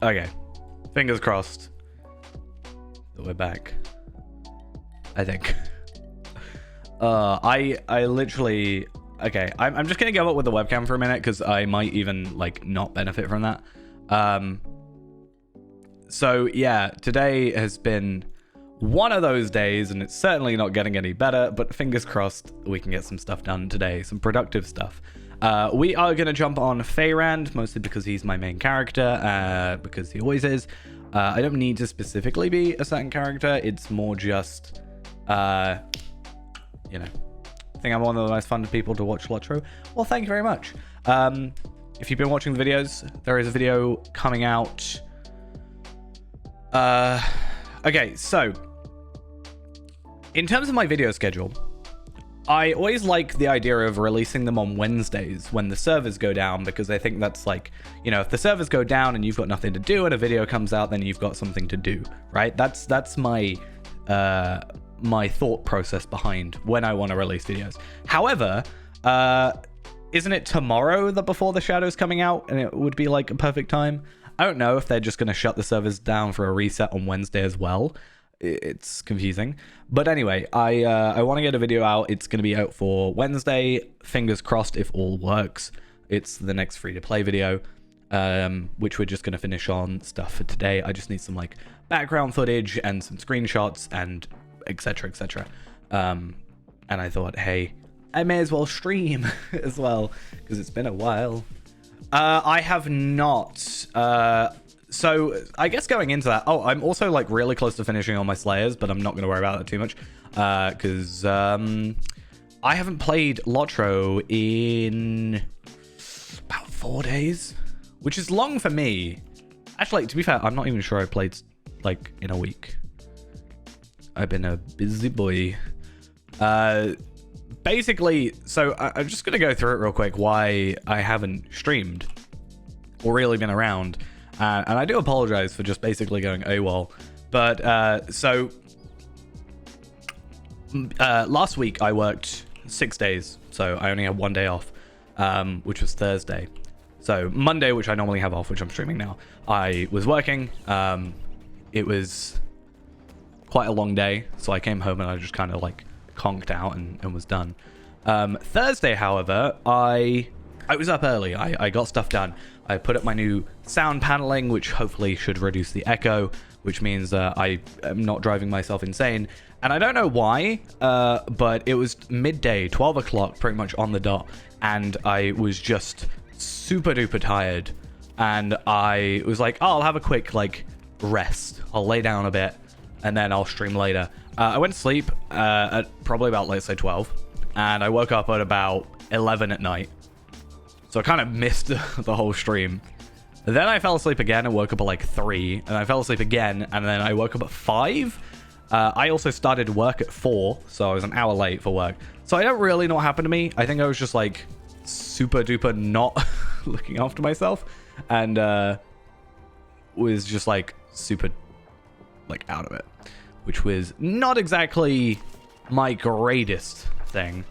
Okay. Fingers crossed that we're back. I think. I literally... Okay, I'm just gonna give up with the webcam for a minute because I might even, like, not benefit from that. So, yeah, today has been one of those days, and it's certainly not getting any better, but fingers crossed we can get some stuff done today, some productive stuff. We are going to jump on Feyrand, mostly because he's my main character, because he always is. I don't need to specifically be a certain character. It's more just, you know, I think I'm one of the most fun people to watch Lotro. Well, thank you very much. If you've been watching the videos, there is a video coming out. Okay, so in terms of my video schedule, I always like the idea of releasing them on Wednesdays when the servers go down, because I think that's like, you know, if the servers go down and you've got nothing to do and a video comes out, then you've got something to do, right? That's my my thought process behind when I want to release videos. However, isn't it tomorrow that Before the Shadow's coming out, and it would be like a perfect time? I don't know if they're just going to shut the servers down for a reset on Wednesday as well. It's confusing. But anyway, I want to get a video out. It's going to be out for Wednesday. Fingers crossed if all works. It's the next free-to-play video, which we're just going to finish on stuff for today. I just need some like background footage and some screenshots and etc, etc. And I thought, hey, I may as well stream as well because it's been a while. I have not. So I guess going into that, I'm also like really close to finishing all my Slayers, but I'm not going to worry about that too much because I haven't played Lotro in about 4 days, which is long for me. Actually, to be fair, I'm not even sure I played like in a week. I've been a busy boy. Basically, so I'm just going to go through it real quick why I haven't streamed or really been around. And I do apologize for just basically going AWOL. But so last week I worked 6 days. So I only had 1 day off, which was Thursday. So Monday, which I normally have off, which I'm streaming now, I was working. It was quite a long day. So I came home and I just kind of like conked out and was done. Thursday, however, I was up early. I got stuff done. I put up my new sound paneling, which hopefully should reduce the echo, which means I am not driving myself insane. And I don't know why, but it was midday, 12 o'clock, pretty much on the dot. And I was just super duper tired. And I was like, oh, I'll have a quick like rest. I'll lay down a bit and then I'll stream later. I went to sleep at probably about, let's say, 12. And I woke up at about 11 at night. So I kind of missed the whole stream. Then I fell asleep again and woke up at like 3. And I fell asleep again. And then I woke up at 5. I also started work at 4. So I was an hour late for work. So I don't really know what happened to me. I think I was just like super duper not looking after myself. And was just like super like out of it. Which was not exactly my greatest thing.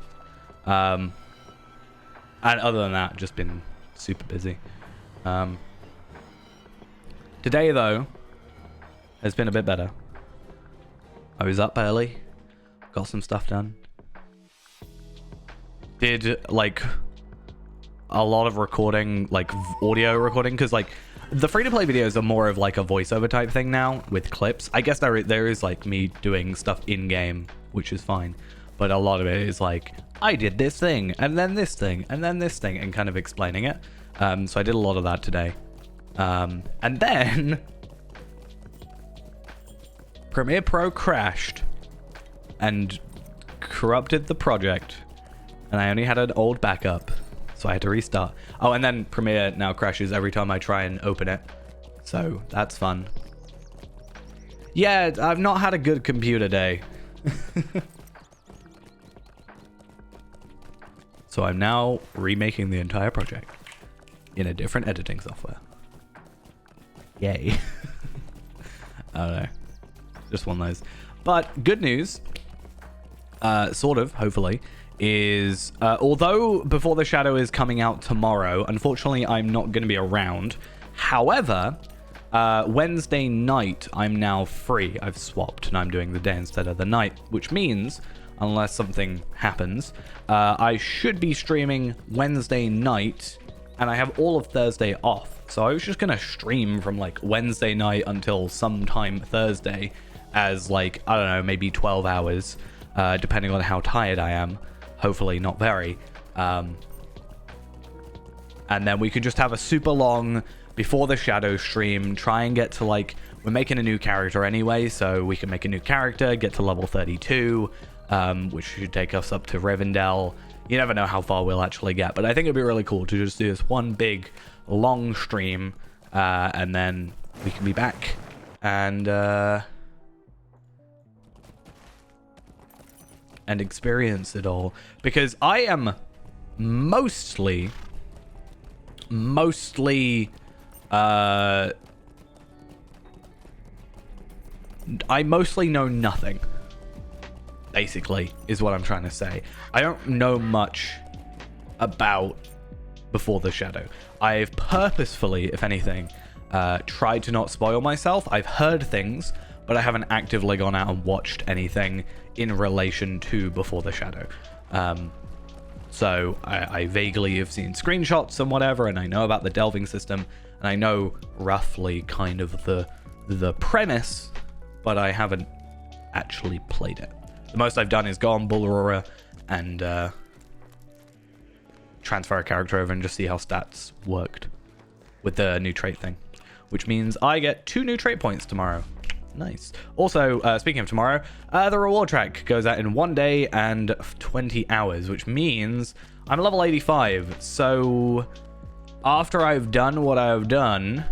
And other than that, just been super busy. Today, though, has been a bit better. I was up early, got some stuff done. Did, like, a lot of recording, like, audio recording, because, like, the free-to-play videos are more of, like, a voiceover type thing now, with clips. I guess there is, like, me doing stuff in-game, which is fine. But a lot of it is like, I did this thing, and then this thing, and then this thing, and kind of explaining it. So I did a lot of that today. And then Premiere Pro crashed and corrupted the project. And I only had an old backup, so I had to restart. Oh, and then Premiere now crashes every time I try and open it. So that's fun. Yeah, I've not had a good computer day. So I'm now remaking the entire project in a different editing software. Yay. I don't know. Just one of those. But good news, sort of, hopefully, is although Before the Shadow is coming out tomorrow, unfortunately I'm not going to be around. However, Wednesday night, I'm now free. I've swapped and I'm doing the day instead of the night, which means, unless something happens, I should be streaming Wednesday night, and I have all of Thursday off. So I was just going to stream from like Wednesday night until sometime Thursday as like, I don't know, maybe 12 hours, depending on how tired I am. Hopefully not very. And then we could just have a super long before the shadow stream, try and get to like, we're making a new character anyway, so we can make a new character, get to level 32, which should take us up to Rivendell. You never know how far we'll actually get, but I think it'd be really cool to just do this one big long stream, and then we can be back and experience it all, because I am mostly I mostly know nothing, basically, is what I'm trying to say. I don't know much about Before the Shadow. I've purposefully, if anything, tried to not spoil myself. I've heard things, but I haven't actively gone out and watched anything in relation to Before the Shadow. So I vaguely have seen screenshots and whatever, and I know about the delving system, and I know roughly kind of the premise, but I haven't actually played it. The most I've done is go on Bullroarer and transfer a character over and just see how stats worked with the new trait thing, which means I get 2 new trait points tomorrow. Nice. Also, speaking of tomorrow, the reward track goes out in 1 day and 20 hours, which means I'm level 85. So after I've done what I've done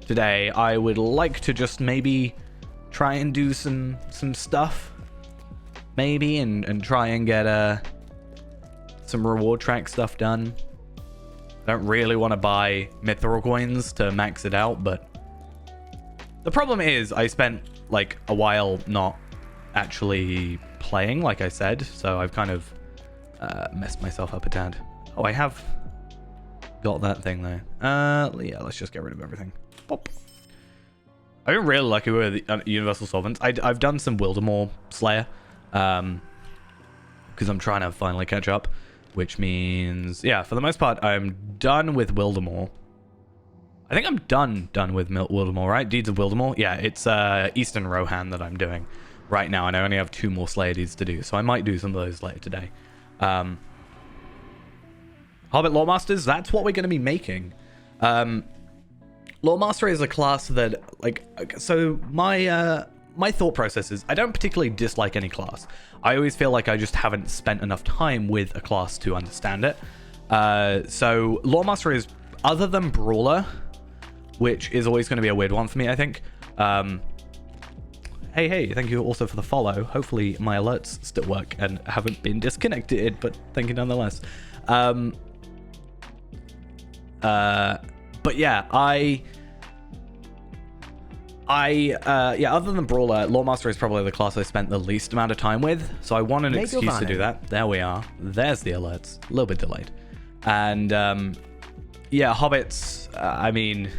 today, I would like to just maybe try and do some stuff, maybe, and try and get some reward track stuff done. I don't really want to buy mithril coins to max it out, but the problem is I spent like a while not actually playing, like I said, so I've kind of messed myself up a tad. Oh, I have got that thing though. Yeah, let's just get rid of everything. Pop. I don't really like it with the Universal Solvents. I've done some Wildemore Slayer, because I'm trying to finally catch up, which means, yeah, for the most part, I'm done with Wildemore. I think I'm done with Wildemore, right? Deeds of Wildemore? Yeah, it's Eastern Rohan that I'm doing right now, and I only have 2 more Slayer deeds to do, so I might do some of those later today. Hobbit Loremasters, that's what we're going to be making. Loremaster is a class that, like, so my thought process is I don't particularly dislike any class. I always feel like I just haven't spent enough time with a class to understand it. So Loremaster is, other than Brawler, which is always going to be a weird one for me, I think. Hey, thank you also for the follow. Hopefully my alerts still work and haven't been disconnected, but thank you nonetheless. But yeah, yeah, other than Brawler, Loremaster is probably the class I spent the least amount of time with, so I want an excuse to do that. There we are. There's the alerts. A little bit delayed. And, yeah, Hobbits, I mean,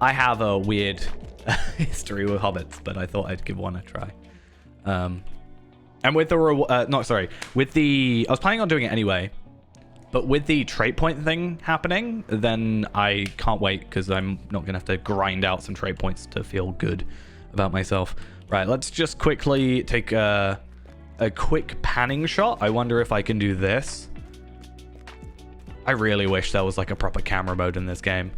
I have a weird history with Hobbits, but I thought I'd give one a try. And with the, with the, I was planning on doing it anyway, but with the trait point thing happening, then I can't wait, because I'm not going to have to grind out some trait points to feel good about myself. Right, let's just quickly take a quick panning shot. I wonder if I can do this. I really wish there was like a proper camera mode in this game.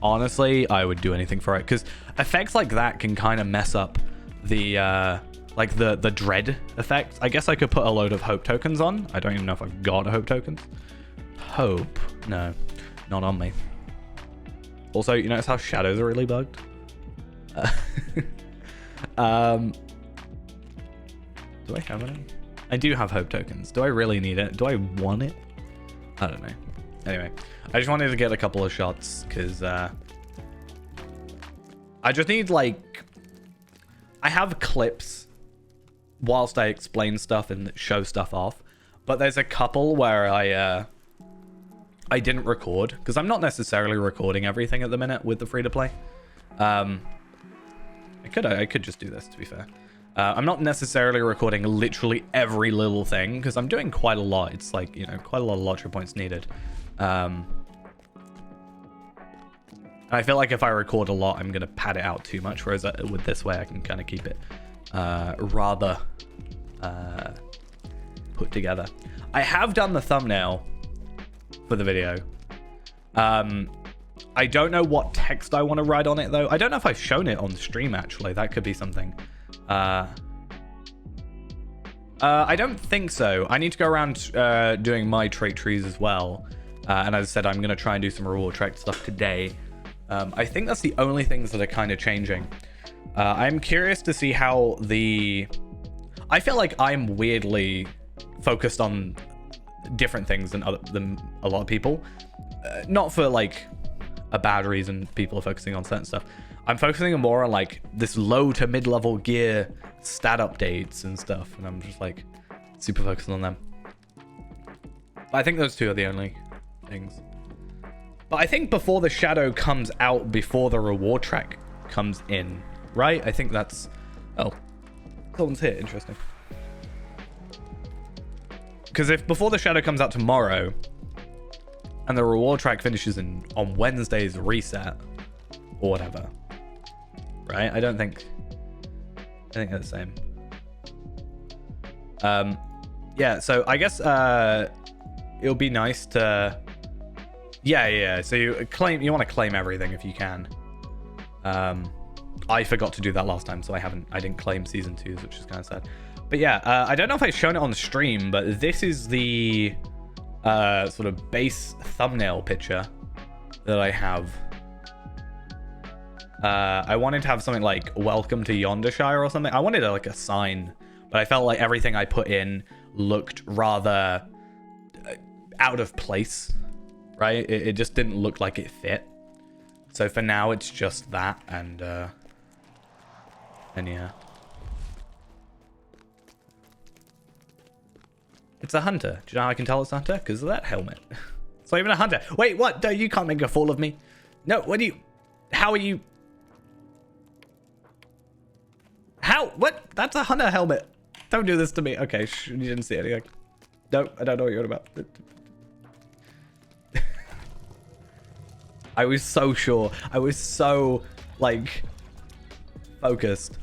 Honestly, I would do anything for it, because effects like that can kind of mess up the like the dread effect. I guess I could put a load of hope tokens on. I don't even know if I've got hope tokens. Hope? No, not on me. Also, you notice how shadows are really bugged? Do I have any? I do have hope tokens. Do I really need it? Do I want it? I don't know. Anyway, I just wanted to get a couple of shots, because I just need, like, I have clips whilst I explain stuff and show stuff off, but there's a couple where I didn't record, because I'm not necessarily recording everything at the minute with the free-to-play. I could just do this, to be fair. I'm not necessarily recording literally every little thing, because I'm doing quite a lot. It's like, you know, quite a lot of lottery points needed. I feel like if I record a lot, I'm going to pad it out too much, whereas with this way, I can kind of keep it rather put together. I have done the thumbnail for the video. I don't know what text I want to write on it, though. I don't know if I've shown it on stream, actually. That could be something. I don't think so. I need to go around doing my trait trees as well. And as I said, I'm going to try and do some reward track stuff today. I think that's the only things that are kind of changing. I'm curious to see how I feel like I'm weirdly focused on different things than a lot of people. Not for like a bad reason. People are focusing on certain stuff. I'm focusing more on like this low to mid-level gear stat updates and stuff, and I'm just like super focused on them. I think those two are the only things. But I think before the shadow comes out, before the reward track comes in, right? I think that's... Oh, someone's here. Interesting. Because if before the shadow comes out tomorrow, and the reward track finishes on Wednesday's reset, or whatever, right? I think they're the same. Yeah, so I guess it'll be nice to... Yeah. So you want to claim everything if you can. I forgot to do that last time, so I didn't claim season 2s, which is kind of sad. But yeah, I don't know if I've shown it on the stream, but this is the sort of base thumbnail picture that I have. I wanted to have something like "Welcome to Yondershire" or something. I wanted like a sign, but I felt like everything I put in looked rather out of place. Right? It just didn't look like it fit. So for now, it's just that, and yeah. It's a hunter. Do you know how I can tell it's a hunter? Because of that helmet. It's not even a hunter. Wait, what? No, you can't make a fool of me. No, what do you... How are you... How? What? That's a hunter helmet. Don't do this to me. Okay, you didn't see anything. No, I don't know what you're on about. I was so sure. I was so, like, focused.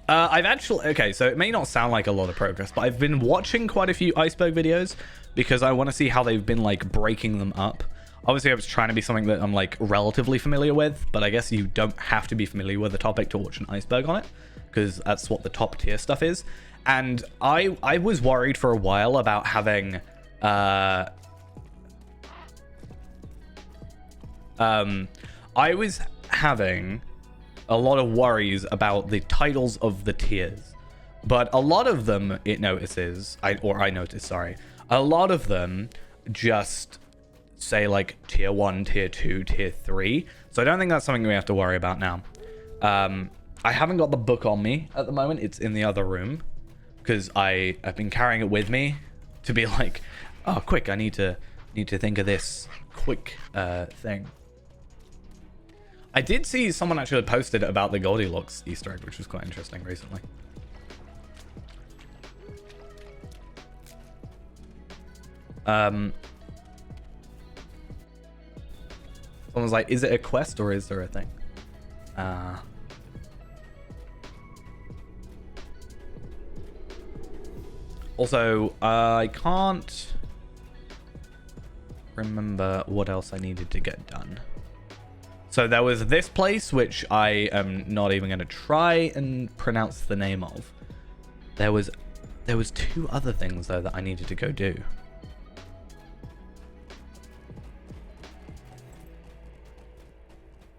I've actually... Okay, so it may not sound like a lot of progress, but I've been watching quite a few iceberg videos because I want to see how they've been, like, breaking them up. Obviously, I was trying to be something that I'm, like, relatively familiar with, but I guess you don't have to be familiar with the topic to watch an iceberg on it, because that's what the top tier stuff is. And I was worried for a while about having... I was having a lot of worries about the titles of the tiers, but a lot of them I noticed, sorry, a lot of them just say like tier 1, tier 2, tier 3. So I don't think that's something we have to worry about now. I haven't got the book on me at the moment. It's in the other room because I've been carrying it with me to be like, oh, quick, I need to think of this quick thing. I did see someone actually posted about the Goldilocks Easter egg, which was quite interesting recently. Someone's like, is it a quest or is there a thing? Also, I can't remember what else I needed to get done. So there was this place, which I am not even going to try and pronounce the name of. There was 2 other things, though, that I needed to go do.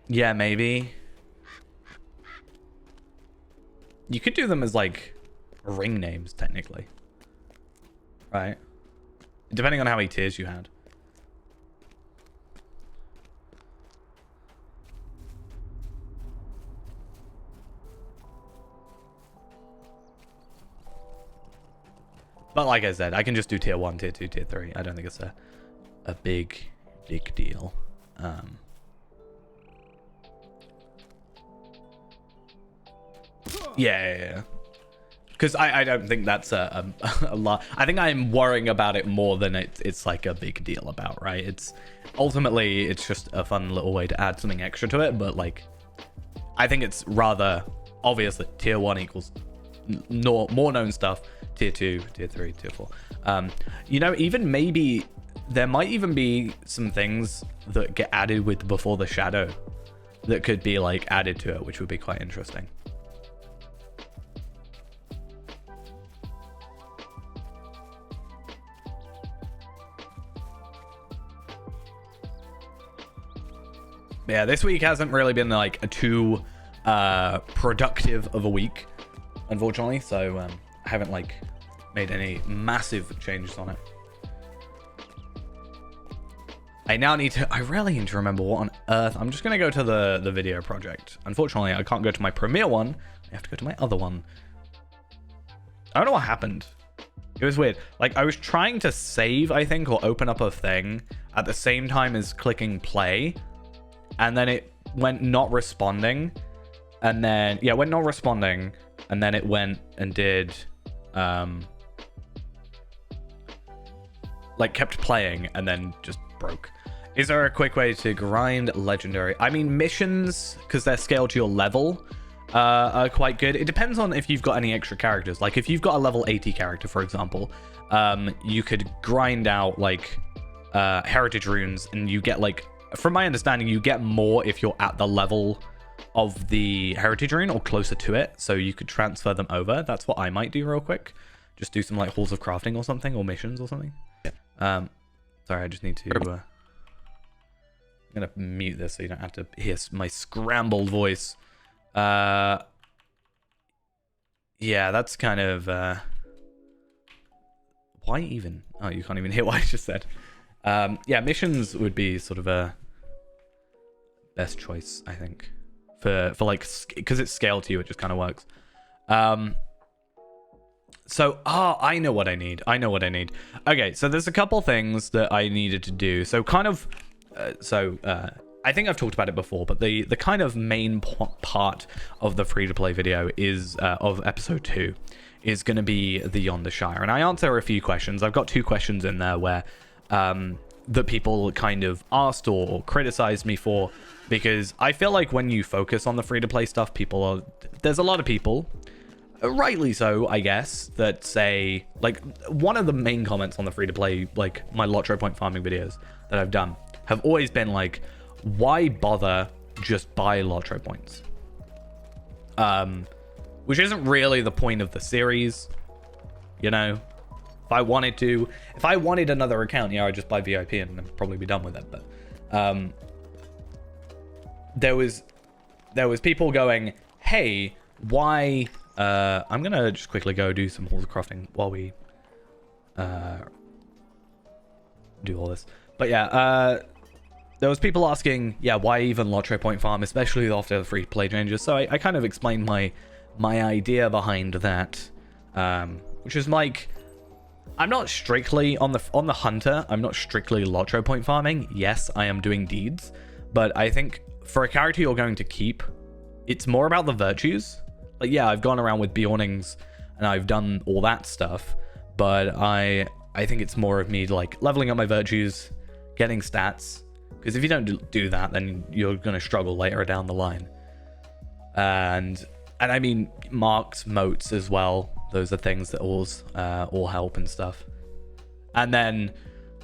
Yeah, maybe. You could do them as, like, ring names, technically. Right? Depending on how many tiers you had. But like I said, I can just do tier 1, tier 2, tier 3. I don't think it's a big deal. Yeah. Because I don't think that's a lot. I think I'm worrying about it more than it's like a big deal about, right? It's ultimately, it's just a fun little way to add something extra to it. But like, I think it's rather obvious that tier 1 equals more known stuff. Tier 2, tier 3, tier 4. You know, even maybe there might even be some things that get added with Before the Shadow that could be like added to it, which would be quite interesting. Yeah, this week hasn't really been like a too productive of a week, unfortunately. So I haven't like made any massive changes on it. I really need to remember what on earth. I'm just gonna go to the video project. Unfortunately, I can't go to my Premiere one. I have to go to my other one. I don't know what happened. It was weird. Like, I was trying to save, I think, or open up a thing at the same time as clicking play. And then it went not responding. And then, yeah, it went not responding. And then it went and did, like, kept playing and then just broke. Is there a quick way to grind legendary? I mean, missions, because they're scaled to your level, are quite good. It depends on if you've got any extra characters. Like, if you've got a level 80 character, for example, you could grind out, like, heritage runes, and you get, like, from my understanding, you get more if you're at the level of the heritage rune or closer to it, so you could transfer them over. That's what I might do real quick. Just do some like halls of crafting or something, or missions or something. Sorry, I just need to I'm gonna mute this so you don't have to hear my scrambled voice. Yeah, that's kind of why even? Oh, you can't even hear what I just said. Yeah, missions would be sort of a best choice, I think, for like, because it's scaled to you, it just kind of works. So I know what I need. Okay, so there's a couple things that I needed to do. So kind of, I think I've talked about it before, but the kind of main part of the free-to-play video is of episode 2 is going to be the Yonder Shire, and I answer a few questions. I've got 2 questions in there where that people kind of asked or criticized me for, because I feel like when you focus on the free-to-play stuff, there's a lot of people, rightly so, I guess, that say, like, one of the main comments on the free-to-play, like, my Lotro point farming videos that I've done, have always been like, why bother, just buy Lotro points? Which isn't really the point of the series, you know? If I wanted another account, yeah, I'd just buy VIP and then probably be done with it. But there was people going, hey, why? I'm gonna just quickly go do some halls of crafting while we do all this. But yeah, there was people asking, yeah, why even Lotro point farm, especially after the free play changes. So I kind of explained my idea behind that, which is like, I'm not strictly on the hunter. I'm not strictly Lotro point farming. Yes, I am doing deeds, but I think for a character you're going to keep, it's more about the virtues. Like, yeah, I've gone around with Bjornings and I've done all that stuff, but I think it's more of me like leveling up my virtues, getting stats, because if you don't do that, then you're going to struggle later down the line. And I mean, marks, moats as well. Those are things that all help and stuff. And then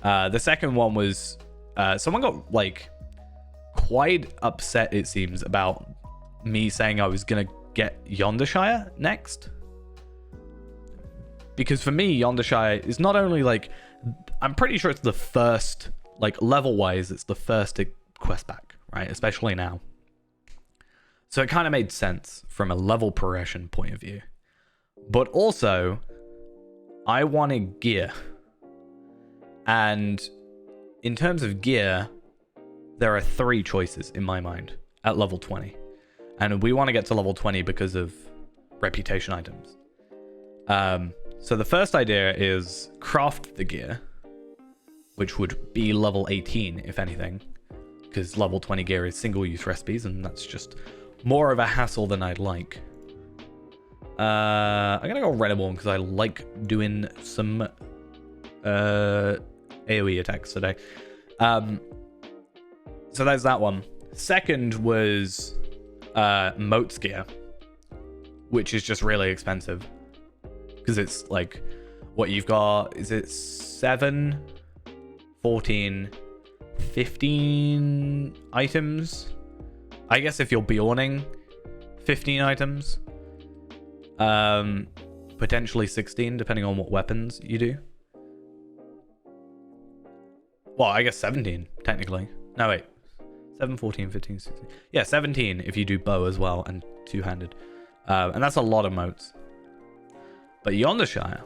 the second one was someone got like quite upset, it seems, about me saying I was gonna get Yondershire next. Because for me, Yondershire is not only like, I'm pretty sure it's the first, like level wise, it's the first quest pack, right? Especially now. So it kind of made sense from a level progression point of view. But also, I wanted gear. And in terms of gear, there are 3 choices in my mind at level 20. And we want to get to level 20 because of reputation items. So the first idea is craft the gear, which would be level 18, if anything, because level 20 gear is single-use recipes, and that's just more of a hassle than I'd like. I'm gonna go Renaborn because I like doing some AoE attacks today. So there's that one. Second was Moat's gear, which is just really expensive because it's like what you've got. Is it 7, 14, 15 items? I guess if you're Bjorning, 15 items. Potentially 16 depending on what weapons you do. Well, I guess 17 technically. No, wait. 7, 14, 15, 16. Yeah, 17 if you do bow as well and two-handed. And that's a lot of moats. But Yondershire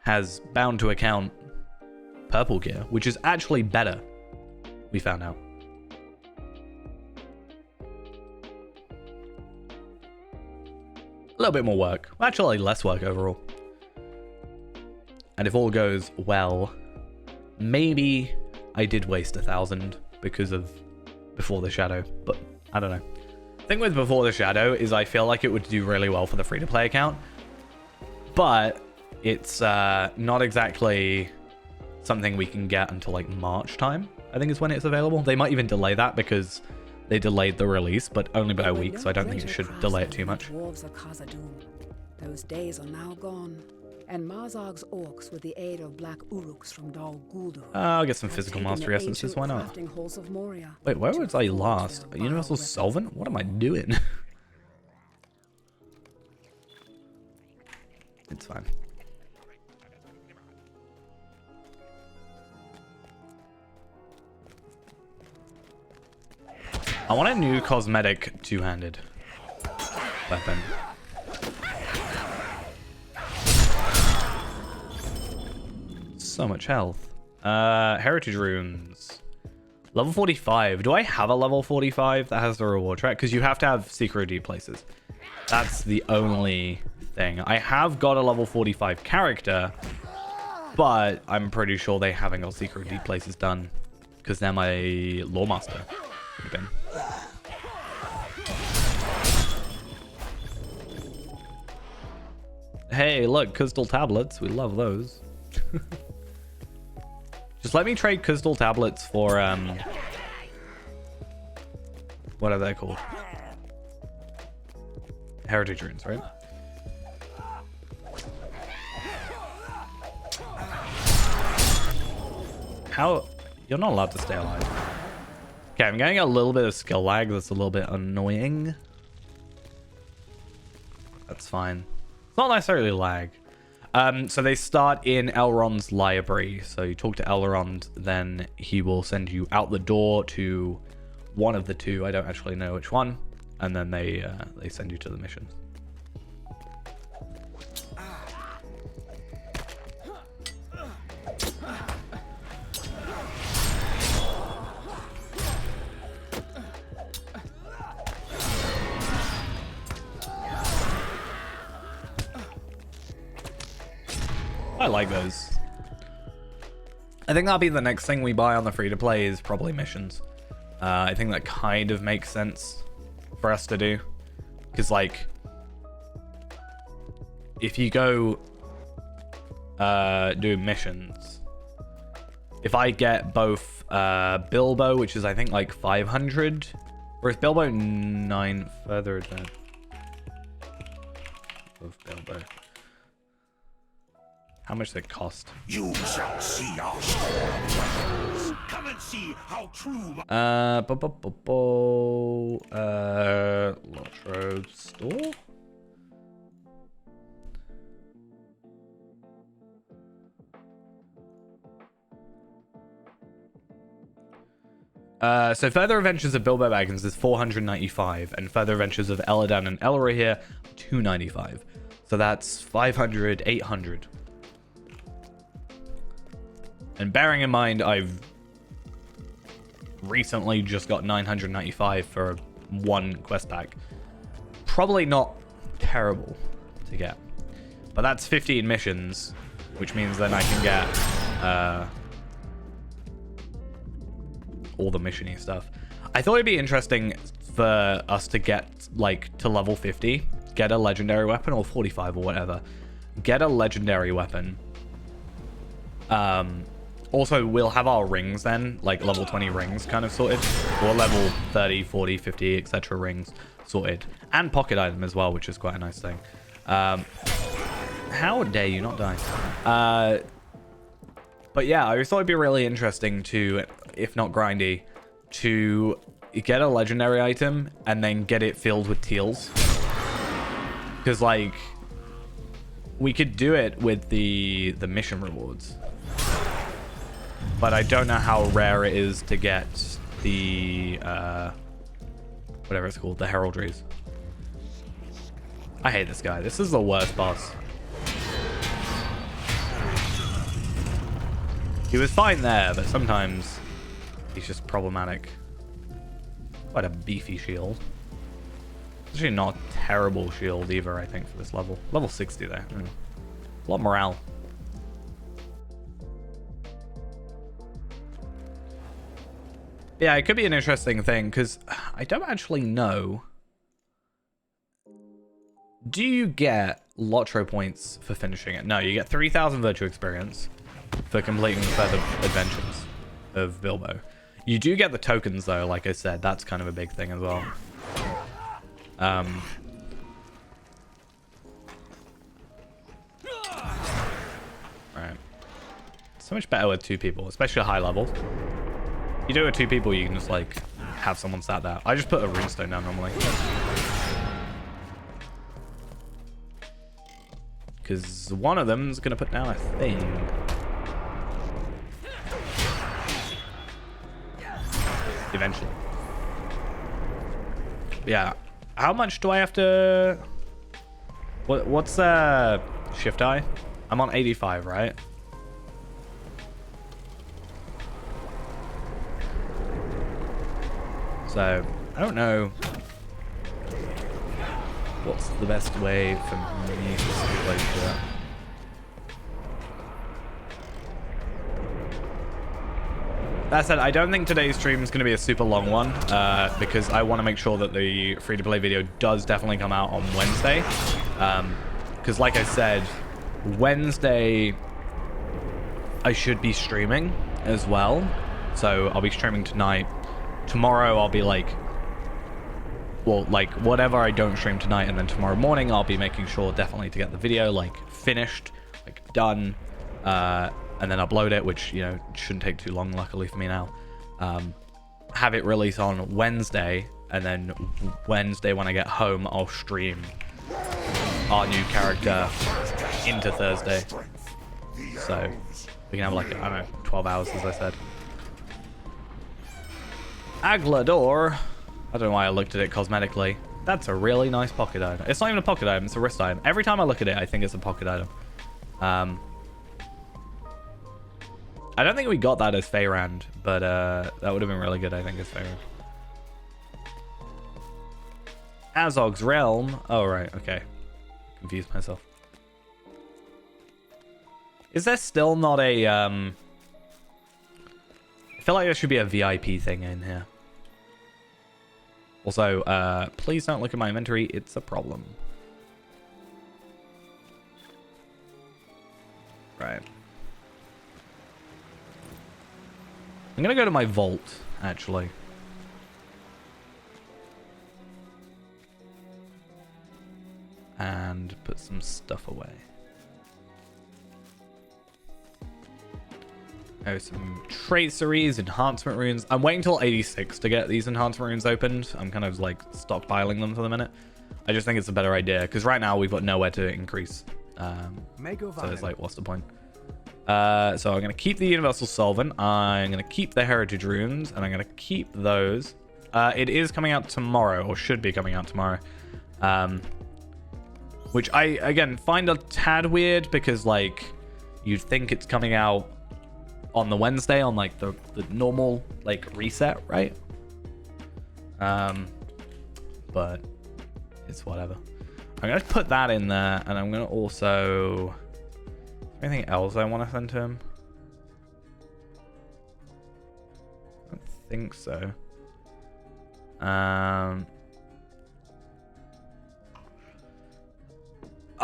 has bound to account purple gear, which is actually better, we found out. A little bit more work. Well, actually, less work overall. And if all goes well, maybe I did waste 1,000 because of Before the Shadow, but I don't know. The thing with Before the Shadow is I feel like it would do really well for the free-to-play account, but it's not exactly something we can get until like March time, I think is when it's available. They might even delay that because they delayed the release, but only by a week, so I don't think it should delay it too much. Those days are now gone, and Mazog's orcs, with the aid of black uruks from Dol Guldur, I'll get some physical mastery essences, why not? Wait, where was I last? A universal solvent? What am I doing? It's fine. I want a new cosmetic two-handed weapon. So much health. Heritage runes. Level 45. Do I have a level 45 that has the reward track? Because you have to have secret D places. That's the only thing. I have got a level 45 character, but I'm pretty sure they haven't got secret D places done because they're my Lawmaster. Been. Hey, look, crystal tablets. We love those. Just let me trade crystal tablets for what are they called? Heritage runes, right? How? You're not allowed to stay alive. Okay, I'm getting a little bit of skill lag. That's a little bit annoying. That's fine. It's not necessarily lag. So they start in Elrond's library. So you talk to Elrond, then he will send you out the door to one of the two. I don't actually know which one. And then they send you to the missions. I like those. I think that'll be the next thing we buy on the free-to-play is probably missions. I think that kind of makes sense for us to do. Because, like, if you go do missions, if I get both Bilbo, which is, I think, like 500, or is Bilbo 9 further than of Bilbo? How much does it cost? You shall see our storm. Come and see how true. Lost Road store. So Further Adventures of Bilbo Baggins is 495, and Further Adventures of Elladan and Elroy here 295. So that's 500, 800. And bearing in mind, I've recently just got 995 for one quest pack. Probably not terrible to get. But that's 15 missions, which means then I can get all the mission-y stuff. I thought it'd be interesting for us to get like to level 50, get a legendary weapon, or 45 or whatever. Get a legendary weapon. Also, we'll have our rings then, like level 20 rings kind of sorted, or level 30, 40, 50, etc. rings sorted, and pocket item as well, which is quite a nice thing. How dare you not die? But yeah, I thought it'd be really interesting to, if not grindy, to get a legendary item and then get it filled with teals. Because like, we could do it with the mission rewards. But I don't know how rare it is to get the, whatever it's called, the heraldries. I hate this guy. This is the worst boss. He was fine there, but sometimes he's just problematic. Quite a beefy shield. Actually not a terrible shield either, I think, for this level. Level 60 there. A lot of morale. Yeah, it could be an interesting thing, because I don't actually know. Do you get Lotro points for finishing it? No, you get 3,000 virtue experience for completing further adventures of Bilbo. You do get the tokens, though, like I said. That's kind of a big thing as well. Right. So much better with 2 people, especially a high level. You do it with 2 people, you can just, like, have someone sat there. I just put a runestone down normally. Because one of them's going to put down a thing. Eventually. Yeah. How much do I have to... What's shift I? I'm on 85, right? So, I don't know what's the best way for me to stipulate to that. That said, I don't think today's stream is going to be a super long one, because I want to make sure that the free-to-play video does definitely come out on Wednesday. Because like I said, Wednesday I should be streaming as well. So I'll be streaming tonight. Tomorrow I'll be like, well, like whatever I don't stream tonight, and then tomorrow morning I'll be making sure definitely to get the video like finished, like done, and then upload it, which, you know, shouldn't take too long, luckily for me now. Have it release on Wednesday, and then Wednesday when I get home I'll stream our new character into Thursday, so we can have like, I don't know, 12 hours as I said. Aglador. I don't know why I looked at it cosmetically. That's a really nice pocket item. It's not even a pocket item, it's a wrist item. Every time I look at it, I think it's a pocket item. I don't think we got that as Feyrand, but that would have been really good, I think, as Feyrand. Azog's Realm. Oh, right, okay. Confused myself. Is there still not a... I feel like there should be a VIP thing in here. Also, please don't look at my inventory. It's a problem. Right. I'm going to go to my vault, actually. And put some stuff away. Oh, some traceries, enhancement runes. I'm waiting till 86 to get these enhancement runes opened. I'm kind of like stockpiling them for the minute. I just think it's a better idea because right now we've got nowhere to increase. So it's like, what's the point? So I'm going to keep the universal solvent. I'm going to keep the heritage runes, and I'm going to keep those. It is coming out tomorrow, or should be coming out tomorrow. Which I, again, find a tad weird because, like, you'd think it's coming out on the Wednesday on like the normal like reset, right? But it's whatever. I'm going to put that in there, and I'm going to also... Anything else I want to send to him? I don't think so. I'll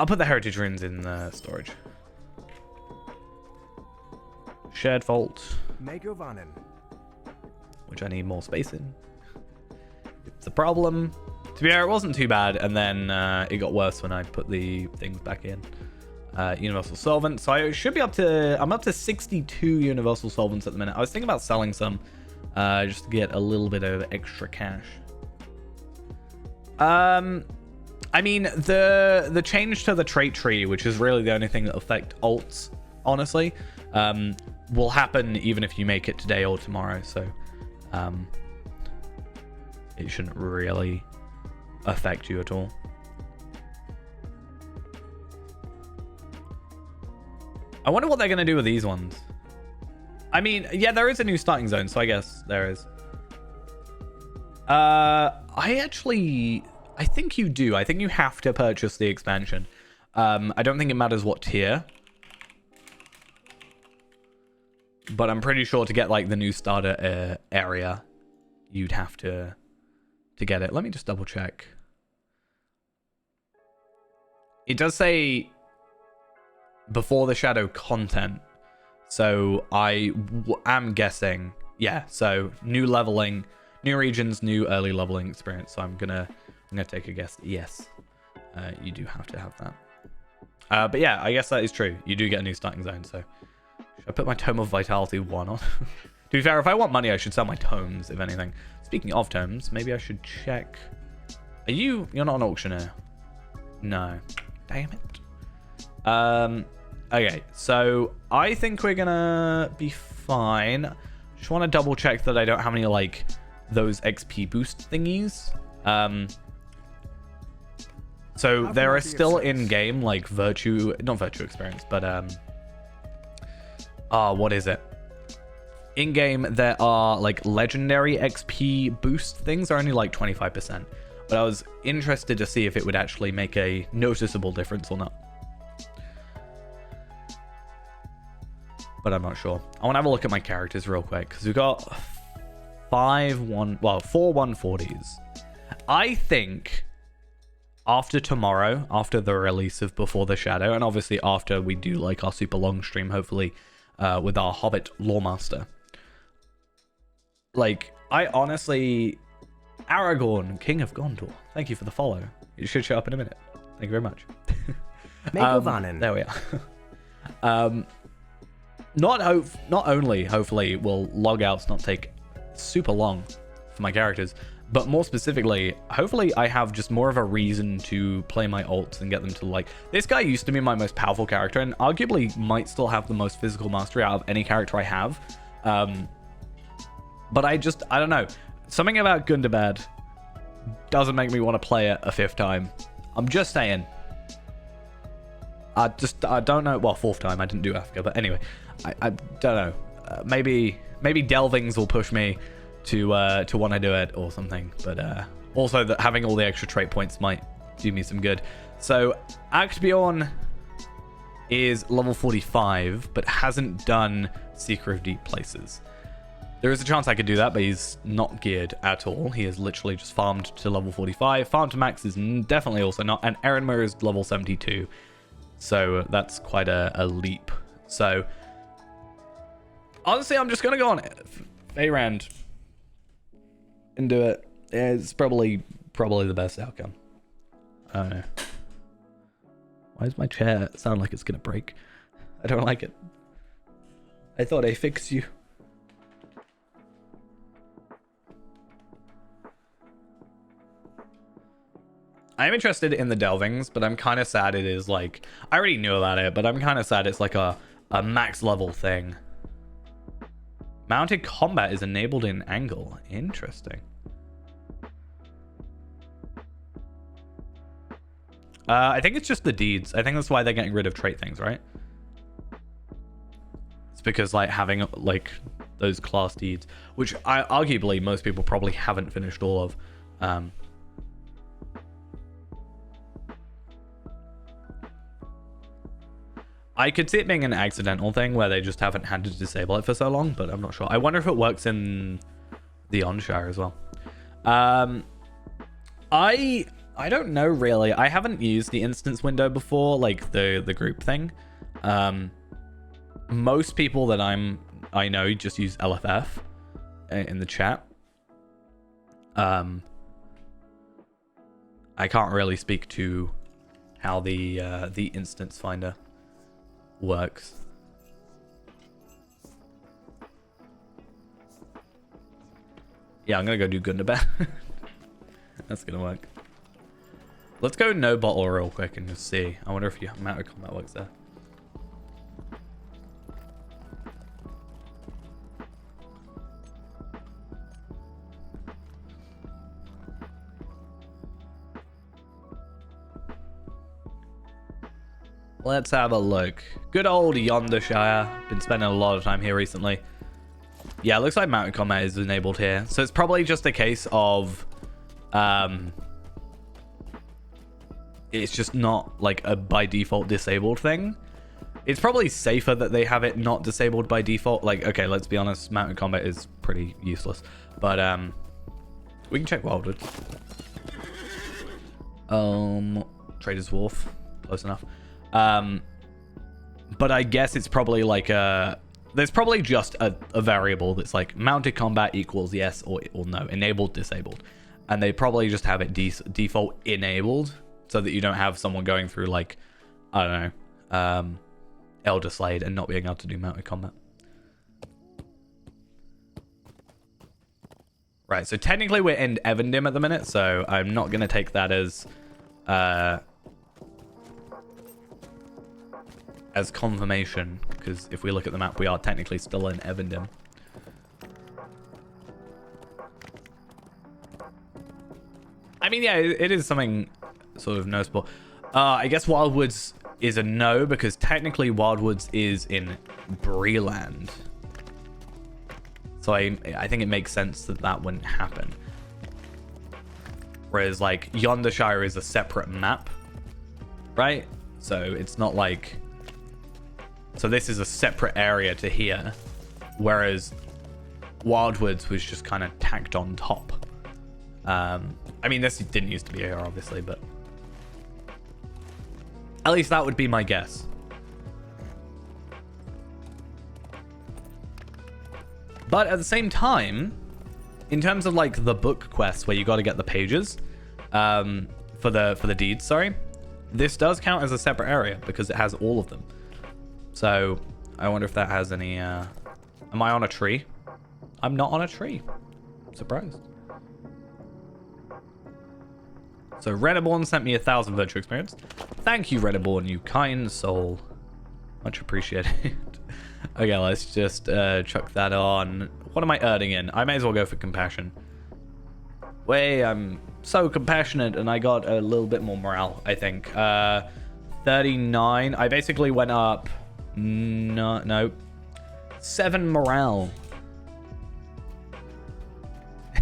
put the heritage runes in the storage. Shared vault. Which I need more space in. It's a problem. To be fair, it wasn't too bad, and then it got worse when I put the things back in. Universal solvent. So I should be up to... I'm up to 62 universal solvents at the minute. I was thinking about selling some just to get a little bit of extra cash. I mean, the change to the trait tree, which is really the only thing that affect alts, honestly, will happen even if you make it today or tomorrow. So it shouldn't really affect you at all. I wonder what they're going to do with these ones. I mean, yeah, there is a new starting zone, so I guess there is. I think you do. I think you have to purchase the expansion. I don't think it matters what tier. But I'm pretty sure to get like the new starter area, you'd have to get it. Let me just double check. It does say before the shadow content. So I am guessing, yeah. So new leveling, new regions, new early leveling experience. So I'm gonna take a guess. Yes, you do have to have that. But yeah, I guess that is true. You do get a new starting zone. So should I put my Tome of Vitality 1 on? To be fair, if I want money, I should sell my tomes, if anything. Speaking of tomes, maybe I should check. You're not an auctioneer. No. Damn it. Okay, so I think we're gonna be fine. Just want to double check that I don't have any like those XP boost thingies. So there are still in game like not virtue experience, but what is it? In game there are like legendary XP boost things are only like 25%. But I was interested to see if it would actually make a noticeable difference or not. But I'm not sure. I want to have a look at my characters real quick because we've got 4 140s. I think after tomorrow, after the release of Before the Shadow, and obviously after we do like our super long stream, hopefully with our Hobbit Loremaster. Like, I honestly... Aragorn, King of Gondor. Thank you for the follow. It should show up in a minute. Thank you very much. There we are. Not only, hopefully, will logouts not take super long for my characters, but more specifically, hopefully I have just more of a reason to play my alts and get them to like... This guy used to be my most powerful character and arguably might still have the most physical mastery out of any character I have. But I don't know. Something about Gundabad doesn't make me want to play it a 5th time. I'm just saying. I don't know. Well, 4th time. I didn't do Africa, but anyway, I don't know. Maybe delvings will push me to want to do it or something. But also that having all the extra trait points might do me some good. So Actbjorn is level 45, but hasn't done Seeker of Deep Places. There is a chance I could do that, but he's not geared at all. He is literally just farmed to level 45. Farm to max is definitely also not. And Erenmer is level 72. So that's quite a leap. So honestly, I'm just going to go on Faerand and do it. It's probably the best outcome. I don't know. Why does my chair sound like it's going to break? I don't like it. I thought I fixed you. I'm interested in the delvings, but I'm kind of sad it is like... I already knew about it, but I'm kind of sad it's like a max level thing. Mounted combat is enabled in angle. Interesting. I think it's just the deeds. I think that's why they're getting rid of trait things, right? It's because like having like those class deeds, which arguably most people probably haven't finished all of. I could see it being an accidental thing where they just haven't had to disable it for so long, but I'm not sure. I wonder if it works in the Onshire as well. I don't know really. I haven't used the instance window before, like the group thing. Most people that I know just use LFF in the chat. I can't really speak to how the instance finder works. Yeah, I'm gonna go do Gundabad. That's gonna work. Let's go no bottle real quick and just see. I wonder if amount of combat works there. Let's have a look. Good old Yondershire. Been spending a lot of time here recently. Yeah, it looks like mounted combat is enabled here. So it's probably just a case of... it's just not like a by default disabled thing. It's probably safer that they have it not disabled by default. Like, okay, let's be honest, mounted combat is pretty useless. But we can check Wildwoods. Trader's Wharf. Close enough. But I guess it's probably like there's probably just a variable that's like mounted combat equals yes or no, enabled, disabled. And they probably just have it default enabled so that you don't have someone going through like, I don't know, Elder Slade and not being able to do mounted combat. Right, so technically we're in Evendim at the minute, so I'm not going to take that as confirmation, because if we look at the map, we are technically still in Evendim. I mean, yeah, it is something sort of noticeable. I guess Wildwoods is a no, because technically Wildwoods is in Breeland. So I think it makes sense that that wouldn't happen. Whereas, like, Yondershire is a separate map, right? So it's not like... So this is a separate area to here, whereas Wildwoods was just kind of tacked on top. I mean, this didn't used to be here, obviously, but at least that would be my guess. But at the same time, in terms of like the book quests where you got to get the pages for the deeds, sorry, this does count as a separate area because it has all of them. So I wonder if that has any... Am I on a tree? I'm not on a tree. Surprised. So Renaborn sent me 1,000 virtual experience. Thank you, Renaborn, you kind soul. Much appreciated. Okay, let's just chuck that on. What am I earning in? I may as well go for compassion. I'm so compassionate, and I got a little bit more morale, I think. 39. I basically went up... No. 7 morale.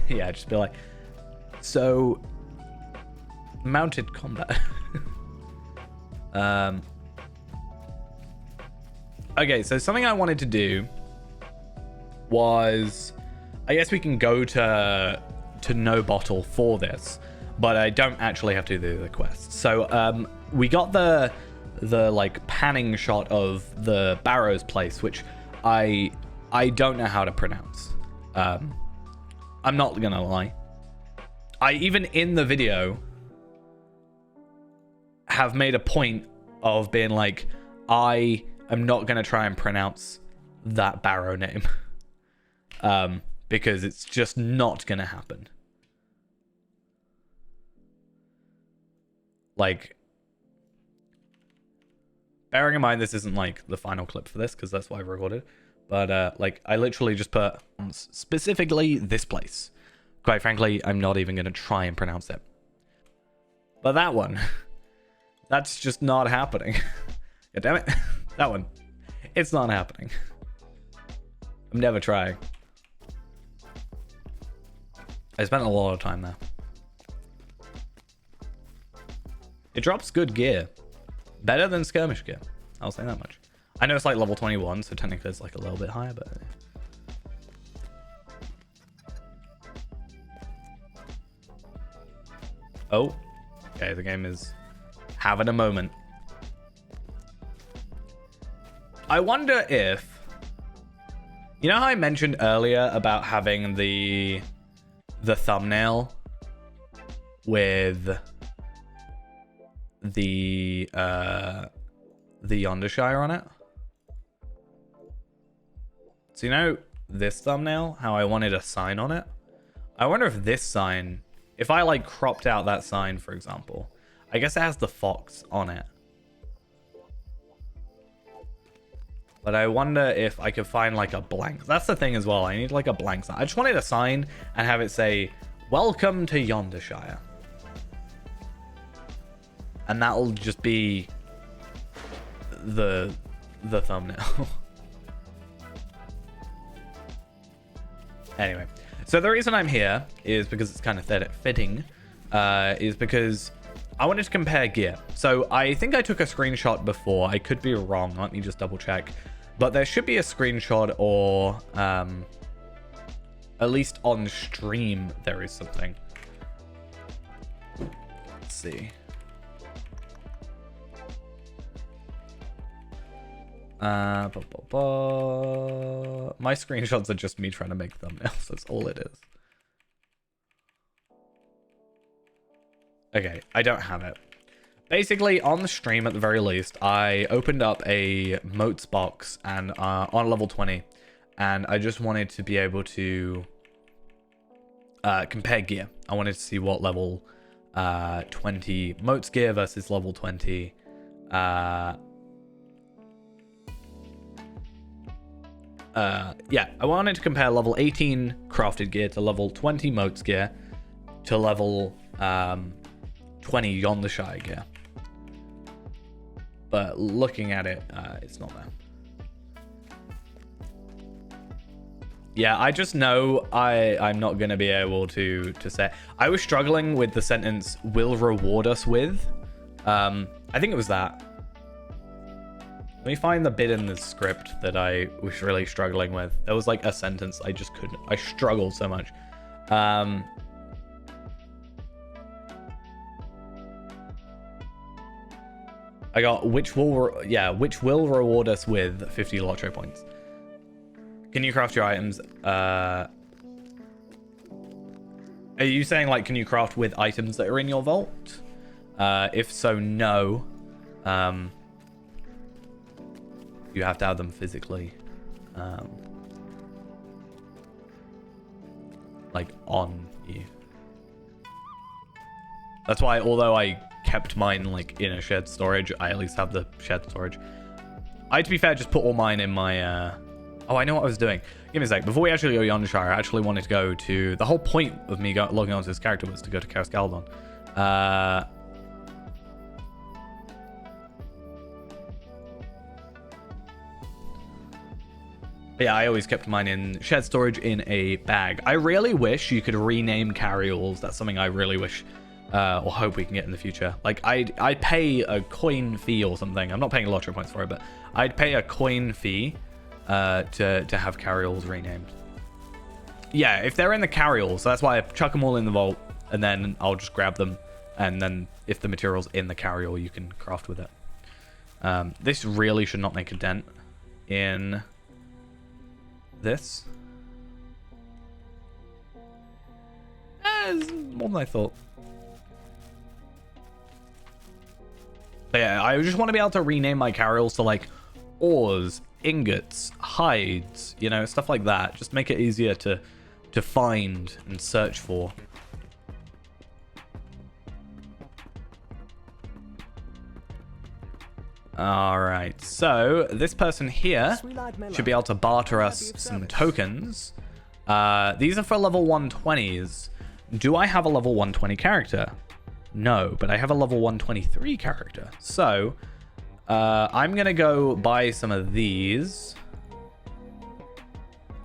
Yeah, just be like... So... Mounted combat. Okay, so something I wanted to do was... I guess we can go to no bottle for this, but I don't actually have to do the quest. So we got the like panning shot of the Barrow's place, which I don't know how to pronounce. I'm not gonna lie. I even in the video have made a point of being like, I am not gonna try and pronounce that Barrow name. Because it's just not gonna happen. Like, bearing in mind this isn't like the final clip for this, because that's why I recorded, but like I literally just put specifically this place. Quite frankly, I'm not even gonna try and pronounce it. But that one, that's just not happening. God damn it. That one, it's not happening. I'm never trying. I spent a lot of time there. It drops good gear. Better than skirmish gear. I'll say that much. I know it's like level 21, so technically it's like a little bit higher, but... Oh. Okay, the game is having a moment. I wonder if... You know how I mentioned earlier about having the thumbnail with the Yondershire on it? So you know this thumbnail, how I wanted a sign on it? I wonder if this sign, if I like cropped out that sign, for example, I guess it has the fox on it. But I wonder if I could find like a blank. That's the thing as well. I need like a blank sign. I just wanted a sign and have it say, "Welcome to Yondershire." And that'll just be the thumbnail. Anyway, so the reason I'm here is because it's kind of fitting, is because I wanted to compare gear. So I think I took a screenshot before. I could be wrong. Let me just double check. But there should be a screenshot, or at least on stream there is something. Let's see. My screenshots are just me trying to make thumbnails. That's all it is. Okay, I don't have it. Basically, on the stream at the very least, I opened up a motes box and on level 20, and I just wanted to be able to compare gear. I wanted to see what level 20 motes gear versus level 20 yeah, I wanted to compare level 18 crafted gear to level 20 motes gear to level 20 Yondershire gear. But looking at it, it's not there. Yeah, I just know I'm not going to be able to say. I was struggling with the sentence, "will reward us with." I think it was that. Let me find the bit in the script that I was really struggling with. There was like a sentence I just couldn't. I struggled so much. I got which will reward us with 50 lottery points. Can you craft your items? Are you saying like, can you craft with items that are in your vault? If so, no. You have to have them physically, like on you. That's why, although I kept mine like in a shared storage, I at least have the shared storage. I, to be fair, just put all mine in my oh, I know what I was doing. Give me a sec. Before we actually go Yondershire, I actually wanted to go to... The whole point of me logging onto this character was to go to Kaos Galdon. But yeah, I always kept mine in shared storage in a bag. I really wish you could rename carryalls. That's something I really wish or hope we can get in the future. Like, I'd pay a coin fee or something. I'm not paying lottery points for it, but I'd pay a coin fee to have carryalls renamed. Yeah, if they're in the carryall, so that's why I chuck them all in the vault, and then I'll just grab them, and then if the material's in the carryall, you can craft with it. This really should not make a dent in this. It's more than I thought. But yeah, I just want to be able to rename my carryalls to like ores, ingots, hides, you know, stuff like that. Just make it easier to find and search for. All right, so this person here should be able to barter us some tokens. These are for level 120s. Do I have a level 120 character? No, but I have a level 123 character. So I'm going to go buy some of these.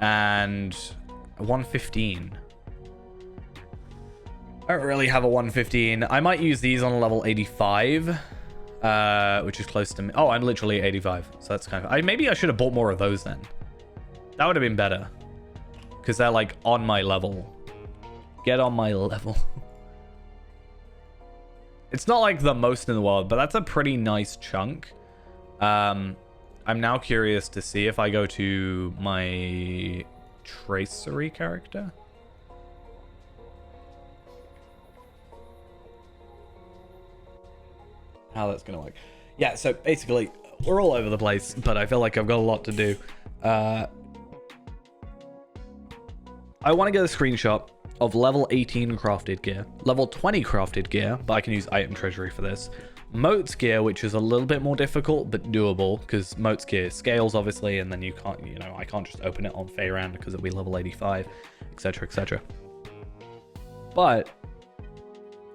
And 115. I don't really have a 115. I might use these on a level 85. which is close to me. Oh, I'm literally 85, so that's kind of... maybe I should have bought more of those then. That would have been better, because they're like on my level. Get on my level. It's not like the most in the world, but that's a pretty nice chunk. I'm now curious to see if I go to my tracery character. How that's gonna work. Yeah, so basically we're all over the place, but I feel like I've got a lot to do. I want to get a screenshot of level 18 crafted gear, level 20 crafted gear, but I can use item treasury for this. Moat's gear, which is a little bit more difficult but doable, because Moat's gear scales obviously, and then you can't, you know, I can't just open it on Feyran because it'll be level 85, etc, etc. But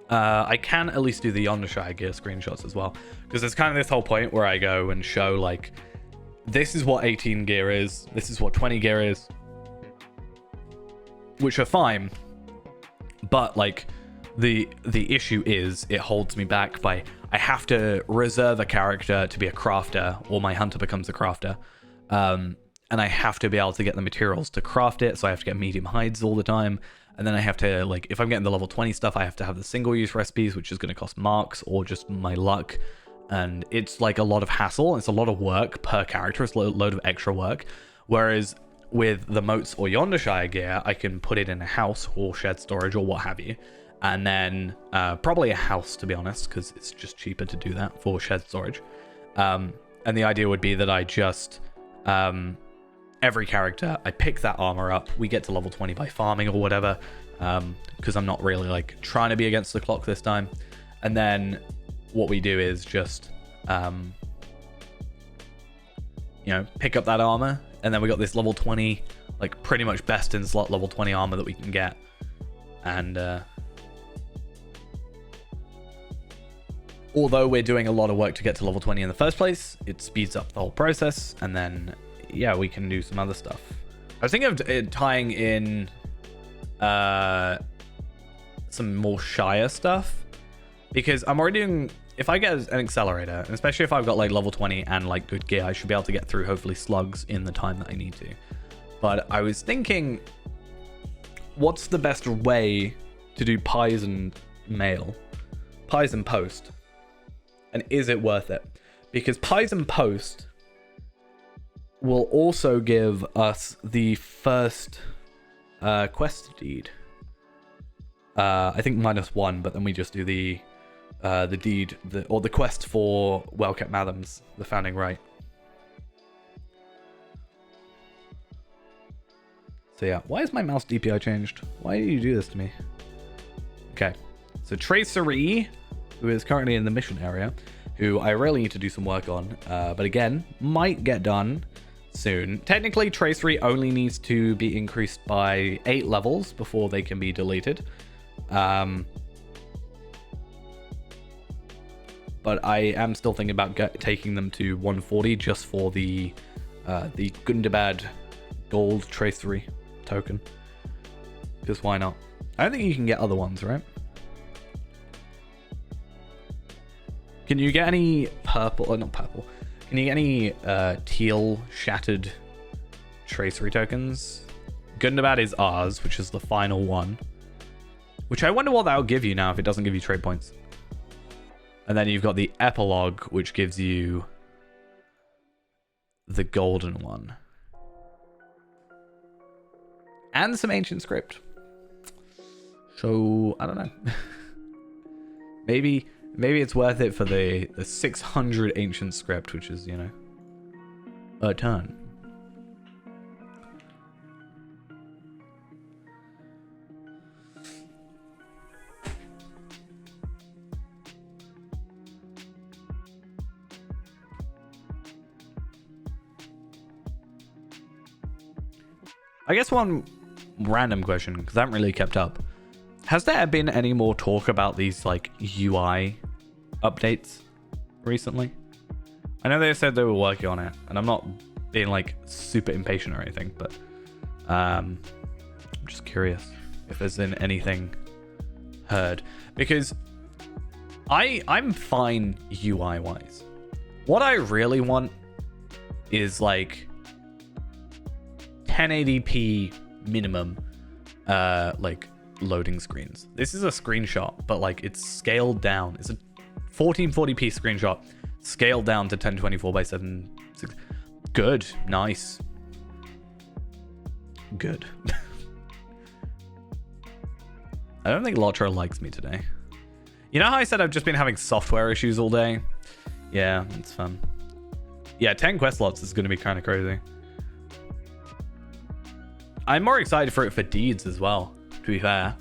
I can at least do the Yondershire gear screenshots as well, because there's kind of this whole point where I go and show like, this is what 18 gear is, this is what 20 gear is, which are fine, but like the issue is it holds me back by I have to reserve a character to be a crafter, or my hunter becomes a crafter, and I have to be able to get the materials to craft it, so I have to get medium hides all the time. And then I have to, like, if I'm getting the level 20 stuff, I have to have the single-use recipes, which is going to cost marks or just my luck. And it's, like, a lot of hassle. It's a lot of work per character. It's a load of extra work. Whereas with the Moats or Yondershire gear, I can put it in a house or shared storage or what have you. And then probably a house, to be honest, because it's just cheaper to do that for shared storage. And the idea would be that I just... every character, I pick that armor up, we get to level 20 by farming or whatever, because I'm not really like trying to be against the clock this time. And then what we do is just you know, pick up that armor, and then we got this level 20, like pretty much best in slot level 20 armor that we can get. And although we're doing a lot of work to get to level 20 in the first place, it speeds up the whole process, and then yeah, we can do some other stuff. I was thinking of tying in some more Shire stuff, because I'm already doing, if I get an accelerator, and especially if I've got like level 20 and like good gear, I should be able to get through hopefully slugs in the time that I need to. But I was thinking, what's the best way to do pies and mail? Pies and post. And is it worth it? Because pies and post will also give us the first quest deed. I think -1, but then we just do the deed, or the quest for Well-Kept Madams, the Founding Rite. So yeah, why is my mouse DPI changed? Why do you do this to me? Okay, so Tracery, who is currently in the mission area, who I really need to do some work on, but again, might get done soon. Technically, Tracery only needs to be increased by 8 levels before they can be deleted. But I am still thinking about taking them to 140 just for the Gundabad gold Tracery token. Because why not? I don't think you can get other ones, right? Can you get any purple, or not purple, can you get any teal shattered Tracery tokens? Gundabad is ours, which is the final one. Which I wonder what that'll give you now if it doesn't give you trade points. And then you've got the epilogue, which gives you the golden one. And some ancient script. So, I don't know. Maybe it's worth it for the 600 ancient script, which is, you know, a ton. I guess one random question, because I haven't really kept up. Has there been any more talk about these, like, UI updates recently? I know they said they were working on it, and I'm not being, like, super impatient or anything, but I'm just curious if there's been anything heard. Because I'm fine UI wise. What I really want is like 1080p minimum like loading screens. This is a screenshot, but like it's scaled down. It's a 1440p screenshot scaled down to 1024 by 760. Good. Nice. Good. I don't think Lotro likes me today. You know how I said I've just been having software issues all day? Yeah, it's fun. Yeah, 10 quest slots is going to be kind of crazy. I'm more excited for it for deeds as well, to be fair.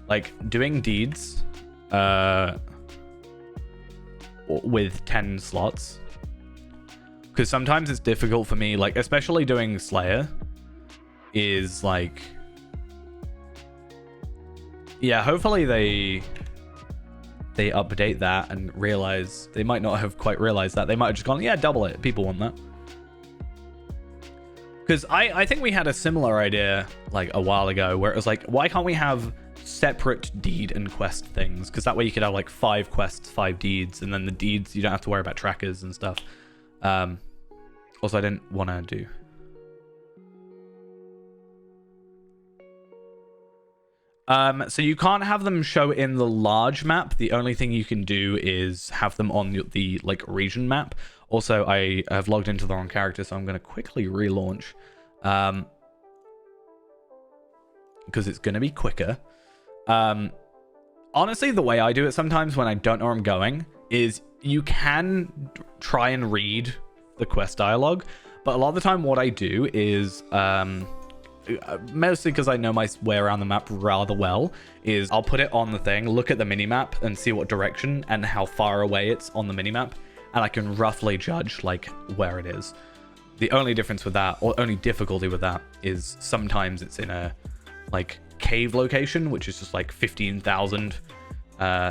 Like, doing deeds with 10 slots. Because sometimes it's difficult for me, like, especially doing Slayer is like... Yeah, hopefully they update that and realize... They might not have quite realized that. They might have just gone, yeah, double it. People want that. Because I think we had a similar idea like a while ago where it was like, why can't we have separate deed and quest things? Because that way you could have like 5 quests, 5 deeds, and then the deeds, you don't have to worry about trackers and stuff. Also, I didn't want to do... So you can't have them show in the large map. The only thing you can do is have them on the like region map. Also, I have logged into the wrong character, so I'm going to quickly relaunch. Because it's going to be quicker. Honestly, the way I do it sometimes when I don't know where I'm going is you can try and read the quest dialogue. But a lot of the time what I do is... mostly because I know my way around the map rather well, is I'll put it on the thing, look at the minimap and see what direction and how far away it's on the minimap, and I can roughly judge like where it is. The only difference with that, or only difficulty with that, is sometimes it's in a like cave location, which is just like 15,000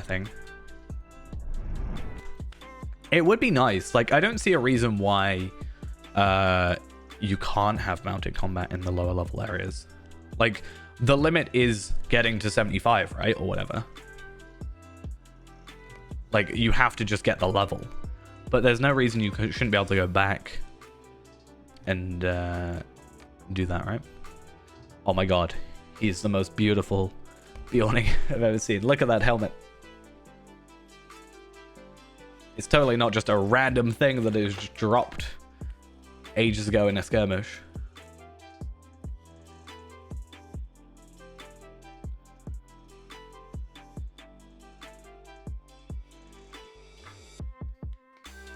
thing. It would be nice. Like, I don't see a reason why you can't have mounted combat in the lower level areas. Like, the limit is getting to 75, right? Or whatever. Like, you have to just get the level. But there's no reason you shouldn't be able to go back and do that, right? Oh my god. He's the most beautiful Bjorning I've ever seen. Look at that helmet. It's totally not just a random thing that is dropped ages ago in a skirmish.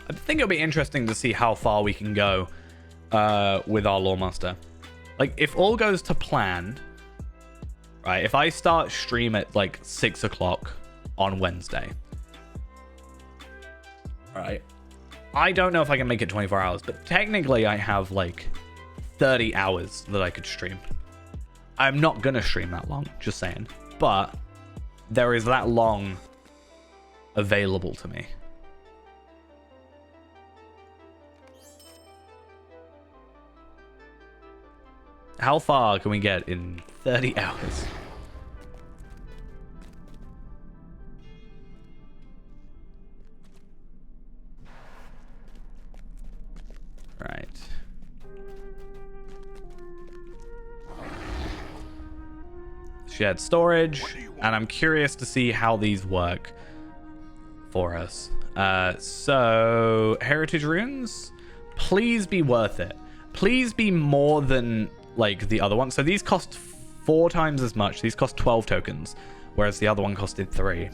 I think it'll be interesting to see how far we can go with our Lawmaster. Like, if all goes to plan, right? If I start stream at like 6 o'clock on Wednesday, right? I don't know if I can make it 24 hours, but technically I have like 30 hours that I could stream. I'm not gonna stream that long, just saying. But there is that long available to me. How far can we get in 30 hours? Right. Shared storage, and I'm curious to see how these work for us. So, heritage runes, please be worth it. Please be more than like the other one. So these cost 4 times as much. These cost 12 tokens, whereas the other one costed 3.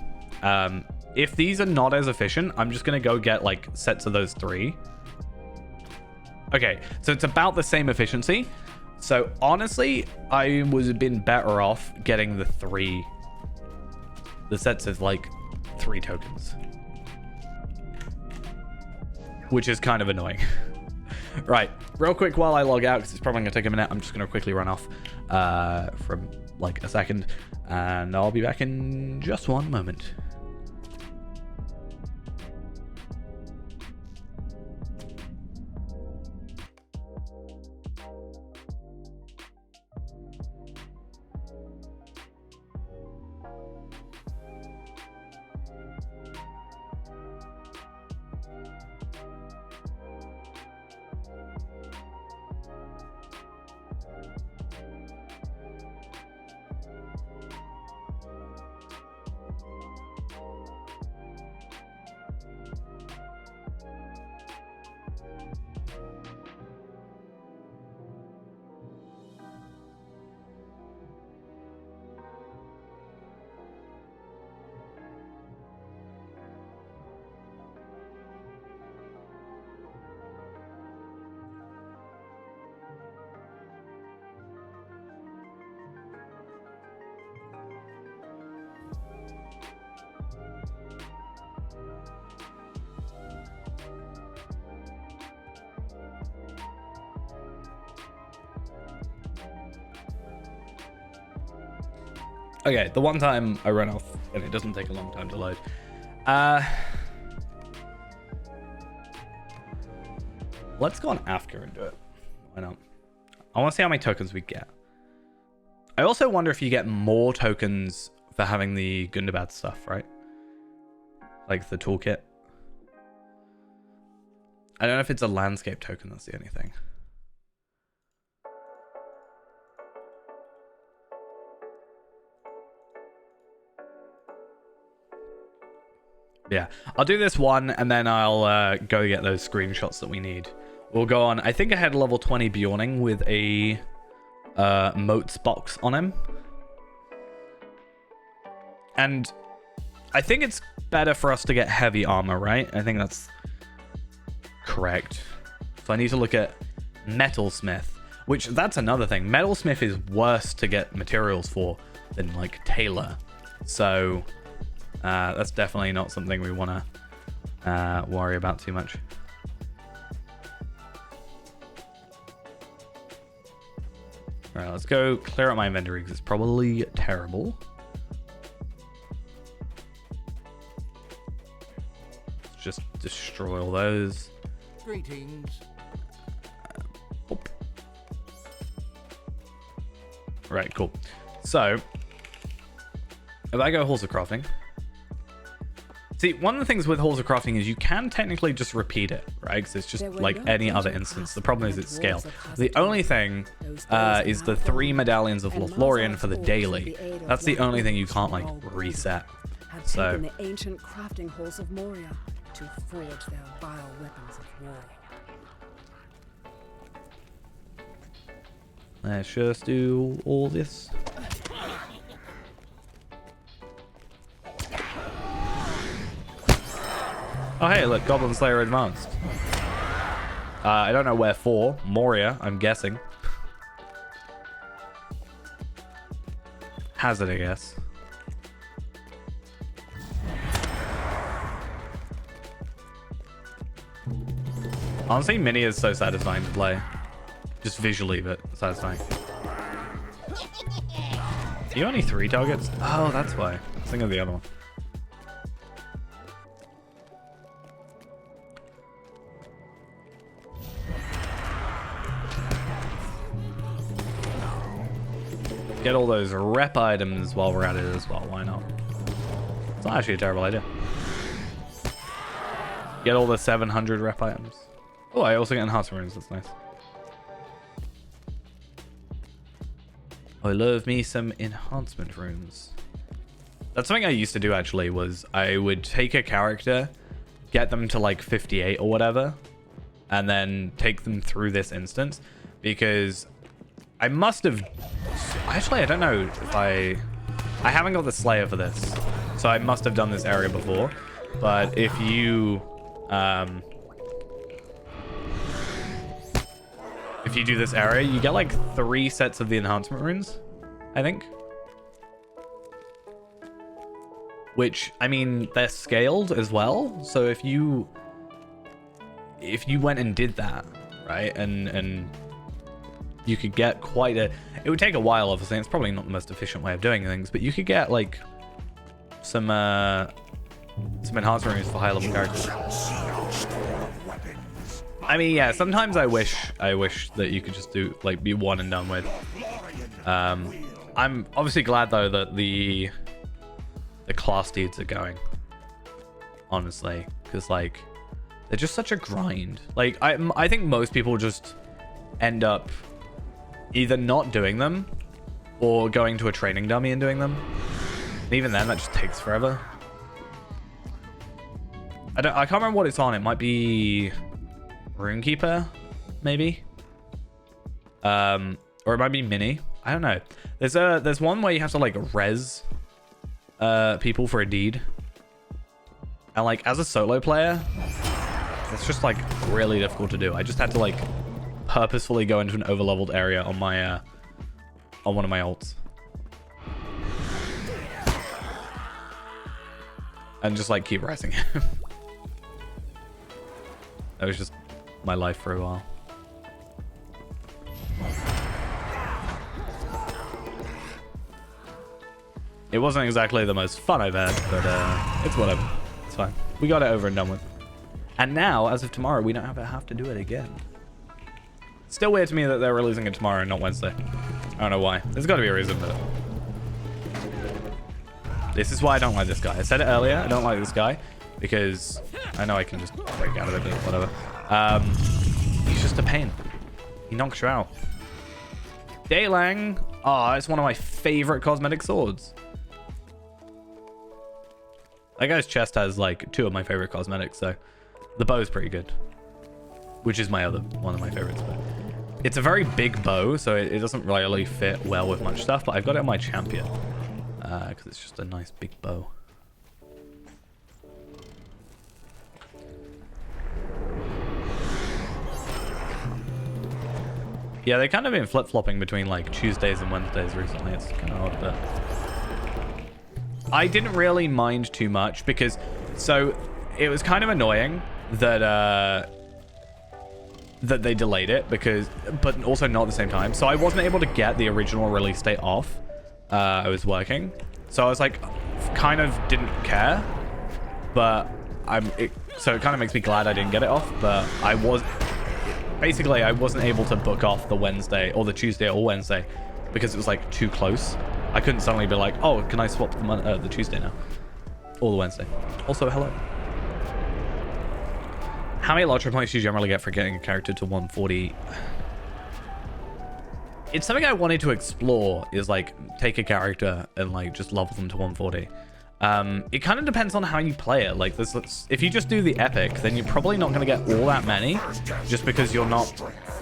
If these are not as efficient, I'm just gonna go get like sets of those 3. Okay, so it's about the same efficiency. So honestly, I would have been better off getting the sets of like 3 tokens, which is kind of annoying. Right, real quick while I log out, because it's probably gonna take a minute, I'm just gonna quickly run off from like a second, and I'll be back in just one moment. Okay, the one time I run off, and it doesn't take a long time to load. Let's go on after and do it. Why not? I want to see how many tokens we get. I also wonder if you get more tokens for having the Gundabad stuff, right? Like the toolkit. I don't know if it's a landscape token, that's the only thing. Yeah, I'll do this one and then I'll go get those screenshots that we need. We'll go on. I think I had level 20 Bjorning with a moats box on him. And I think it's better for us to get heavy armor, right? I think that's correct. So I need to look at Metalsmith, which that's another thing. Metalsmith is worse to get materials for than like Tailor. So that's definitely not something we want to worry about too much. All right, let's go clear out my inventory because it's probably terrible. Let's just destroy all those. Greetings. Right, cool. So, if I go halls of crafting. See, one of the things with halls of crafting is you can technically just repeat it, right? Because it's just like any other instance. The problem is it's scale. The only thing is the 3 medallions of Lothlorien for the daily. That's the only thing you can't like reset. So the ancient crafting halls of Moria to forge their vile weapons of war. let's just do all this. Oh hey, look, Goblin Slayer Advanced. I don't know where for. Moria, I'm guessing. Hazard, I guess. Honestly, Mini is so satisfying to play. Just visually, but satisfying. You only 3 targets? Oh, that's why. Think of the other one. Get all those rep items while we're at it as well. Why not? It's not actually a terrible idea. Get all the 700 rep items. Oh, I also get enhanced runes. That's nice. I love me some enhancement runes. That's something I used to do actually, was I would take a character, get them to like 58 or whatever, and then take them through this instance, because I must have... Actually, I don't know if I haven't got the Slayer for this, so I must have done this area before. But if you do this area, you get like 3 sets of the enhancement runes, I think. Which, I mean, they're scaled as well. So if you went and did that, right, and you could get quite a... It would take a while, obviously. It's probably not the most efficient way of doing things, but you could get like some enhancement runes for high level characters. I mean, yeah. Sometimes I wish that you could just do like be one and done with. I'm obviously glad though that the class deeds are going. Honestly, because like they're just such a grind. Like I think most people just end up either not doing them or going to a training dummy and doing them. And even then, that just takes forever. I can't remember what it's on. It might be Runekeeper, maybe. Or it might be Mini. I don't know. There's one where you have to like res people for a deed. And like as a solo player, it's just like really difficult to do. I just had to like purposefully go into an overleveled area on my on one of my ults. And just like keep rising him. That was just my life for a while. It wasn't exactly the most fun I've had, but it's whatever. It's fine. We got it over and done with. And now, as of tomorrow, we don't have to do it again. Still weird to me that they're releasing it tomorrow and not Wednesday. I don't know why. There's got to be a reason, but... This is why I don't like this guy. I said it earlier, I don't like this guy. Because I know I can just break out of it, but whatever. He's just a pain. He knocks you out. Daylang. Oh, it's one of my favorite cosmetic swords. That guy's chest has like 2 of my favorite cosmetics, so the bow's pretty good. Which is my other one of my favorites, but it's a very big bow, so it doesn't really fit well with much stuff, but I've got it on my champion. Because it's just a nice big bow. Yeah, they kind of been flip-flopping between like Tuesdays and Wednesdays recently. It's kind of odd, but I didn't really mind too much because so it was kind of annoying that that they delayed it but also not at the same time. So I wasn't able to get the original release date off. I was working, so I was like kind of didn't care, but so it kind of makes me glad I didn't get it off. But I wasn't able to book off the Wednesday or the Tuesday or Wednesday because it was like too close. I couldn't suddenly be like, oh, can I swap the Tuesday now or the Wednesday? Also, hello. How many Lottery points do you generally get for getting a character to 140? It's something I wanted to explore, is like take a character and like just level them to 140. It kind of depends on how you play it. Like this, if you just do the epic, then you're probably not going to get all that many, just because you're not.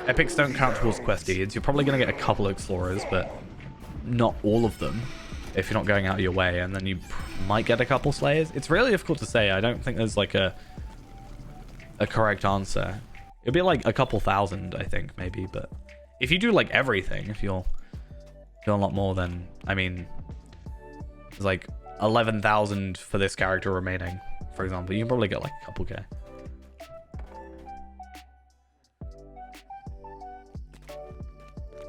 Epics don't count towards quest deeds. You're probably going to get a couple of explorers, but not all of them, if you're not going out of your way. And then you might get a couple slayers. It's really difficult to say. I don't think there's like a correct answer. It'd be like a couple thousand, I think, maybe, but. If you do like everything, if you'll do a lot more, then I mean, there's like 11,000 for this character remaining, for example. You can probably get like a couple K.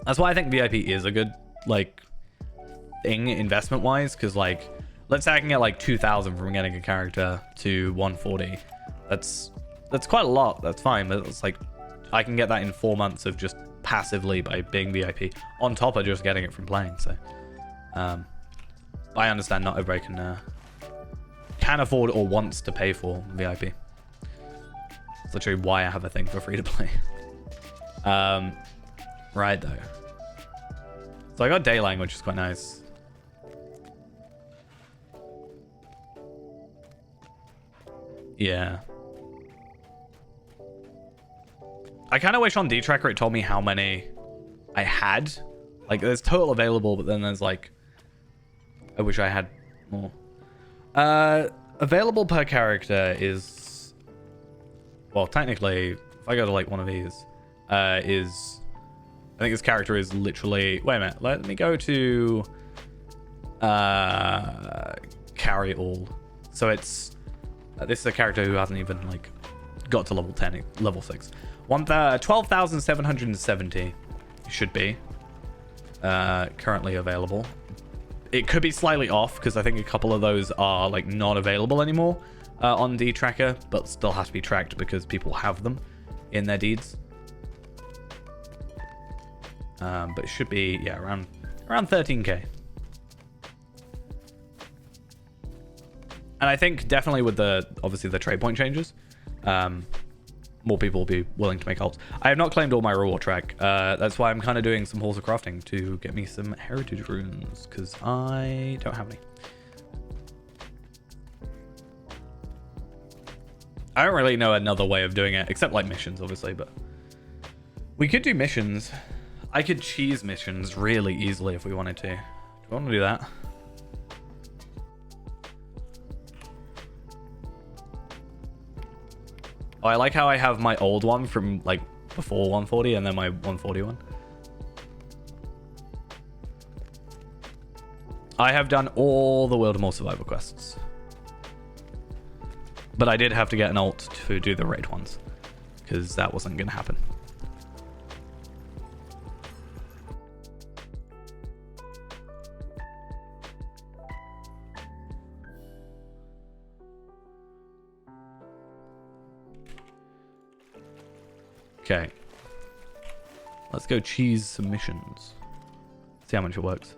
That's why I think VIP is a good like thing investment wise, because like let's say I can get like 2,000 from getting a character to 140. That's quite a lot. That's fine, but it's like I can get that in 4 months of just passively by being VIP on top of just getting it from playing. So I understand not everybody can afford or wants to pay for VIP. It's literally why I have a thing for free to play. Right though, so I got Daylang, which is quite nice. Yeah, I kind of wish on D-Tracker it told me how many I had. Like, there's total available, but then there's like... I wish I had more. Available per character is... Well, technically, if I go to like one of these, is... I think this character is literally... Wait a minute, let me go to... Carry all. So it's... this is a character who hasn't even like got to level 10, level 6. 12,770 should be currently available. It could be slightly off because I think a couple of those are like not available anymore on D-Tracker, but still have to be tracked because people have them in their deeds. But it should be, yeah, around 13k. And I think definitely with obviously the trade point changes, more people will be willing to make ults. I have not claimed all my reward track. That's why I'm kind of doing some halls of crafting to get me some heritage runes, because I don't have any. I don't really know another way of doing it, except like missions, obviously, but we could do missions. I could cheese missions really easily if we wanted to. Do you want to do that? Oh, I like how I have my old one from like before 140 and then my 141. I have done all the Wildemore survival quests. But I did have to get an ult to do the raid ones, because that wasn't going to happen. Okay. Let's go cheese submissions. See how much it works.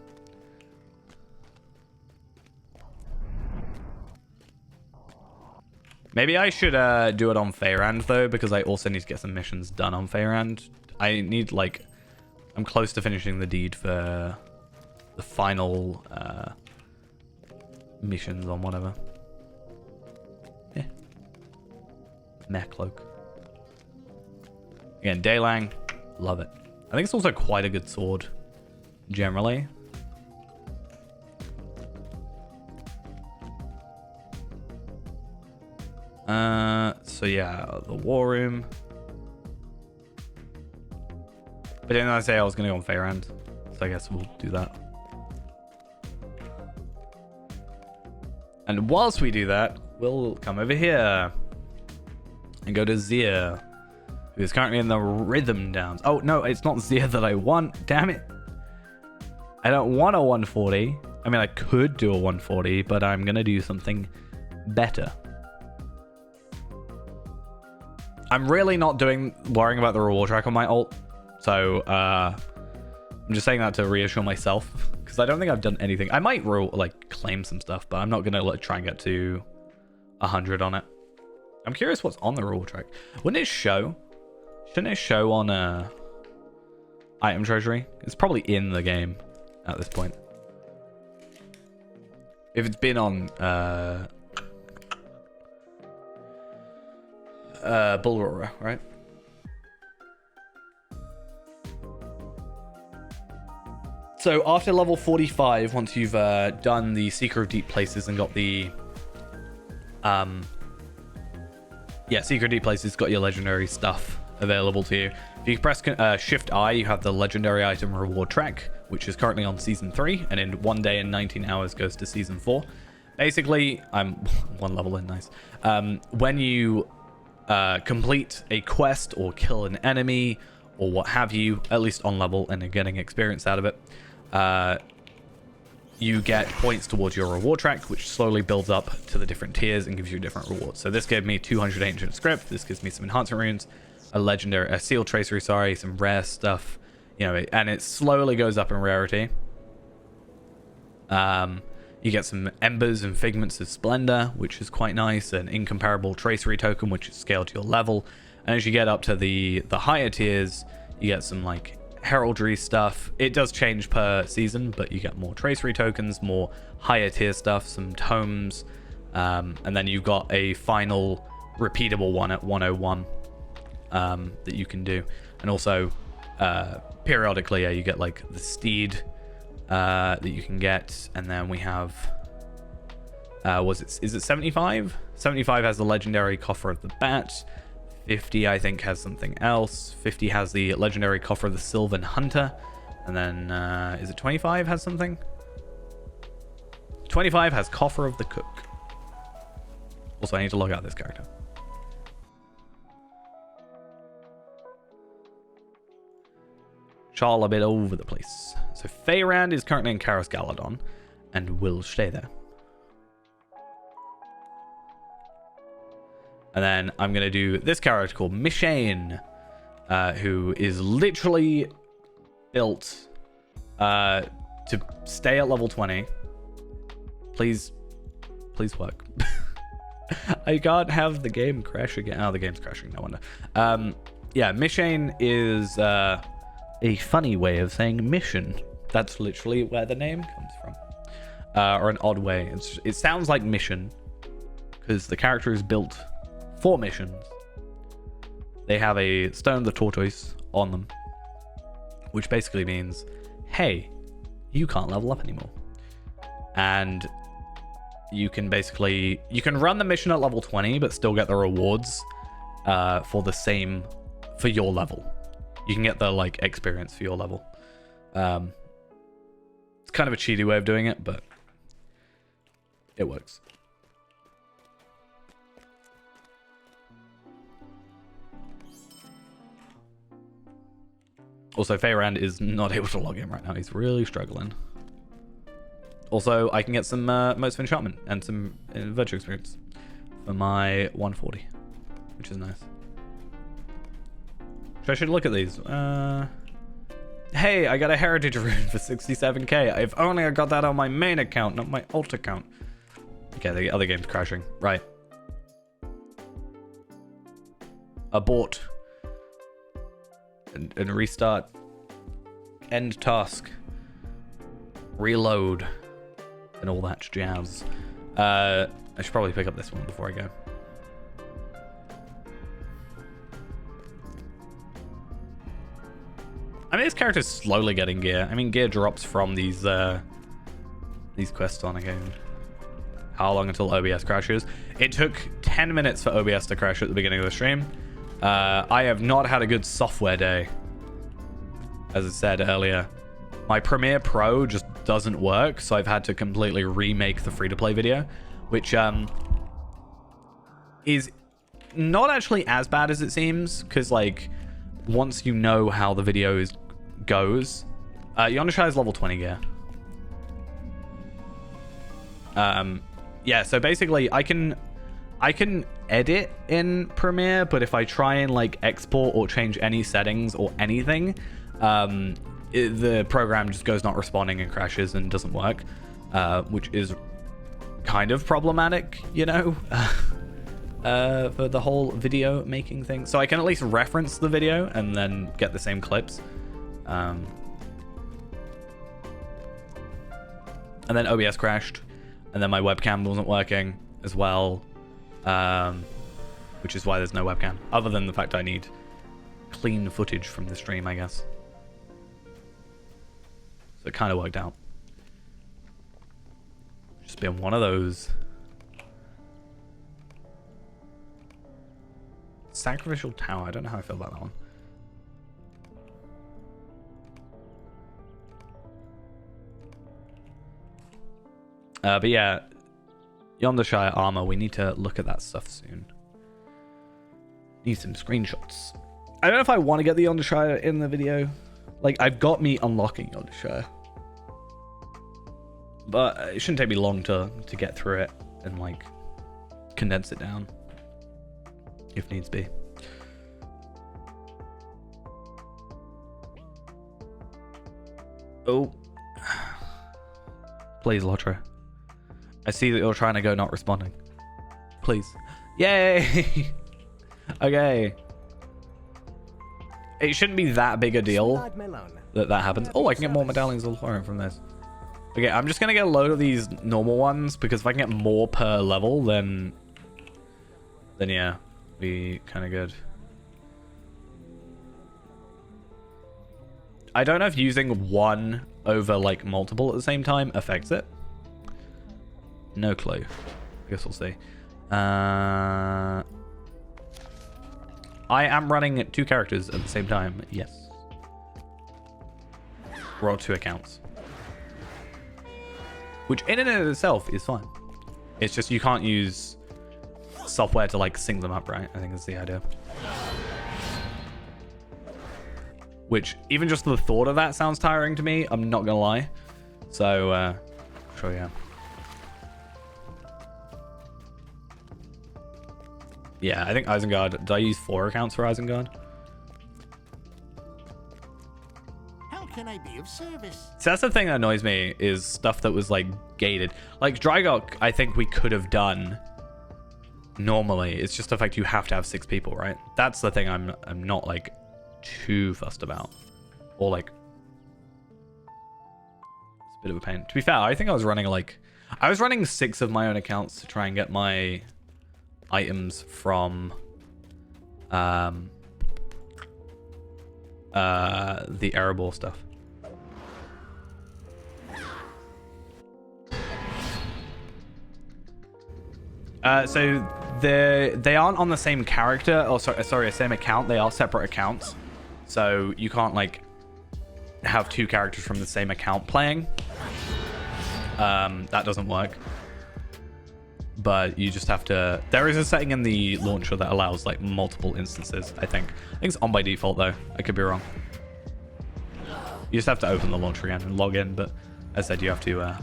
Maybe I should do it on Feyrand, though, because I also need to get some missions done on Feyrand. I need, like... I'm close to finishing the deed for the final missions on whatever. Yeah. Mech cloak. Again, Daylang. Love it. I think it's also quite a good sword, generally. So yeah, the war room. But didn't I say I was going to go on Feyrand? So I guess we'll do that. And whilst we do that, we'll come over here and go to Zia, who is currently in the Rhythm Downs. Oh, no, it's not Zia that I want. Damn it. I don't want a 140. I mean, I could do a 140, but I'm going to do something better. I'm really not worrying about the reward track on my ult. So, I'm just saying that to reassure myself, because I don't think I've done anything. I might claim some stuff, but I'm not gonna try and get to 100 on it. I'm curious what's on the reward track. Wouldn't it show? Shouldn't it show on item treasury? It's probably in the game at this point. If it's been on Bullroarer, right? So after level 45, once you've done the Seeker of Deep Places and got the Seeker of Deep Places, got your legendary stuff available to you. If you press Shift I, you have the legendary item reward track, which is currently on season 3, and in 1 day and 19 hours goes to season 4. Basically, I'm one level in, nice. When you complete a quest or kill an enemy or what have you, at least on level, and are getting experience out of it, you get points towards your reward track, which slowly builds up to the different tiers and gives you different rewards. So this gave me 200 ancient script. This gives me some enhancement runes, a seal tracery, some rare stuff, and it slowly goes up in rarity. You get some embers and figments of splendor, which is quite nice, an incomparable tracery token, which is scaled to your level. And as you get up to the higher tiers, you get some heraldry stuff. It does change per season, but you get more tracery tokens, more higher tier stuff, some tomes, and then you've got a final repeatable one at 101 that you can do. And also periodically you get the steed that you can get, and then we have is it 75? 75 has the legendary Coffer of the Bat. 50 I think has something else. 50 has the legendary Coffer of the Sylvan Hunter, and then is it 25 has something? 25 has Coffer of the Cook. Also, I need to log out this character. Charl a bit over the place. So Feyrand is currently in Karos Galadon and will stay there. And then I'm going to do this character called Mishane, who is literally built to stay at level 20. Please work. I can't have the game crash again. Oh, the game's crashing, no wonder. Yeah, Mishane is a funny way of saying mission. That's literally where the name comes from. Or an odd way. It sounds like mission, because the character is built for missions. They have a Stone of the Tortoise on them, which basically means, hey, you can't level up anymore. And you can run the mission at level 20, but still get the rewards for your level. You can get the experience for your level. It's kind of a cheaty way of doing it, but it works. Also, Feyrand is not able to log in right now. He's really struggling. Also, I can get some Motes of Enchantment and some Virtue Experience for my 140, which is nice. I should look at these. Hey, I got a heritage rune for 67k. If only I got that on my main account, not my alt account. Okay, the other game's crashing. Right. Abort. And restart. End task. Reload. And all that jazz. I should probably pick up this one before I go. I mean, this character's slowly getting gear. I mean, gear drops from these quests on again. How long until OBS crashes? It took 10 minutes for OBS to crash at the beginning of the stream. I have not had a good software day. As I said earlier, my Premiere Pro just doesn't work, so I've had to completely remake the free-to-play video, which is not actually as bad as it seems, because like once you know how the video goes, Yondershy is level 20 gear. Yeah, so basically I can edit in Premiere, but if I try and like export or change any settings or anything, the program just goes not responding and crashes and doesn't work, which is kind of problematic, you know, for the whole video making thing. So I can at least reference the video and then get the same clips. And then OBS crashed, and then my webcam wasn't working as well, which is why there's no webcam, other than the fact I need clean footage from the stream, I guess. So it kind of worked out. Just been one of those. Sacrificial Tower, I don't know how I feel about that one. But yeah, Yondershire armor, we need to look at that stuff soon. Need some screenshots. I don't know if I want to get the Yondershire in the video. Like, I've got me unlocking Yondershire. But it shouldn't take me long to get through it and, like, condense it down. If needs be. Oh. Please, Lotro. I see that you're trying to go not responding. Please. Yay! Okay. It shouldn't be that big a deal that happens. Oh, I can get more medallions of Lauren from this. Okay, I'm just going to get a load of these normal ones, because if I can get more per level, then yeah, be kind of good. I don't know if using one over like multiple at the same time affects it. No clue. I guess we'll see. I am running 2 characters at the same time. Yes. We're on 2 accounts. Which in and of itself is fine. It's just you can't use software to like sync them up, right? I think that's the idea. Which, even just the thought of that sounds tiring to me. I'm not gonna lie. So, sure, yeah. Yeah, I think Isengard... Did I use 4 accounts for Isengard? How can I be of service? So that's the thing that annoys me, is stuff that was, like, gated. Like, Drygok, I think we could have done normally. It's just the fact you have to have 6 people, right? That's the thing I'm not, like, too fussed about. Or, like... It's a bit of a pain. To be fair, I think I was running, like... I was running 6 of my own accounts to try and get my... items from the Erebor stuff. So they aren't on the same character, or sorry, same account. They are separate accounts, so you can't like have 2 characters from the same account playing. That doesn't work. But you just have to... There is a setting in the launcher that allows like multiple instances, I think. I think it's on by default though. I could be wrong. You just have to open the launcher again and log in, but as I said, you have to...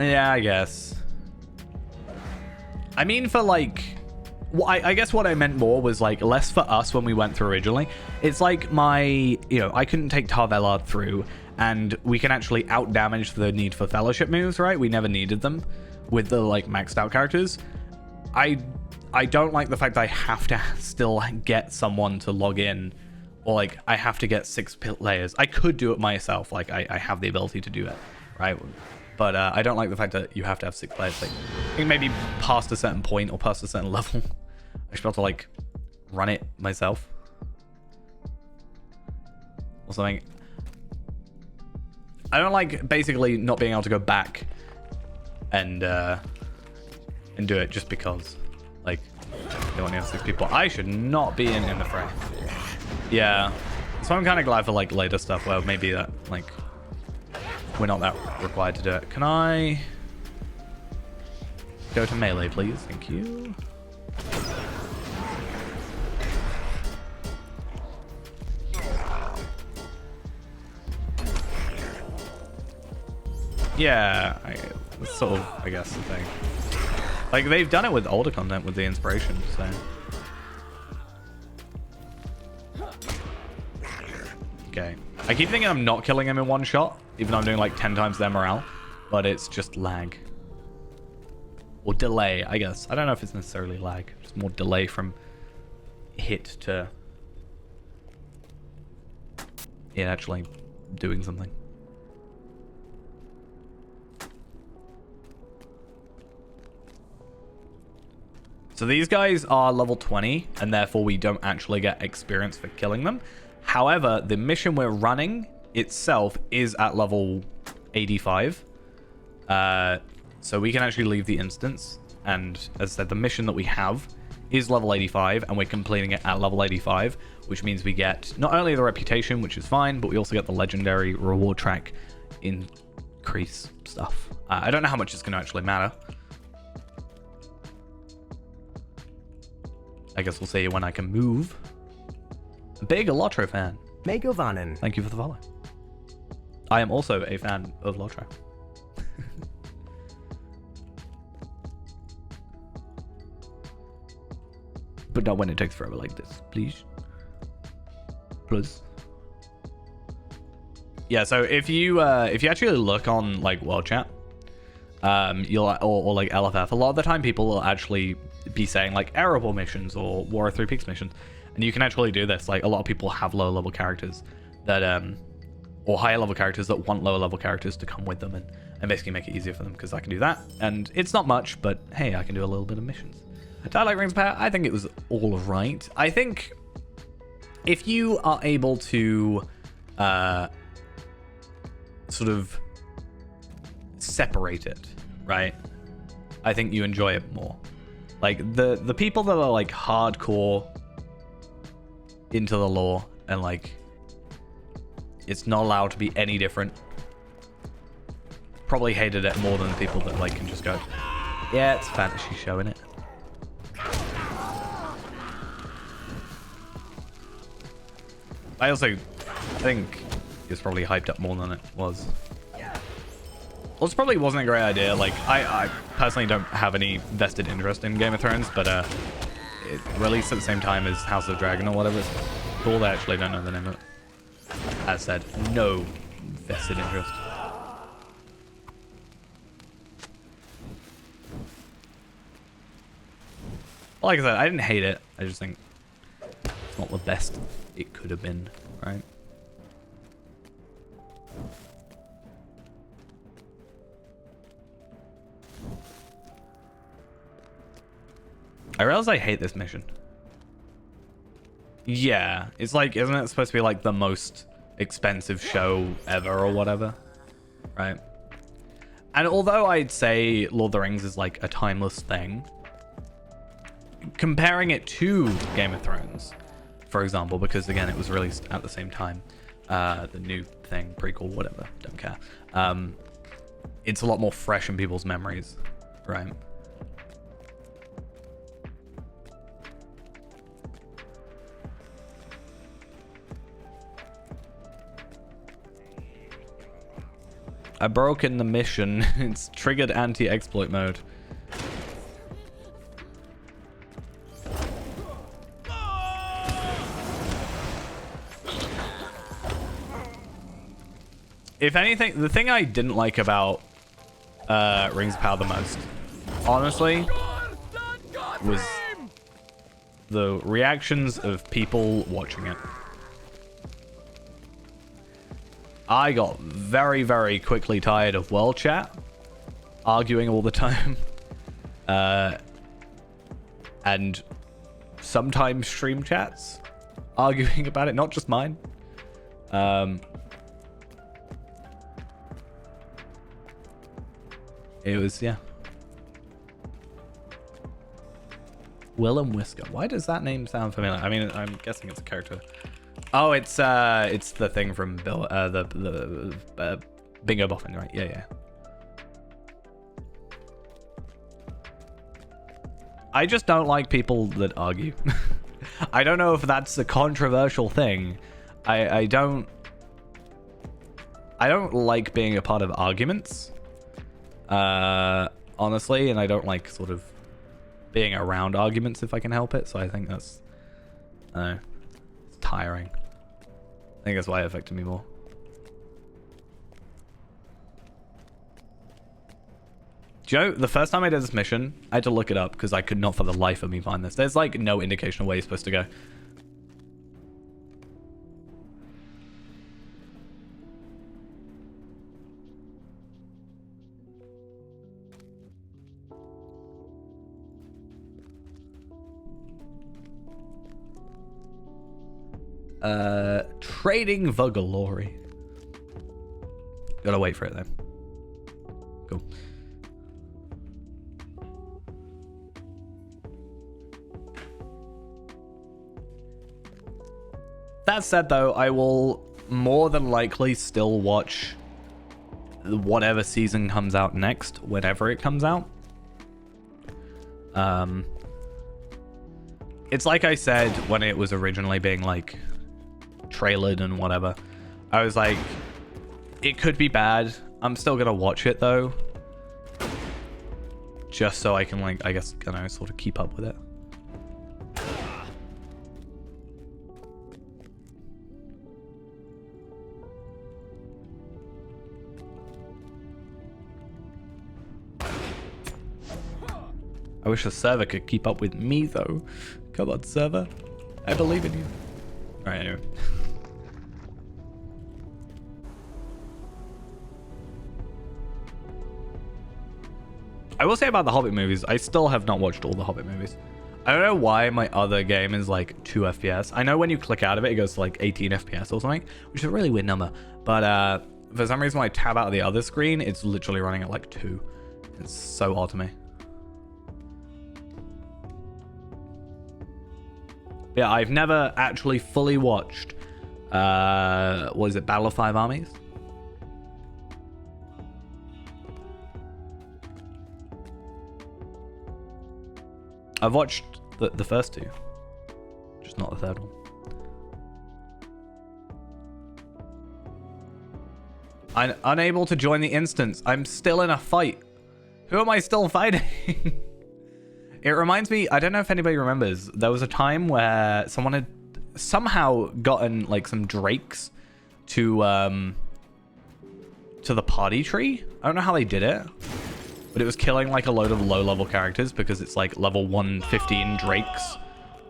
Yeah, I guess. I mean, for like... I guess what I meant more was like less for us when we went through originally. It's like I couldn't take Tarvella through, and we can actually out damage the need for fellowship moves, right? We never needed them with the like maxed out characters. I don't like the fact that I have to still get someone to log in, or like I have to get 6 players. I could do it myself, like I have the ability to do it, right? But I don't like the fact that you have to have 6 players. Like, I think maybe past a certain point or past a certain level, I should be able to like run it myself or something. I don't like basically not being able to go back and do it just because like they want to have 6 people. I should not be in the fray. Yeah, so I'm kind of glad for like later stuff where maybe that like we're not that required to do it. Can I go to melee, please? Thank you. Yeah, that's sort of, I guess, the thing. Like, they've done it with older content with the inspiration, so. Okay. I keep thinking I'm not killing him in one shot, even though I'm doing like 10 times their morale, but it's just lag. Or delay, I guess. I don't know if it's necessarily lag. Just more delay from hit to it actually doing something. So these guys are level 20, and therefore we don't actually get experience for killing them. However, the mission we're running itself is at level 85. So we can actually leave the instance. And as I said, the mission that we have is level 85, and we're completing it at level 85, which means we get not only the reputation, which is fine, but we also get the legendary reward track increase stuff. I don't know how much it's going to actually matter. I guess we'll see when I can move. Big Lotro fan. Megovanen. Thank you for the follow. I am also a fan of Lotro. But not when it takes forever like this, please. Please. Yeah, so if you actually look on like World Chat, you'll or like LFF, a lot of the time people will actually be saying like Erebor missions or War of Three Peaks missions, and you can actually do this. Like a lot of people have low level characters that or higher level characters that want lower level characters to come with them and basically make it easier for them, because I can do that, and it's not much, but hey, I can do a little bit of missions. Twilight Rings Power, I think it was all right. I think if you are able to sort of separate it, right, I think you enjoy it more. Like the people that are like hardcore into the lore and like it's not allowed to be any different probably hated it more than the people that like can just go, yeah, it's a fantasy show, innit? I think it's probably hyped up more than it was. Well, this probably wasn't a great idea. Like, I personally don't have any vested interest in Game of Thrones, but it released at the same time as House of Dragon or whatever it's called. I actually don't know the name of it. As said, no vested interest. Like I said, I didn't hate it. I just think it's not the best it could have been, right? I realize I hate this mission. Yeah, it's like, isn't it supposed to be like the most expensive show ever or whatever? Right? And although I'd say Lord of the Rings is like a timeless thing, comparing it to Game of Thrones, for example, because again, it was released at the same time, the new thing, prequel, whatever, don't care. It's a lot more fresh in people's memories, right? I broken the mission. It's triggered anti-exploit mode. If anything, the thing I didn't like about Rings of Power the most, honestly, was the reactions of people watching it. I got very, very quickly tired of world chat, arguing all the time, and sometimes stream chats, arguing about it, not just mine. It was, yeah. Willem Whisker. Why does that name sound familiar? I mean, I'm guessing it's a character. Oh, it's the thing from Bill, the Bingo Boffin, right? Yeah, yeah. I just don't like people that argue. I don't know if that's a controversial thing. I don't like being a part of arguments, honestly, and I don't like sort of being around arguments if I can help it. So I think that's, I don't know, it's tiring. I think that's why it affected me more. Do you know, the first time I did this mission, I had to look it up because I could not for the life of me find this. There's like no indication of where you're supposed to go. Trading the glory. Gotta wait for it then. Cool. That said, though, I will more than likely still watch whatever season comes out next, whenever it comes out. It's like I said when it was originally being like trailered and whatever. I was like, it could be bad. I'm still gonna watch it though, just so I can, like, I guess, you know, sort of keep up with it. I wish the server could keep up with me, though. Come on, server. I believe in you. Alright, anyway. I will say about the Hobbit movies, I still have not watched all the Hobbit movies. I don't know why my other game is like 2 FPS. I know when you click out of it, it goes to like 18 FPS or something, which is a really weird number. But for some reason, when I tab out of the other screen, it's literally running at like 2. It's so odd to me. Yeah, I've never actually fully watched, what is it, Battle of Five Armies? I've watched the first 2, just not the third one. I'm unable to join the instance. I'm still in a fight. Who am I still fighting? It reminds me, I don't know if anybody remembers, there was a time where someone had somehow gotten like some drakes to the party tree. I don't know how they did it, but it was killing like a load of low-level characters because it's like level 115 drakes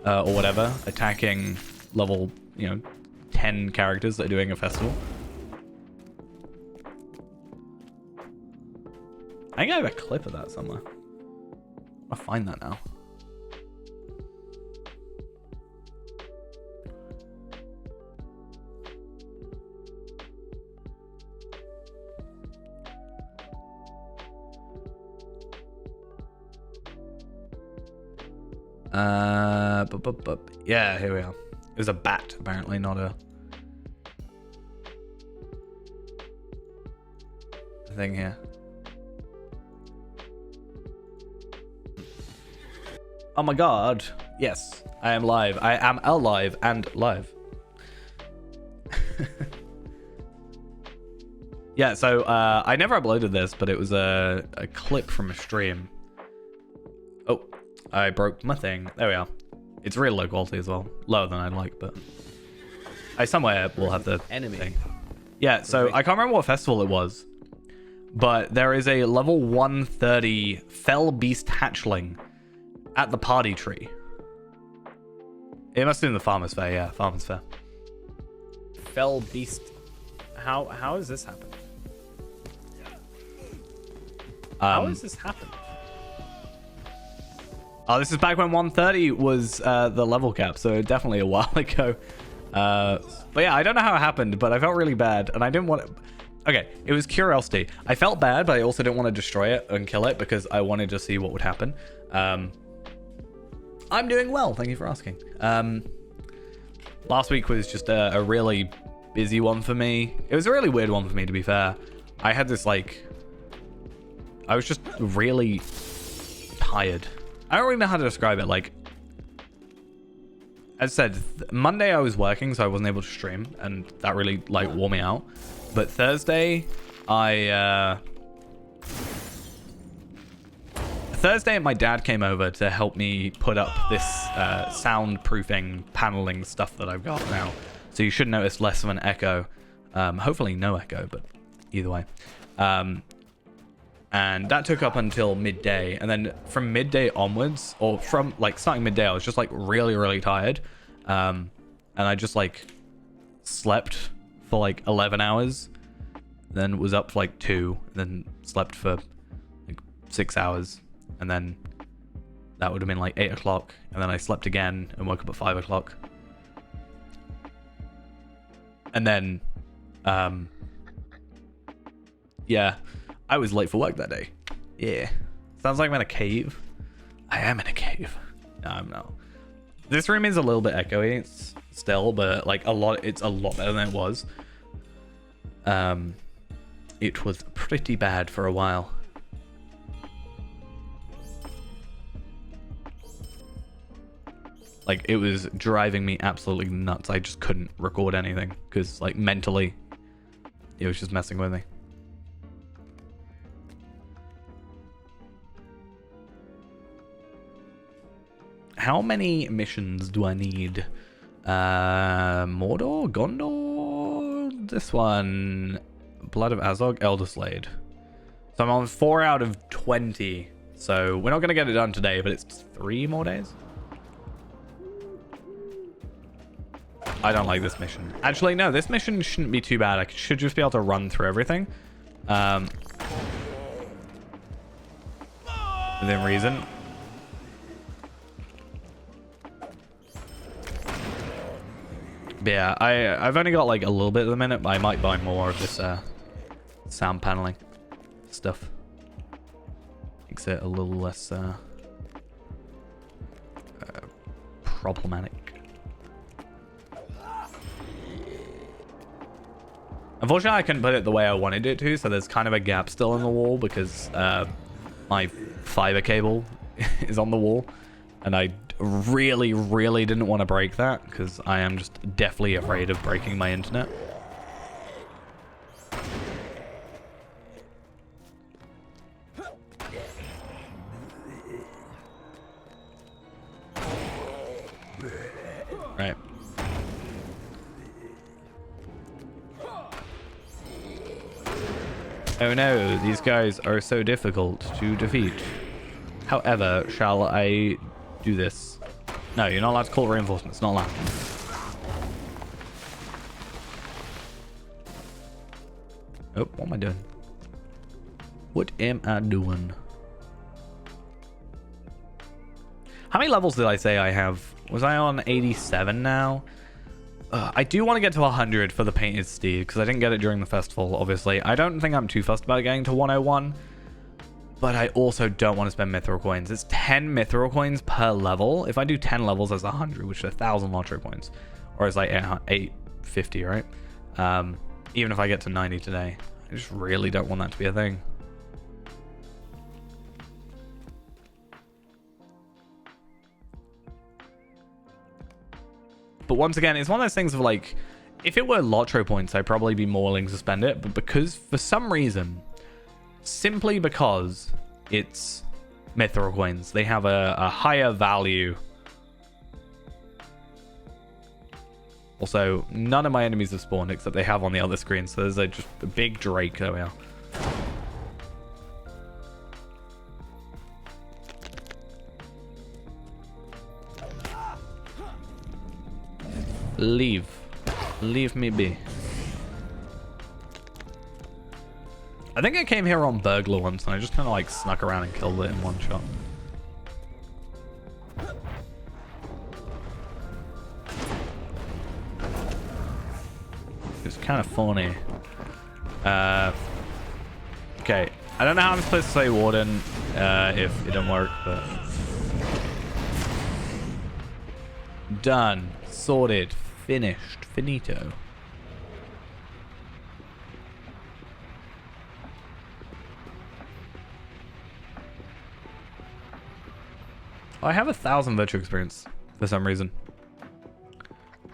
or whatever, attacking level, 10 characters that are doing a festival. I think I have a clip of that somewhere. I'll find that now. Yeah, here we are. It was a bat, apparently, not a thing here. Oh my god. Yes, I am live. I am alive and live. Yeah, so I never uploaded this, but it was a clip from a stream. Oh, I broke my thing. There we are. It's real low quality as well. Lower than I'd like, but I somewhere will have the enemy. Thing. Yeah, so I can't remember what festival it was, but there is a level 130 Fell Beast Hatchling at the party tree. It must have been the Farmer's Fair, yeah, Farmer's Fair. Fell Beast. How has this happened? How has this happened? Oh, this is back when 130 was the level cap, so definitely a while ago. But yeah, I don't know how it happened, but I felt really bad, and I didn't want to... Okay, it was curiosity. I felt bad, but I also didn't want to destroy it and kill it because I wanted to see what would happen. I'm doing well, thank you for asking. Last week was just a really busy one for me. It was a really weird one for me, to be fair. I had this, like... I was just really tired. I don't really know how to describe it. Like, as I said, Monday I was working, so I wasn't able to stream, and that really, like, wore me out. But Thursday, Thursday, my dad came over to help me put up this soundproofing paneling stuff that I've got now. So you should notice less of an echo. Hopefully no echo, but either way. And that took up until midday. And then from midday onwards, or from like starting midday, I was just like really tired. And I just like slept for like 11 hours. Then was up for like 2. Then slept for like 6 hours. And then that would have been like 8 o'clock. And then I slept again and woke up at 5 o'clock. And then, yeah, I was late for work that day. Yeah. Sounds like I'm in a cave. I am in a cave. No, I'm not. This room is a little bit echoey still, but like it's a lot better than it was. It was pretty bad for a while. Like, it was driving me absolutely nuts. I just couldn't record anything because, like, mentally, it was just messing with me. How many missions do I need? Mordor? Gondor? This one. Blood of Azog? Elderslade. So I'm on 4 out of 20. So we're not going to get it done today, but it's 3 more days. I don't like this mission. Actually, no, this mission shouldn't be too bad. I should just be able to run through everything. Within reason. But yeah, I've only got like a little bit at the minute, but I might buy more of this sound paneling stuff. Makes it a little less problematic. Unfortunately, I couldn't put it the way I wanted it to, so there's kind of a gap still in the wall because my fiber cable is on the wall, and I really didn't want to break that because I am just deathly afraid of breaking my internet. Right. Oh no, these guys are so difficult to defeat. However, shall I do this? No, you're not allowed to call reinforcements. Not allowed. Oh, what am I doing? What am I doing? How many levels did I say I have? Was I on 87 now? I do want to get to 100 for the Painted Steed, because I didn't get it during the festival, obviously. I don't think I'm too fussed about getting to 101, but I also don't want to spend Mithril coins. It's 10 Mithril coins per level. If I do 10 levels, that's 100, which is 1,000 Lottery points. Or it's like 850, right? Even if I get to 90 today. I just really don't want that to be a thing. But once again, it's one of those things of like, if it were Lotto points, I'd probably be more willing to spend it. But because, for some reason, simply because it's Mithril coins, they have a higher value Also, none of my enemies have spawned except they have on the other screen. So there's just a big Drake. There we are. Leave. Leave me be. I think I came here on burglar once and I just kind of like snuck around and killed it in one shot. It's kind of funny. Okay. I don't know how I'm supposed to say warden if it don't work, but... Done. Sorted. Finished. Finito. I have 1,000 virtue experience for some reason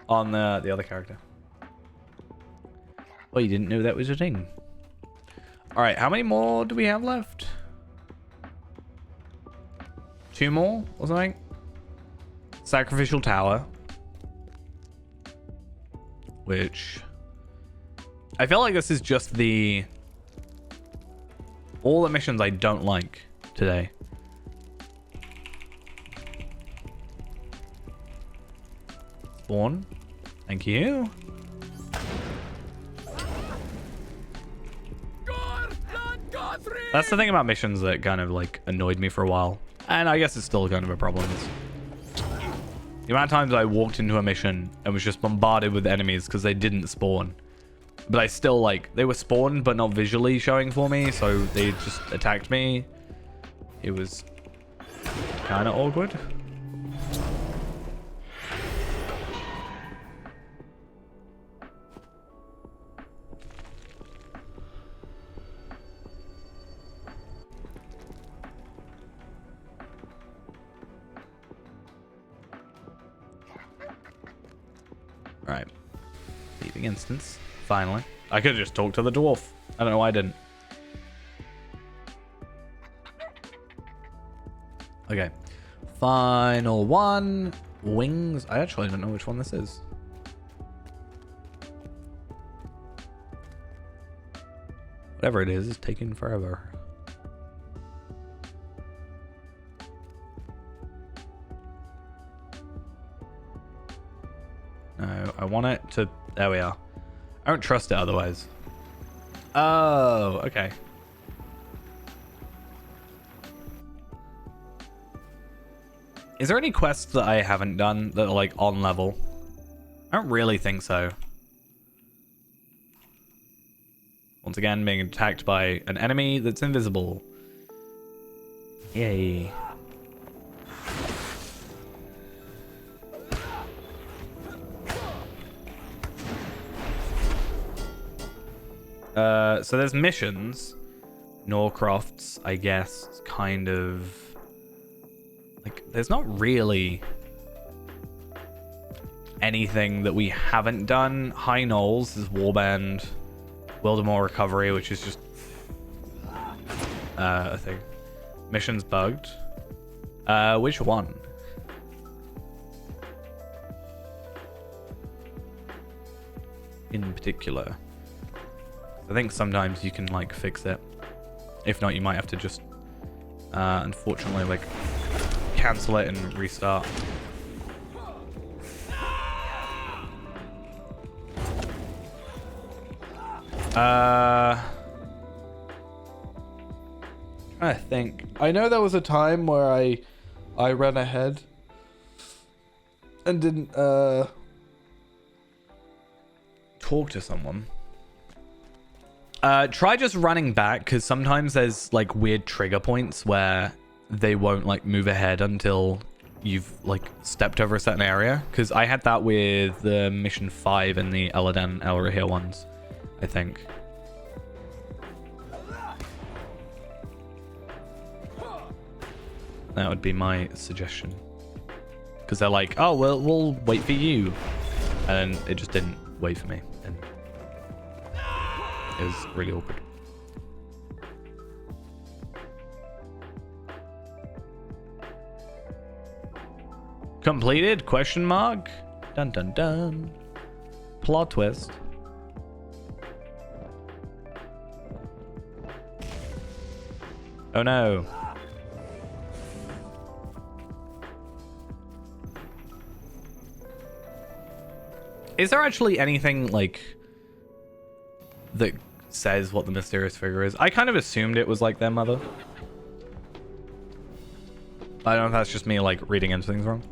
on the other character. Oh, you didn't know that was a thing. All right, how many more do we have left? 2 more or something? Sacrificial tower. Which... I feel like this is just the... all the missions I don't like today. Spawn. Thank you. That's the thing about missions that kind of like annoyed me for a while. And I guess it's still kind of a problem. The amount of times I walked into a mission and was just bombarded with enemies because they didn't spawn. But I still like, they were spawned but not visually showing for me, so they just attacked me. It was kind of awkward. Right. Leaving instance. Finally. I could have just talked to the dwarf. I don't know why I didn't. Okay. Final one. Wings. I actually don't know which one this is. Whatever it is taking forever. No, I want it to... There we are. I don't trust it otherwise. Oh, okay. Is there any quests that I haven't done that are like on level? I don't really think so. Once again, being attacked by an enemy that's invisible. Yay. So there's missions. Norcroft's, I guess, kind of... like, there's not really anything that we haven't done. High Knolls is Warband. Wildemore Recovery, which is just a thing. Missions bugged. Which one? In particular. I think sometimes you can like fix it. If not, you might have to just unfortunately like cancel it and restart. I think I know there was a time where I ran ahead and didn't talk to someone. Try just running back, because sometimes there's like weird trigger points where they won't like move ahead until you've like stepped over a certain area. Because I had that with the mission 5 and the Eladan El Rahir ones, I think. That would be my suggestion. Because they're like, oh, well, we'll wait for you. And it just didn't wait for me. And it was really awkward. Completed? Question mark? Dun dun dun. Plot twist. Oh no. Is there actually anything, like, that says what the mysterious figure is? I kind of assumed it was, like, their mother. I don't know if that's just me, like, reading into things wrong.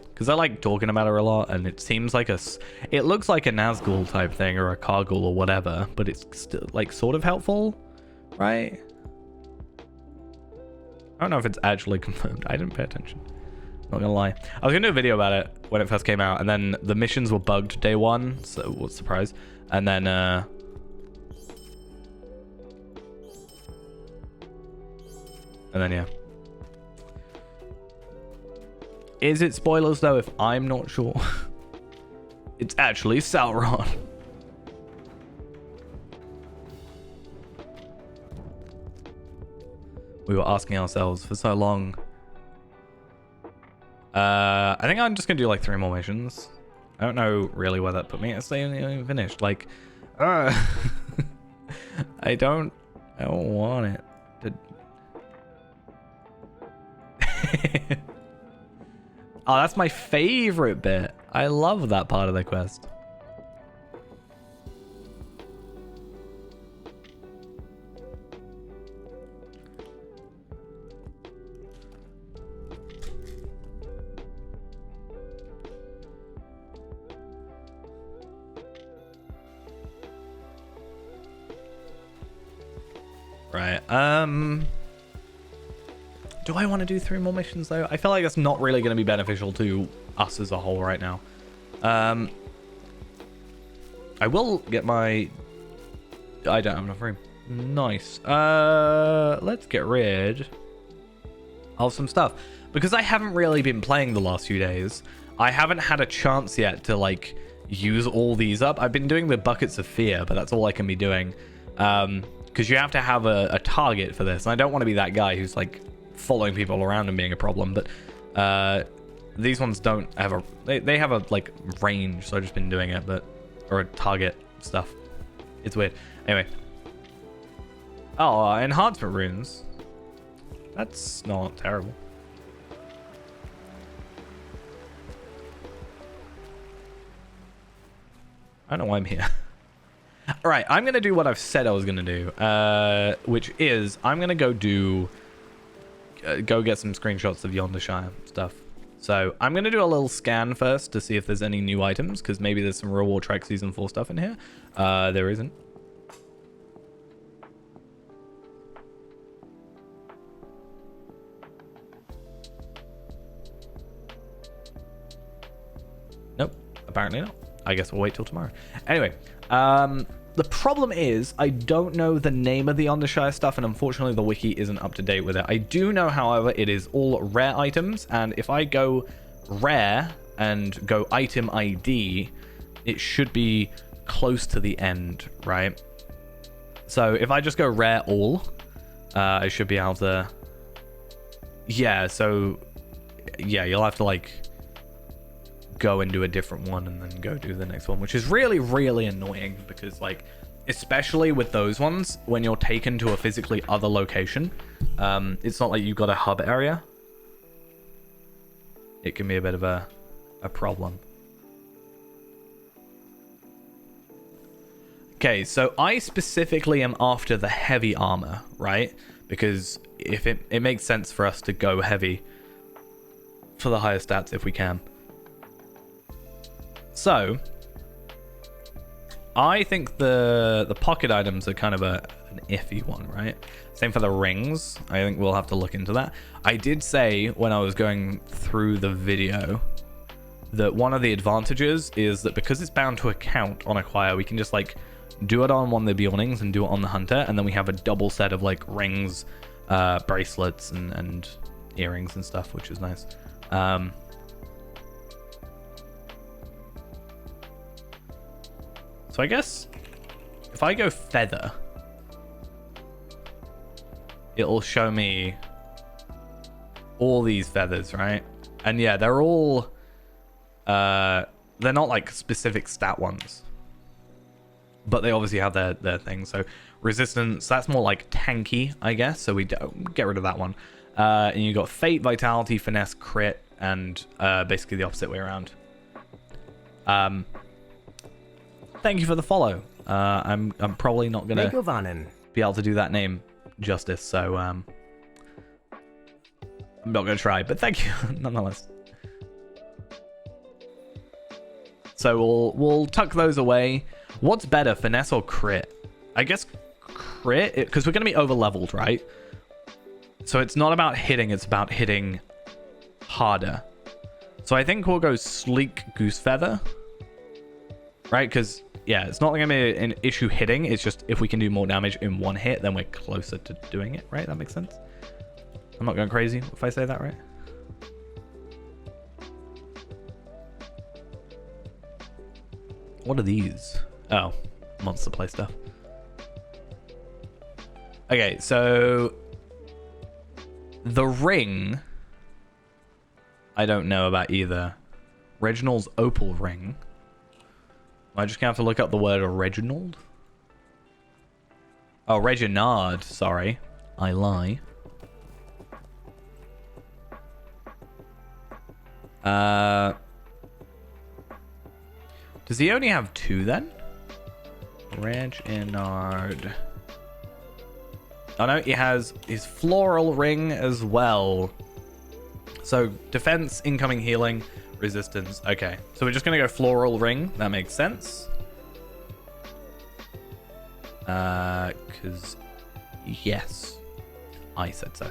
Because I like talking about her a lot, and it seems like it looks like a Nazgul type thing, or a Kargul, or whatever, but it's still, like, sort of helpful, right? I don't know if it's actually confirmed. I didn't pay attention. Not gonna lie. I was gonna do a video about it when it first came out, and then the missions were bugged day one, so what a surprise. And then yeah. Is it spoilers though if I'm not sure? It's actually Sauron. We were asking ourselves for so long. I think I'm just gonna do like 3 more missions. I don't know really where that put me. It's not even finished. Like, I don't want it to... Oh, that's my favorite bit. I love that part of the quest. Right. Do I want to do 3 more missions though? I feel like that's not really going to be beneficial to us as a whole right now. I will get my... I don't have enough room. Nice. Let's get rid of some stuff. Because I haven't really been playing the last few days, I haven't had a chance yet to, like, use all these up. I've been doing the buckets of fear, but that's all I can be doing. Because you have to have a target for this. And I don't want to be that guy who's, like, following people around and being a problem. But these ones don't have a... They have a, like, range, so I've just been doing it, but... Or a target stuff. It's weird. Anyway. Oh, enhancement runes. That's not terrible. I don't know why I'm here. All right, I'm going to do what I've said I was going to do, which is I'm going to go get some screenshots of Yondershire stuff. So I'm going to do a little scan first to see if there's any new items, because maybe there's some Real War Trek Season 4 stuff in here. There isn't. Nope, apparently not. I guess we'll wait till tomorrow. Anyway, the problem is I don't know the name of the Undershire stuff, and unfortunately the wiki isn't up to date with it. I do know, however, it is all rare items, and if I go rare and go item ID, it should be close to the end, right? So if I just go rare all, I should be able to... Yeah, so... Yeah, you'll have to, like... go and do a different one and then go do the next one, which is really, really annoying because, like, especially with those ones, when you're taken to a physically other location, it's not like you've got a hub area. It can be a bit of a problem. Okay, so I specifically am after the heavy armor, right? Because if it makes sense for us to go heavy for the higher stats if we can. So, I think the pocket items are kind of an iffy one, right? Same for the rings. I think we'll have to look into that. I did say when I was going through the video that one of the advantages is that because it's bound to a count on acquire, we can just, like, do it on one of the Bjornings and do it on the Hunter, and then we have a double set of, like, rings, bracelets, and earrings and stuff, which is nice. So I guess if I go feather, it'll show me all these feathers, right? And yeah, they're all they're not like specific stat ones, but they obviously have their thing. So resistance, that's more like tanky, I guess. So we don't get rid of that one. And you got fate, vitality, finesse, crit, and basically the opposite way around. Thank you for the follow. I'm probably not gonna be able to do that name justice, so I'm not gonna try. But thank you nonetheless. So we'll tuck those away. What's better, finesse or crit? I guess crit, because we're gonna be over leveled, right? So it's not about hitting; it's about hitting harder. So I think we'll go sleek goose feather, right? Because yeah, it's not going to be an issue hitting. It's just if we can do more damage in one hit, then we're closer to doing it, right? That makes sense. I'm not going crazy if I say that, right? What are these? Oh, monster play stuff. Okay, so the ring, I don't know about either. Reginald's opal ring. I just gonna have to look up the word Reginald. Oh, Reginald. Sorry, I lie. Does he only have two then? Reginald. Oh no, he has his floral ring as well. So defense, incoming healing, resistance. Okay, so we're just gonna go floral ring. That makes sense. Because yes, I said so.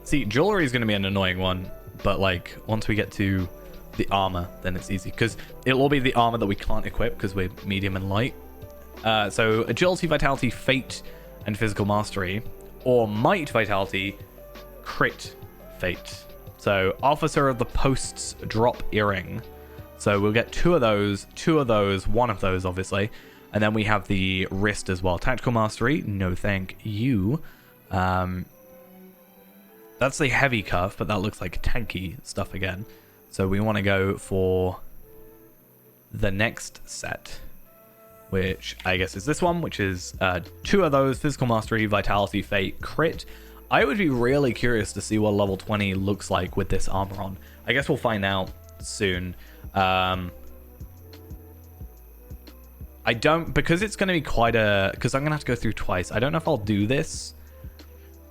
See, jewelry is gonna be an annoying one, but like once we get to the armor, then it's easy because it'll all be the armor that we can't equip because we're medium and light. So agility, vitality, fate, and physical mastery, or might, vitality, crit, fate. So officer of the posts, drop earring. So we'll get two of those, one of those obviously, and then we have the wrist as well. Tactical mastery, no thank you. That's the heavy cuff, but that looks like tanky stuff again. So we want to go for the next set, which I guess is this one, which is two of those, physical mastery, vitality, fate, crit. I would be really curious to see what level 20 looks like with this armor on. I guess we'll find out soon. I don't, because it's going to be quite a, because I'm going to have to go through twice. I don't know if I'll do this.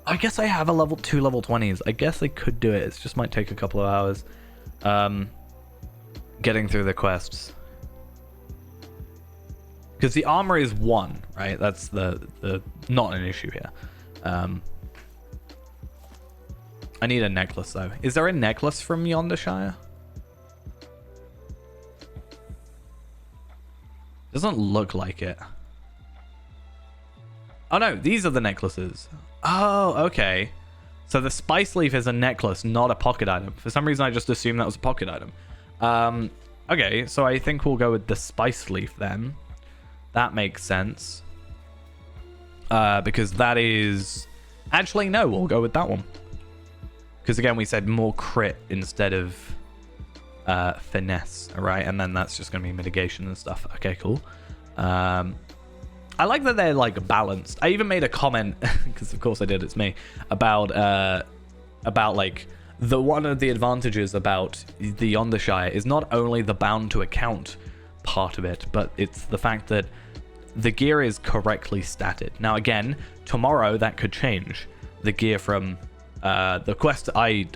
I guess I have a level 2 level 20s. I guess I could do it. It just might take a couple of hours. Getting through the quests. Because the armor is 1, right? That's the not an issue here. I need a necklace though. Is there a necklace from Yondershire? Doesn't look like it. Oh no, these are the necklaces. Oh, okay. So the spice leaf is a necklace, not a pocket item. For some reason, I just assumed that was a pocket item. Okay, so I think we'll go with the spice leaf then. That makes sense. Because that is... Actually, no, we'll go with that one. Because again, we said more crit instead of finesse, right? And then that's just going to be mitigation and stuff. Okay, cool. I like that they're like balanced. I even made a comment, because of course I did, it's me, about like one of the advantages about the Yondershire is not only the bound to account part of it, but it's the fact that the gear is correctly statted. Now again, tomorrow that could change. The gear from the quest I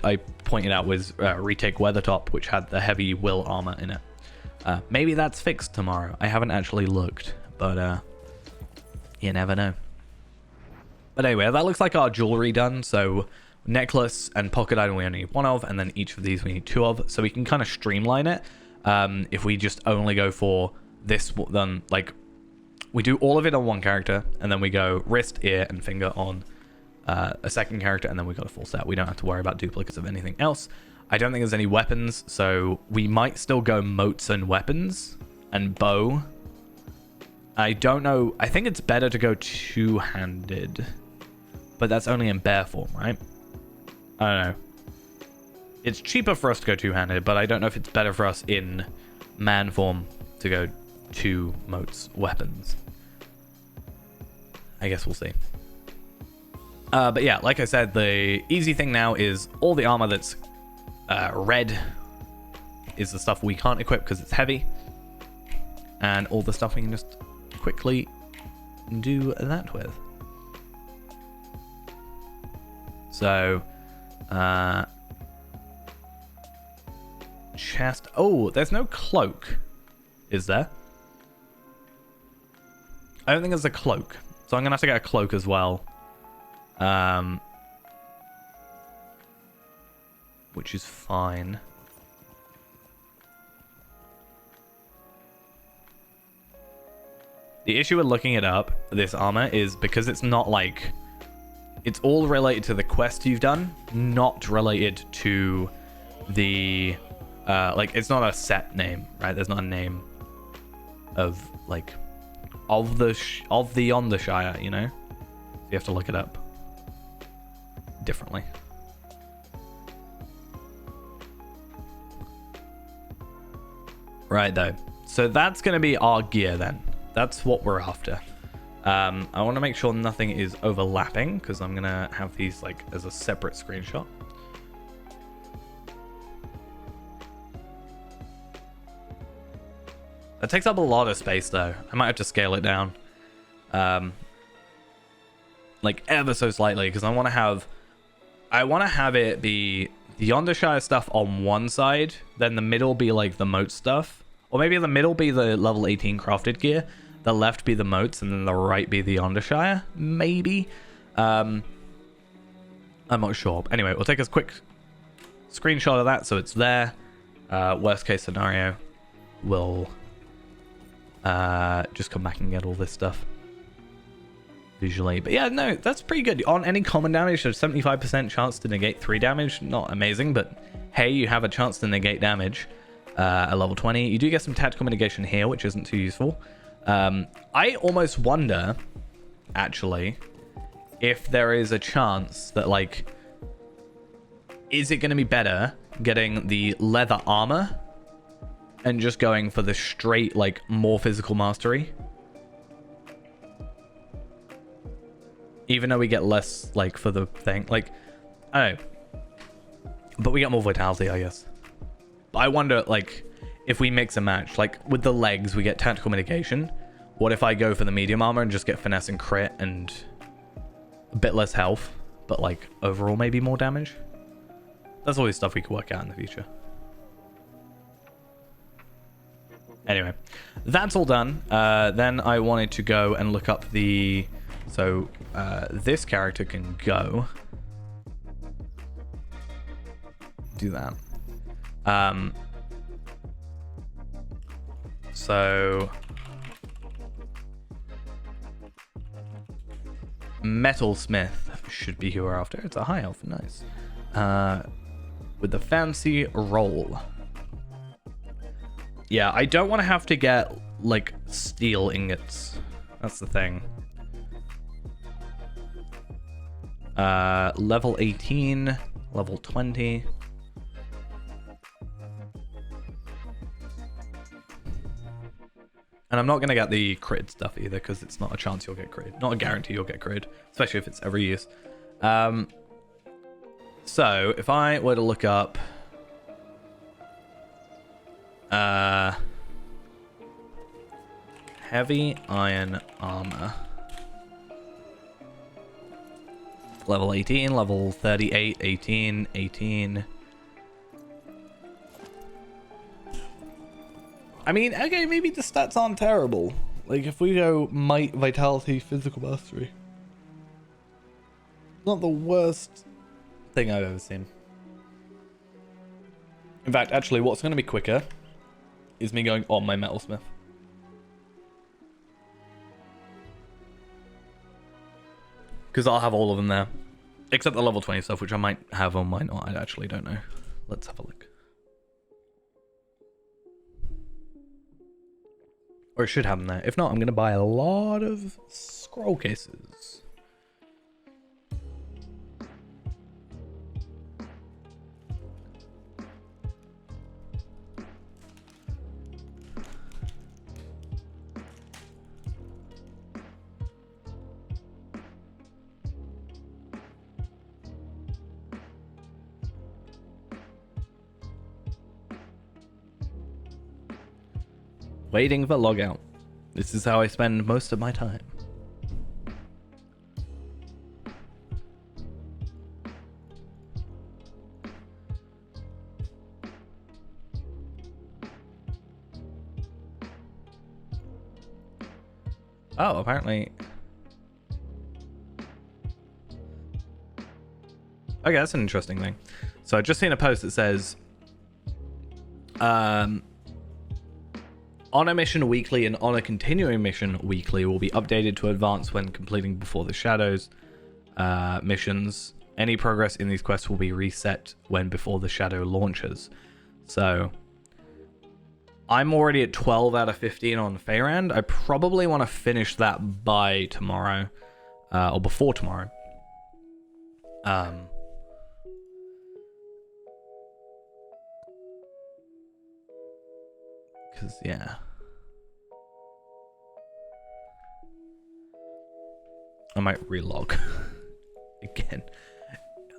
pointed out was retake Weathertop, which had the heavy will armor in it. Maybe that's fixed tomorrow. I haven't actually looked, but you never know. But anyway, that looks like our jewelry done. So necklace and pocket item we only need one of, and then each of these we need two of, so we can kind of streamline it. If we just only go for this, then like we do all of it on one character, and then we go wrist, ear, and finger on a second character, and then we got a full set. We don't have to worry about duplicates of anything else. I don't think there's any weapons, so we might still go motes and weapons and bow. I don't know. I think it's better to go two-handed, but that's only in bear form, right? I don't know. It's cheaper for us to go two-handed, but I don't know if it's better for us in man form to go two motes weapons. I guess we'll see. But yeah, like I said, the easy thing now is all the armor that's red is the stuff we can't equip because it's heavy. And all the stuff we can just quickly do that with. So, chest. Oh, there's no cloak, is there? I don't think there's a cloak, so I'm gonna have to get a cloak as well. Which is fine. The issue with looking it up, this armor, is because it's not like... It's all related to the quest you've done, not related to the... like, it's not a set name, right? There's not a name of, like, of the Yondershire, you know? So you have to look it up differently. Right, though. So that's going to be our gear, then. That's what we're after. I want to make sure nothing is overlapping, because I'm going to have these, like, as a separate screenshot. That takes up a lot of space, though. I might have to scale it down. Like, ever so slightly, because I want to have it be the Yondershire stuff on one side, then the middle be, like, the moat stuff. Or maybe the middle be the level 18 crafted gear, the left be the moats, and then the right be the Yondershire. Maybe. I'm not sure. Anyway, we'll take a quick screenshot of that so it's there. Worst case scenario, we'll just come back and get all this stuff visually. But yeah, no, that's pretty good. On any common damage, there's 75% chance to negate 3 damage. Not amazing, but hey, you have a chance to negate damage at level 20. You do get some tactical mitigation here, which isn't too useful. I almost wonder, actually, if there is a chance that, like, is it going to be better getting the leather armor and just going for the straight, like, more physical mastery? Even though we get less, like, for the thing. Like, I don't know. But we get more vitality, I guess. But I wonder, like, if we mix and match. Like, with the legs, we get tactical mitigation. What if I go for the medium armor and just get finesse and crit and a bit less health, but, like, overall maybe more damage? That's always stuff we could work out in the future. Anyway, that's all done. Then I wanted to go and look up the... So, this character can go. Do that. So... Metalsmith should be who we're after. It's a high elf. Nice. With the fancy roll. Yeah, I don't want to have to get, like, steel ingots. That's the thing. Level 18, level 20. And I'm not going to get the crit stuff either, because it's not a chance you'll get crit. Not a guarantee you'll get crit, especially if it's every use. So, if I were to look up... heavy iron armor. Level 18, level 38, 18, 18. I mean, okay, maybe the stats aren't terrible. Like, if we go might, vitality, physical mastery. Not the worst thing I've ever seen. In fact, actually, what's going to be quicker is me going on my metalsmith. Because I'll have all of them there. Except the level 20 stuff, which I might have or might not. I actually don't know. Let's have a look. Or it should have them there. If not, I'm going to buy a lot of scroll cases. Waiting for logout. This is how I spend most of my time. Oh, apparently. Okay, that's an interesting thing. So I've just seen a post that says, on a mission weekly and on a continuing mission weekly will be updated to advance when completing Before the Shadows missions. Any progress in these quests will be reset when Before the Shadow launches. So I'm already at 12 out of 15 on Feyrand. I probably want to finish that by tomorrow, or before tomorrow. Because, yeah. I might relog again.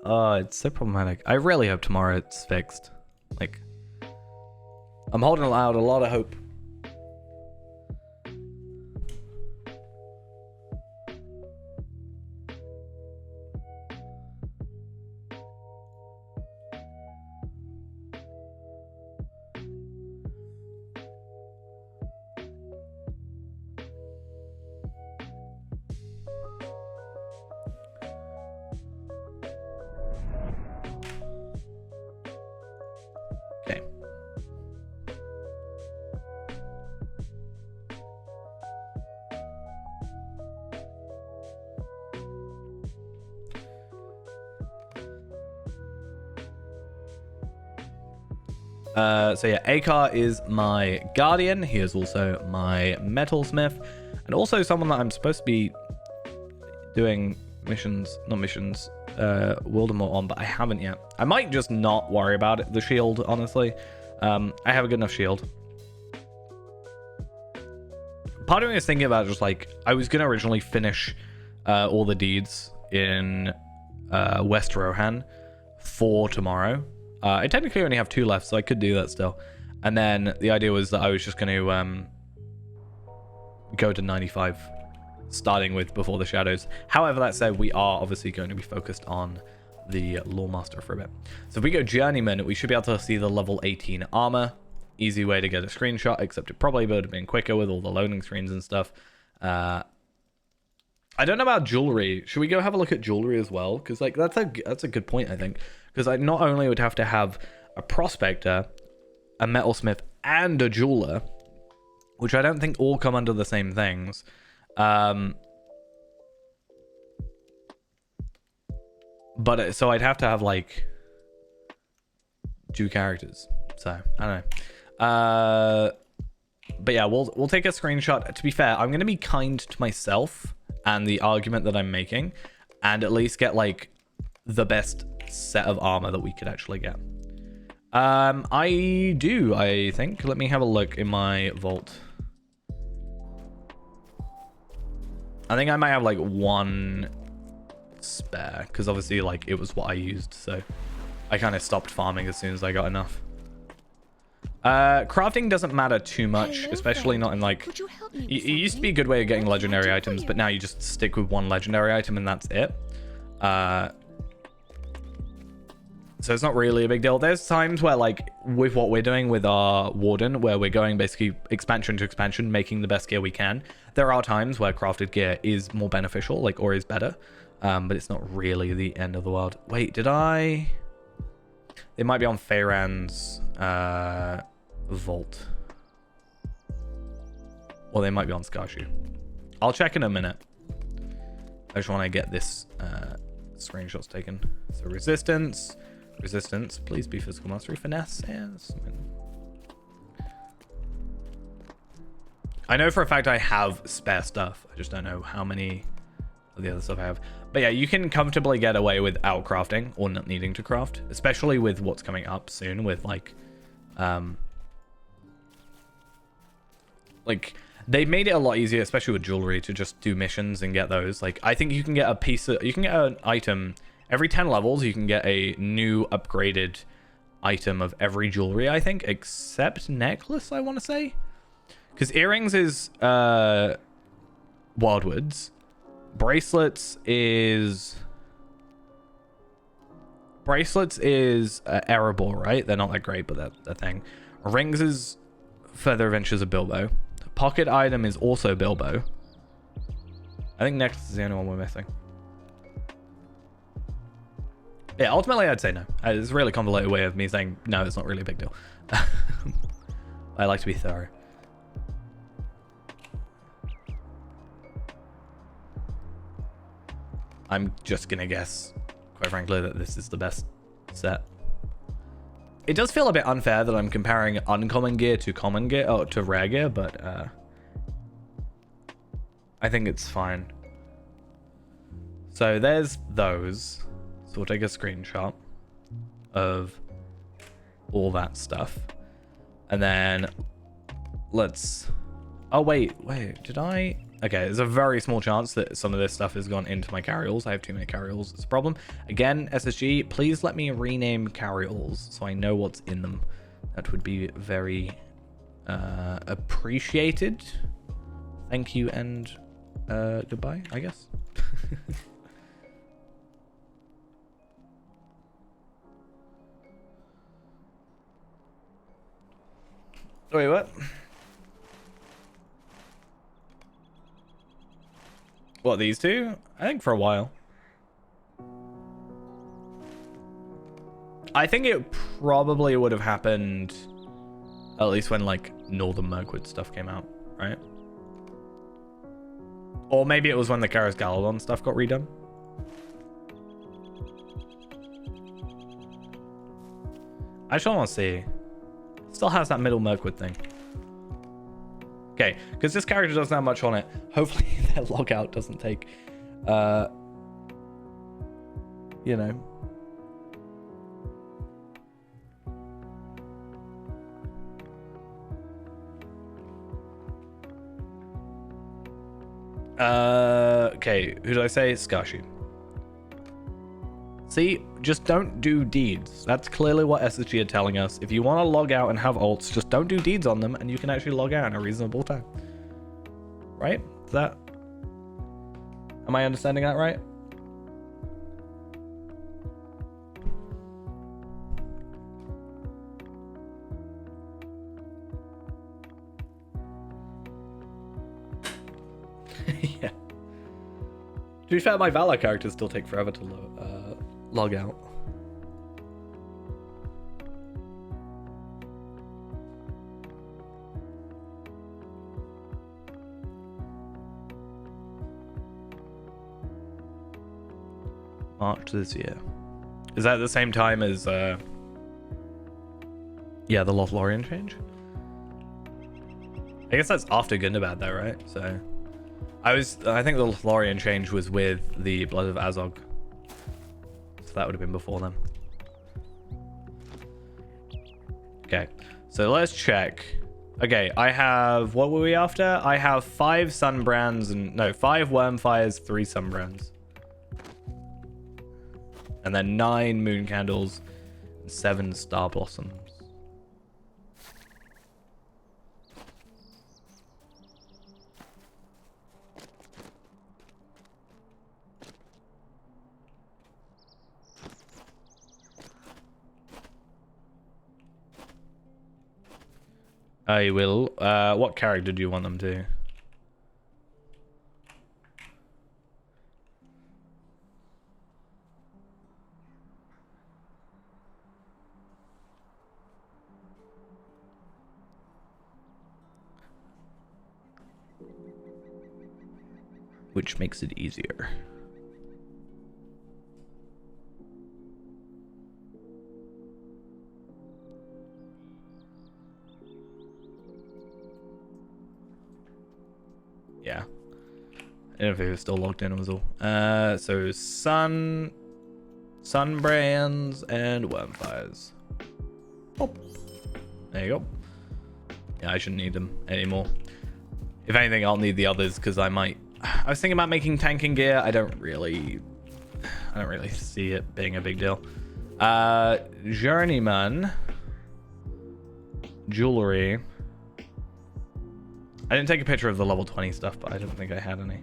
Oh, it's so problematic. I really hope tomorrow it's fixed. Like, I'm holding out a lot of hope. Okay. So yeah, Akar is my guardian. He is also my metalsmith, and also someone that I'm supposed to be doing Wildemort on, but I haven't yet. I might just not worry about it, the shield, honestly. I have a good enough shield. Part of me was thinking about just like, I was going to originally finish all the deeds in West Rohan for tomorrow. I technically only have 2 left, so I could do that still. And then the idea was that I was just going to go to 95, starting with Before the Shadows. However, that said, we are obviously going to be focused on the Lawmaster for a bit. So if we go Journeyman, we should be able to see the level 18 armor. Easy way to get a screenshot, except it probably would have been quicker with all the loading screens and stuff. I don't know about jewelry. Should we go have a look at jewelry as well? Because like that's a good point, I think. Because I not only would have to have a prospector, a metalsmith, and a jeweler, which I don't think all come under the same things. But so I'd have to have like 2 characters. So I don't know. But yeah, we'll take a screenshot. To be fair, I'm gonna be kind to myself and the argument that I'm making, and at least get like the best set of armor that we could actually get. I think. Let me have a look in my vault. I think I might have like 1 spare, because obviously like it was what I used, so I kind of stopped farming as soon as I got enough. Crafting doesn't matter too much. Hello, especially not in like it used to be a good way of getting legendary items, but now you just stick with 1 legendary item and that's it. So it's not really a big deal. There's times where like with what we're doing with our warden, where we're going basically expansion to expansion, making the best gear we can, there are times where crafted gear is more beneficial, like, or is better, but it's not really the end of the world. Wait, did I? They might be on Feyrand's vault, or they might be on Skarshu. I'll check in a minute. I just want to get this screenshots taken. So resistance, please be physical mastery, finesse. Yes. I know for a fact I have spare stuff. I just don't know how many of the other stuff I have. But yeah, you can comfortably get away without crafting or not needing to craft, especially with what's coming up soon with like they made it a lot easier, especially with jewelry, to just do missions and get those. Like, I think you can get an item every 10 levels. You can get a new upgraded item of every jewelry, I think, except necklace, I want to say. Because earrings is Wildwoods. Bracelets is Erebor, right? They're not that great, but that's a thing. Rings is Further Adventures of Bilbo. Pocket item is also Bilbo. I think Necklace is the only one we're missing. Yeah, ultimately I'd say no. It's a really convoluted way of me saying no, it's not really a big deal. I like to be thorough. I'm just gonna guess, quite frankly, that this is the best set. It does feel a bit unfair that I'm comparing uncommon gear to common gear, or to rare gear, but I think it's fine. So there's those. So we'll take a screenshot of all that stuff. And then let's... Oh, wait. Did I... Okay, there's a very small chance that some of this stuff has gone into my carryalls. I have too many carryalls. It's a problem. Again, SSG, please let me rename carryalls so I know what's in them. That would be very appreciated. Thank you and goodbye, I guess. Wait, what? What, these two? I think for a while. I think it probably would have happened at least when, like, Northern Mirkwood stuff came out, right? Or maybe it was when the Karis Galadon stuff got redone. I just want to see. Still has that middle Mirkwood thing. Okay, because this character doesn't have much on it. Hopefully their logout doesn't take, you know. Okay, who did I say? Skarshu. See, just don't do deeds. That's clearly what SSG are telling us. If you want to log out and have ults, just don't do deeds on them, and you can actually log out in a reasonable time. Right? Is that... Am I understanding that right? Yeah. To be fair, my Valor characters still take forever to log out. March this year. Is that the same time as yeah, the Lothlorien change? I guess that's after Gundabad though, right? So I think the Lothlorien change was with the Blood of Azog. So that would have been before then. Okay, so let's check. Okay, I have, what were we after? I have 5 Sunbrands and, no, 5 Wormfires, 3 Sunbrands. And then 9 Moon Candles and 7 Star Blossoms. I will. What character do you want them to? Which makes it easier. Yeah. I don't know if it was still logged in, it was all. So Sunbrands and Wormfires. Oh. There you go. Yeah, I shouldn't need them anymore. If anything, I'll need the others because I was thinking about making tanking gear. I don't really see it being a big deal. Journeyman. Jewelry. I didn't take a picture of the level 20 stuff, but I don't think I had any.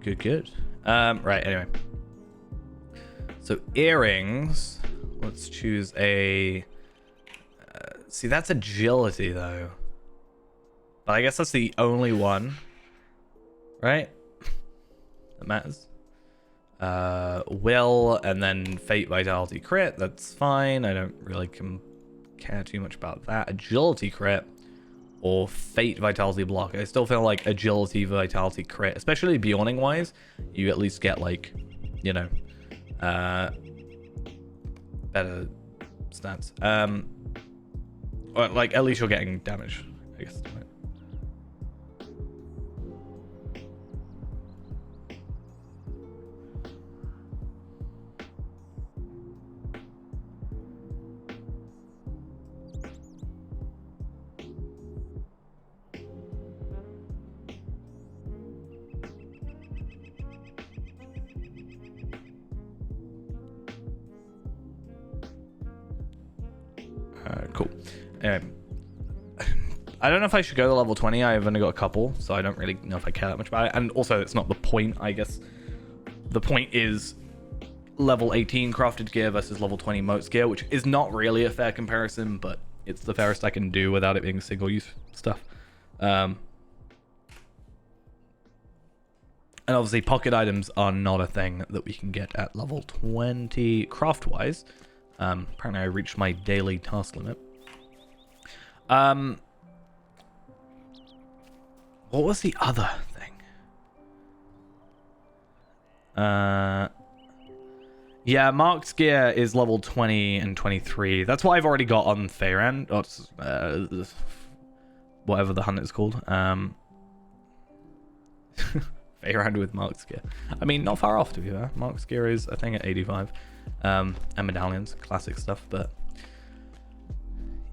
Good, good. Right, anyway. So earrings. Let's choose a... see, that's agility, though. But I guess that's the only one. Right? That matters. Will, and then Fate, Vitality, Crit. That's fine. I don't really care too much about that. Agility, Crit. Or Fate, Vitality, Block. I still feel like Agility, Vitality, Crit, especially Beyonding wise, you at least get like, you know, better stats. Or like at least you're getting damage, I guess. Cool. I don't know if I should go to level 20. I've only got a couple, so I don't really know if I care that much about it. And also, it's not the point, I guess. The point is level 18 crafted gear versus level 20 motes gear, which is not really a fair comparison, but it's the fairest I can do without it being single-use stuff. And obviously, pocket items are not a thing that we can get at level 20 craft-wise. Apparently, I reached my daily task limit. What was the other thing? Yeah, marked gear is level 20 and 23. That's what I've already got on Feyran. Or, whatever the hunt is called. Feyran with marked gear. I mean, not far off, to be fair. Marked gear is, I think, at 85. And medallions, classic stuff, but...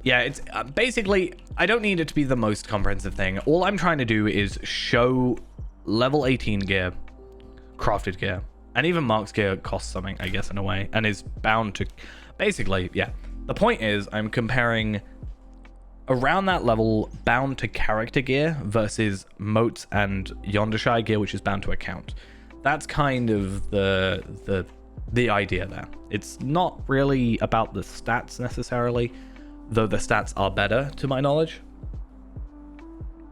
yeah, it's basically, I don't need it to be the most comprehensive thing. All I'm trying to do is show level 18 gear, crafted gear, and even marked gear costs something, I guess, in a way, and is bound to... basically, yeah. The point is, I'm comparing around that level bound to character gear versus motes and Yondershire gear, which is bound to account. That's kind of the idea there. It's not really about the stats necessarily, though the stats are better to my knowledge.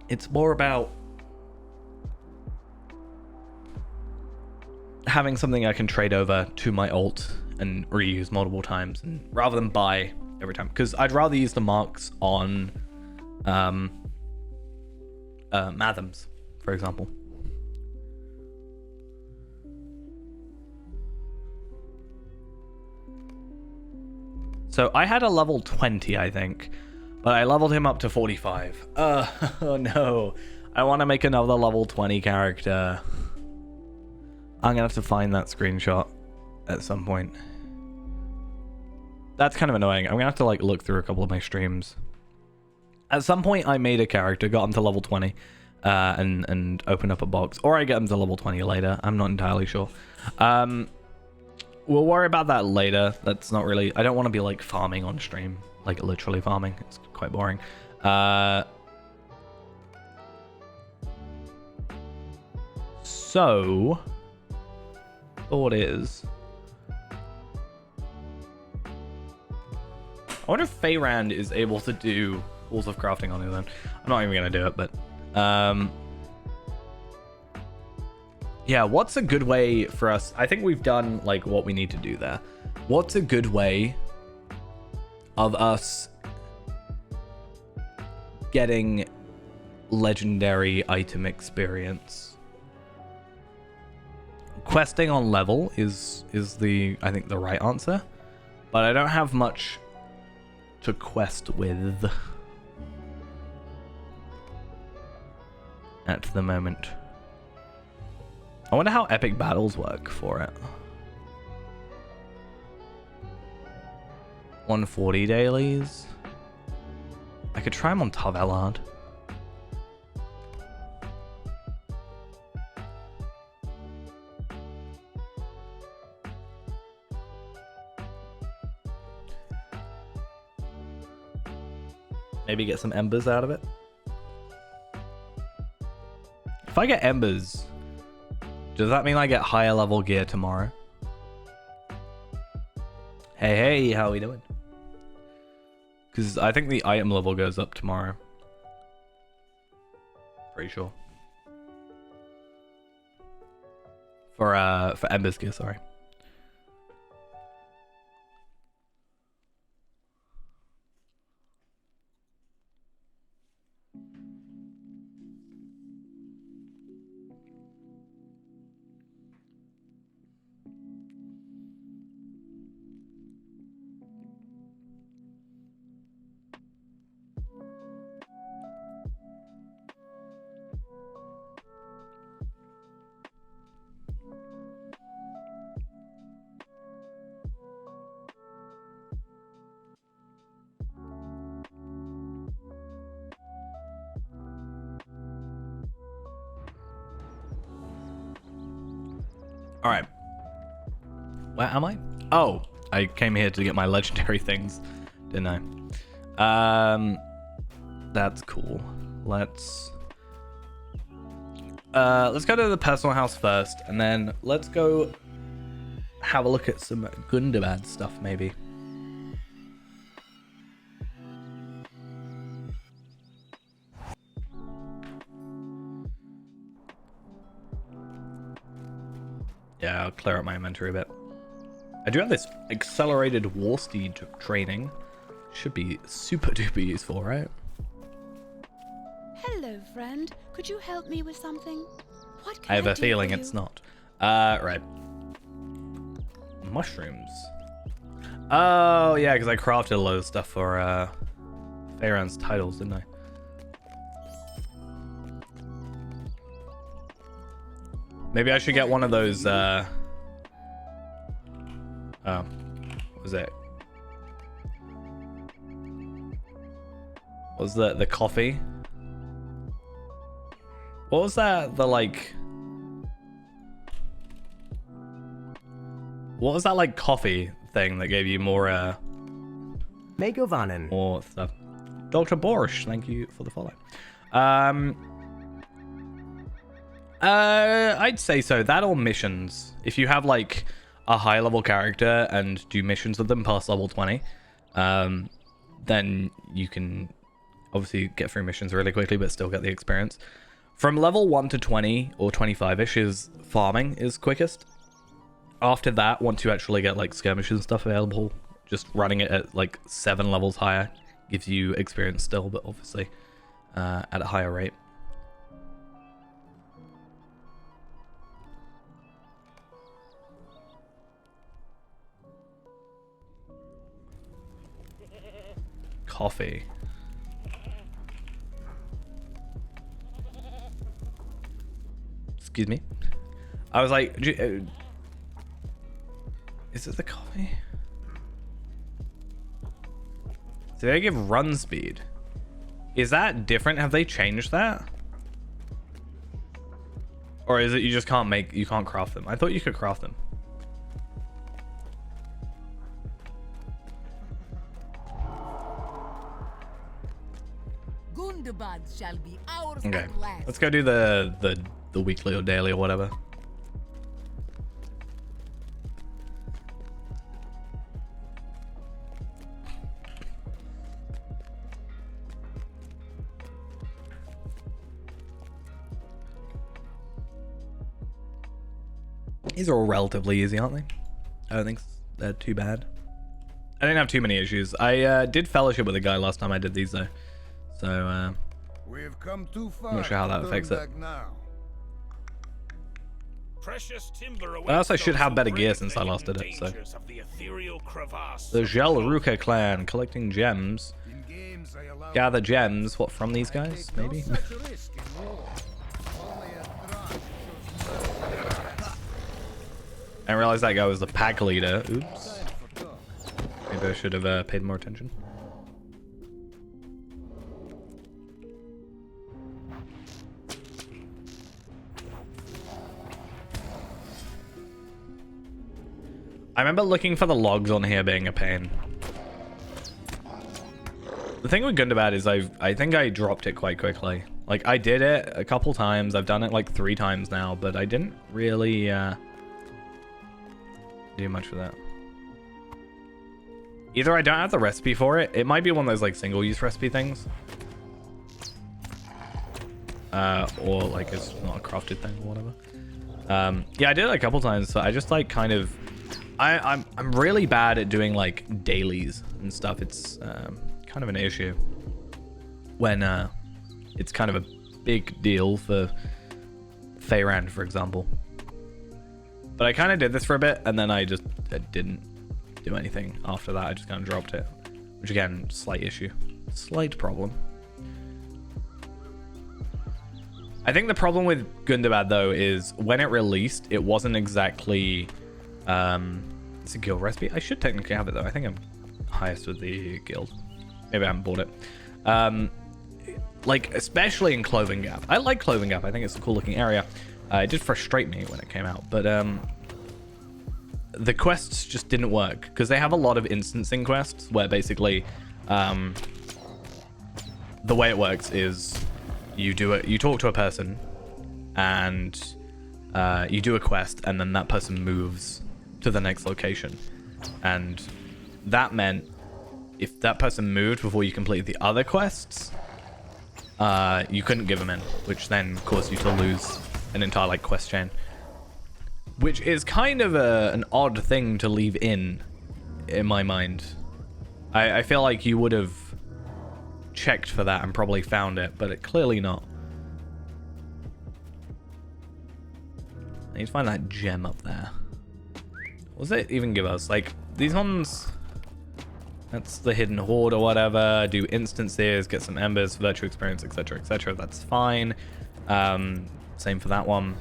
It's more about having something I can trade over to my ult and reuse multiple times, and rather than buy every time, because I'd rather use the marks on Mathams, for example. So I had a level 20, I think, but I leveled him up to 45. Oh no, I want to make another level 20 character. I'm gonna have to find that screenshot at some point. That's kind of annoying. I'm gonna have to like look through a couple of my streams. At some point, I made a character, got him to level 20, and opened up a box, or I get him to level 20 later. I'm not entirely sure. We'll worry about that later. That's not really... I don't want to be, like, farming on stream. Like, literally farming. It's quite boring. So... thought is... I wonder if Feyran is able to do Halls of Crafting on it then. I'm not even going to do it, but... yeah, what's a good way for us? I think we've done like what we need to do there. What's a good way of us getting legendary item experience? Questing on level is the, I think, the right answer, but I don't have much to quest with at the moment. I wonder how epic battles work for it. 140 dailies. I could try them on Tavelard. Maybe get some embers out of it. If I get embers, does that mean I get higher level gear tomorrow? Hey, hey, how are we doing? Because I think the item level goes up tomorrow. Pretty sure. For embers gear, sorry. All right. Where am I? Oh, I came here to get my legendary things, didn't I? That's cool. Let's go to the personal house first, and then let's go have a look at some Gundabad stuff, maybe. Yeah, I'll clear up my inventory a bit. I do have this accelerated war steed training. Should be super duper useful, right? Hello, friend. Could you help me with something? What can I have a do feeling for you? it's not. Right. Mushrooms. Oh, yeah, because I crafted a load of stuff for Fairron's titles, didn't I? Maybe I should get one of those, oh, what was it? What was the coffee? What was that, what was that, like, coffee thing that gave you more, Megovanen. more stuff? Dr. Borscht, thank you for the follow. I'd say so. That or missions. If you have like a high level character and do missions with them past level 20, then you can obviously get through missions really quickly, but still get the experience. From level 1 to 20 or 25-ish is farming is quickest. After that, once you actually get like skirmishes and stuff available, just running it at like 7 levels higher gives you experience still, but obviously at a higher rate. Coffee. Excuse me. I was like, is it the coffee? Do they give run speed? Is that different? Have they changed that? Or is it you just can't make, you can't craft them? I thought you could craft them. Gundabad shall be ours Okay, at last. let's go do the weekly or daily or whatever. These are all relatively easy, aren't they? I don't think they're too bad. I didn't have too many issues. I did fellowship with a guy last time I did these though, so We've come too far. I'm not sure how to that turn affects it. back now. Precious timber I also should have better gear brave since the I last hidden did it, so. dangers of the ethereal crevasse The of Gelruka clan collecting gems. In games, I allow Gather gems. What, from these guys? take no Maybe? such risk in war. Only a drunk shows I didn't realize that guy was the pack leader. Oops. time for talk. Maybe Maybe I should have paid more attention. I remember looking for the logs on here being a pain. The thing with Gundabad is I think I dropped it quite quickly. Like, I did it a couple times. I've done it like 3 times now, but I didn't really do much with that. Either I don't have the recipe for it. It might be one of those like single-use recipe things. Or like it's not a crafted thing or whatever. Yeah, I did it a couple times, so I just like kind of... I'm really bad at doing like dailies and stuff. It's kind of an issue when it's kind of a big deal for Feyrand, for example. But I kind of did this for a bit, and then I didn't do anything after that. I just kind of dropped it, which again, slight issue, slight problem. I think the problem with Gundabad though is when it released, it wasn't exactly it's a guild recipe. I should technically have it though. I think I'm highest with the guild. Maybe I haven't bought it. Like especially in Clothing Gap. I like Clothing Gap. I think it's a cool looking area. It did frustrate me when it came out, but the quests just didn't work because they have a lot of instancing quests where basically the way it works is you talk to a person and you do a quest, and then that person moves to the next location, and that meant if that person moved before you completed the other quests, you couldn't give them in, which then caused you to lose an entire like quest chain, which is kind of an odd thing to leave in my mind. I feel like you would have checked for that and probably found it, but it clearly not. I need to find that gem up there. What does it even give us? Like, these ones... That's the hidden hoard or whatever. Do instances, get some embers, virtual experience, etc, etc. That's fine. Same for that one.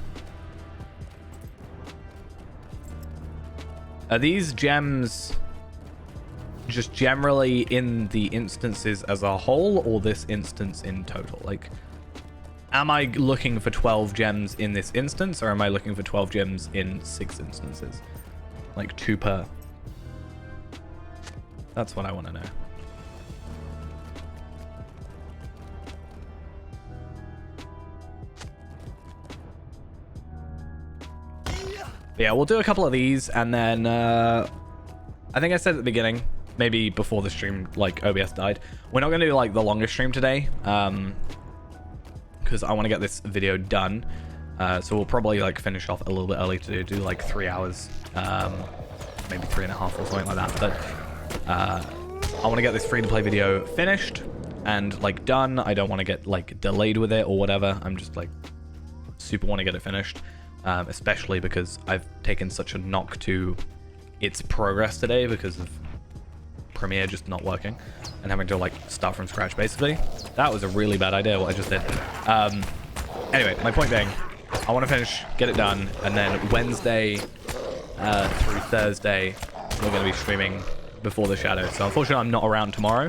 Are these gems just generally in the instances as a whole, or this instance in total? Like, am I looking for 12 gems in this instance, or am I looking for 12 gems in 6 instances? Like 2 per. That's what I want to know. But yeah, we'll do a couple of these, and then I think I said at the beginning, maybe before the stream, like OBS died, we're not going to do like the longest stream today, because I want to get this video done. So we'll probably like finish off a little bit early to do like 3 hours, maybe 3.5 or something like that. But I want to get this free-to-play video finished and like done. I don't want to get like delayed with it or whatever. I'm just like super want to get it finished, especially because I've taken such a knock to its progress today because of Premiere just not working and having to like start from scratch basically. That was a really bad idea what I just did. Anyway, my point being, I want to finish, get it done, and then Wednesday through Thursday we're going to be streaming before the shadow. So unfortunately I'm not around tomorrow,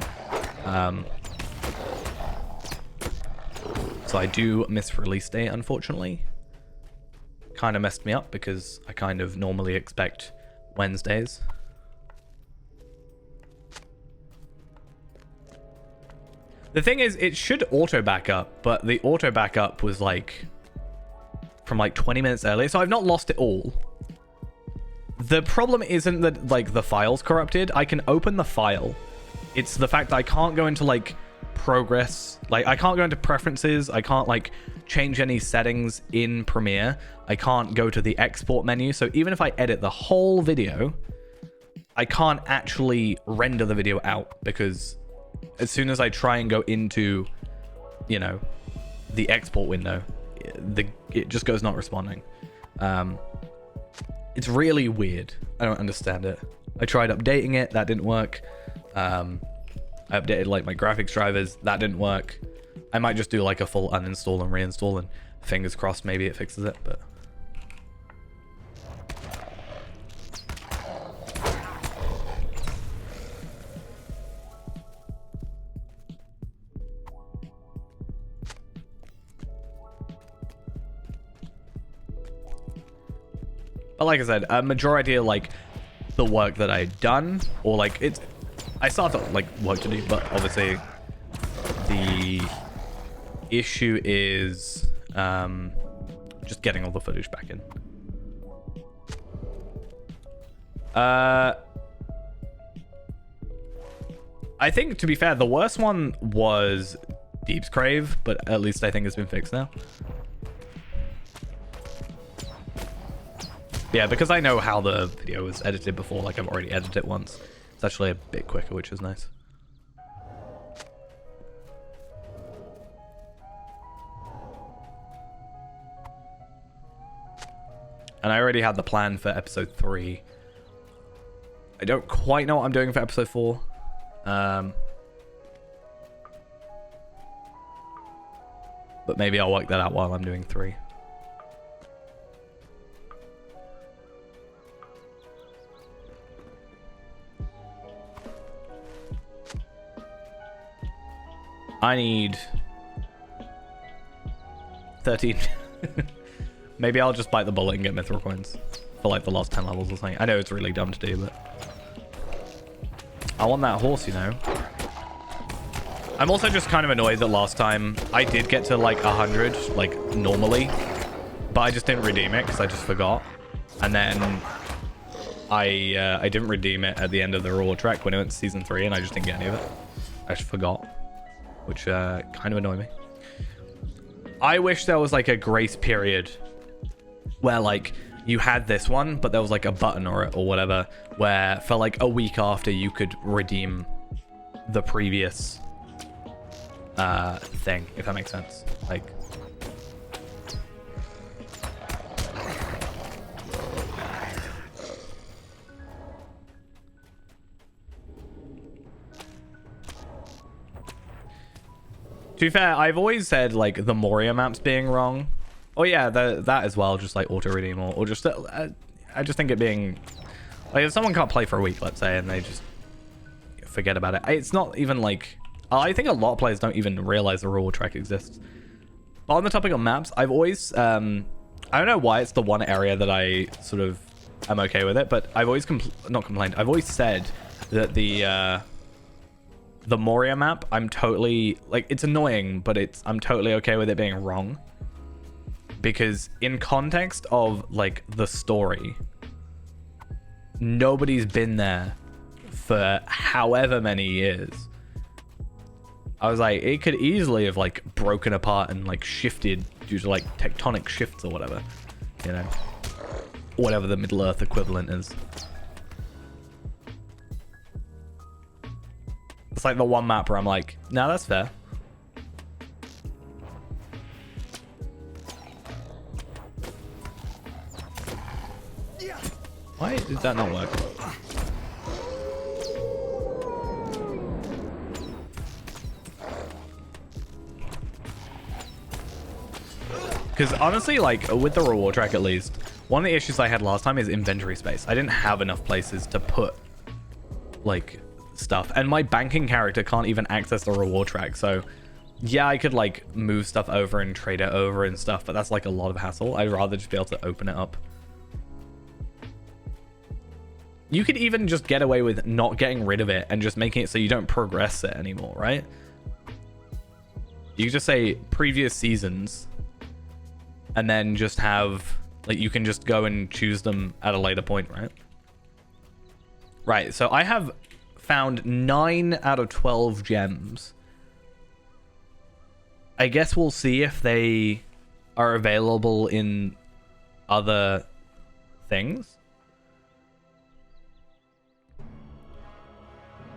so I do miss release day, unfortunately. Kind of messed me up because I kind of normally expect Wednesdays. The thing is, it should auto backup, but the auto backup was like from like 20 minutes earlier, so I've not lost it all. The problem isn't that like the file's corrupted. I can open the file. It's the fact that I can't go into like progress. Like I can't go into preferences. I can't like change any settings in Premiere. I can't go to the export menu. So even if I edit the whole video, I can't actually render the video out because as soon as I try and go into, you know, the export window, it just goes not responding. It's really weird. I don't understand it. I tried updating it. That didn't work. I updated like my graphics drivers. That didn't work. I might just do like a full uninstall and reinstall, and fingers crossed maybe it fixes it. But But like I said, a majority of like the work that I'd done, or like I still have like work to do, but obviously the issue is just getting all the footage back in. I think, to be fair, the worst one was Deep's Crave, but at least I think it's been fixed now. Yeah, because I know how the video was edited before, like I've already edited it once. It's actually a bit quicker, which is nice. And I already had the plan for episode 3. I don't quite know what I'm doing for episode 4. But maybe I'll work that out while I'm doing 3. I need 13. Maybe I'll just bite the bullet and get mithril coins for like the last 10 levels or something. I know it's really dumb to do, but I want that horse, you know. I'm also just kind of annoyed that last time I did get to like 100, like normally, but I just didn't redeem it because I just forgot. And then I didn't redeem it at the end of the reward track when it went to season 3, and I just didn't get any of it. I just forgot, which kind of annoyed me. I wish there was like a grace period where like you had this one, but there was like a button or whatever, where for like a week after you could redeem the previous thing, if that makes sense. Like, to be fair, I've always said like the Moria maps being wrong. Oh yeah, that as well, just like auto redeem or just I just think it being like, if someone can't play for a week, let's say, and they just forget about it. It's not even like, I think a lot of players don't even realize the reward track exists. But on the topic of maps, I've always I don't know why it's the one area that I sort of am okay with it, but I've always not complained. I've always said that the Moria map, I'm totally like, it's annoying, but I'm totally okay with it being wrong, because in context of like the story, nobody's been there for however many years. I was like, it could easily have like broken apart and like shifted due to like tectonic shifts or whatever, you know, whatever the Middle Earth equivalent is. It's like the one map where I'm like, no, that's fair. Why did that not work? Because honestly, like with the reward track at least, one of the issues I had last time is inventory space. I didn't have enough places to put like stuff, and my banking character can't even access the reward track. So yeah, I could like move stuff over and trade it over and stuff, but that's like a lot of hassle. I'd rather just be able to open it up. You could even just get away with not getting rid of it and just making it so you don't progress it anymore, right? You could just say previous seasons and then just have like, you can just go and choose them at a later point, right? Right, so I have found 9 out of 12 gems. I guess we'll see if they are available in other things.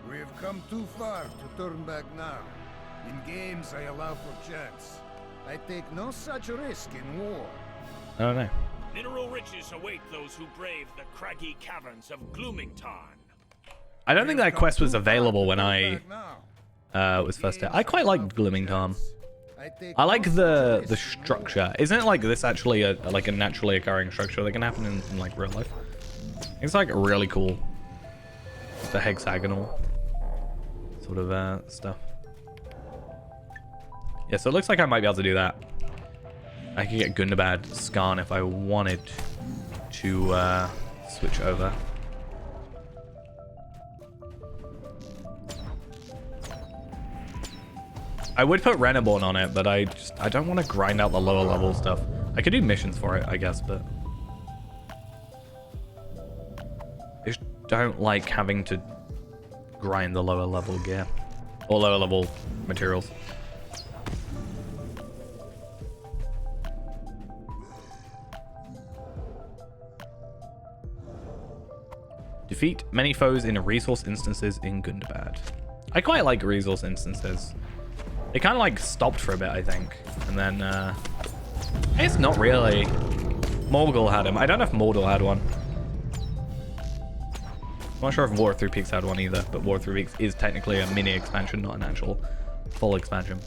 We have come too far to turn back now. In games, I allow for chance. I take no such risk in war. I don't know. Mineral riches await those who brave the craggy caverns of Gloomington. I don't think that quest was available when I was first there. I quite liked Gloomington. I like the structure. Isn't it like this actually like a naturally occurring structure that can happen in like real life? It's like really cool. The hexagonal sort of stuff. Yeah, so it looks like I might be able to do that. I could get Gundabad Skarn if I wanted to switch over. I would put Reneborn on it, but I don't want to grind out the lower level stuff. I could do missions for it, I guess, but I just don't like having to grind the lower level gear or lower level materials. Defeat many foes in resource instances in Gundabad. I quite like resource instances. They kind of like stopped for a bit, I think. And then, it's not really. Morgul had him. I don't know if Mordor had one. I'm not sure if War of Three Peaks had one either, but War of Three Peaks is technically a mini expansion, not an actual full expansion.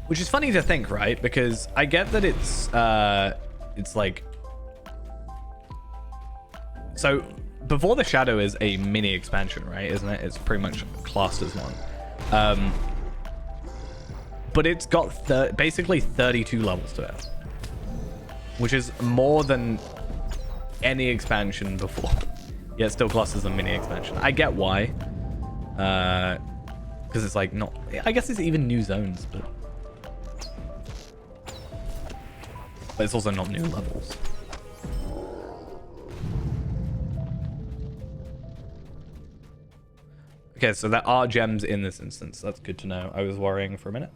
Which is funny to think, right? Because I get that it's like... So, Before the Shadow is a mini expansion, right? Isn't it? It's pretty much classed as one. But it's got basically 32 levels to it, which is more than any expansion before. Yeah, it still classed as a mini expansion. I get why. Because it's like not... I guess it's even new zones, but it's also not new levels. Okay, so there are gems in this instance. That's good to know. I was worrying for a minute.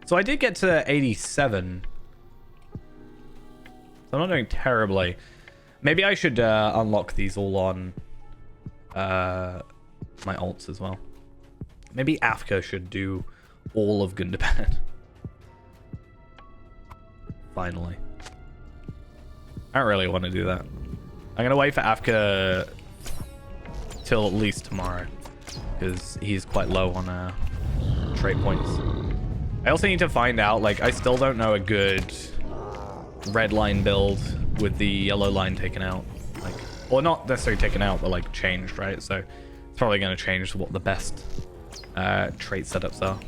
So I did get to 87. So I'm not doing terribly. Maybe I should unlock these all on my alts as well. Maybe Afka should do all of Gundabad. Finally. I don't really want to do that. I'm going to wait for Afka till at least tomorrow, because he's quite low on trait points. I also need to find out, like, I still don't know a good red line build with the yellow line taken out. Like, or not necessarily taken out, but like changed, right? So it's probably going to change what the best trait setups are.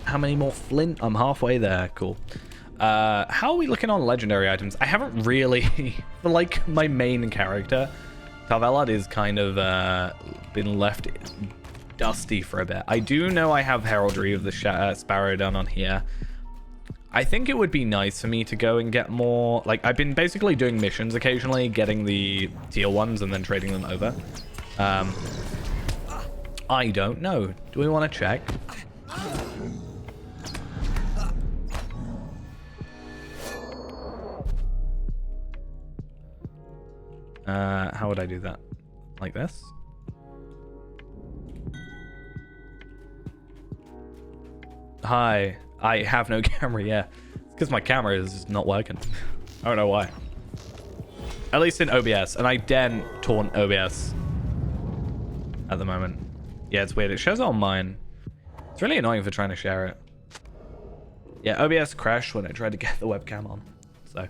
How many more flint? I'm halfway there. Cool. How are we looking on legendary items? I haven't really, for like my main character, Tarvelad is kind of been left dusty for a bit. I do know I have Heraldry of the Sparrow done on here. I think it would be nice for me to go and get more, like, I've been basically doing missions occasionally, getting the tier ones and then trading them over. I don't know. Do we want to check? How would I do that? Like this? Hi. I have no camera, yeah. It's because my camera is just not working. I don't know why. At least in OBS. And I daren't taunt OBS at the moment. Yeah, it's weird. It shows it on mine. It's really annoying for trying to share it. Yeah, OBS crashed when I tried to get the webcam on. So,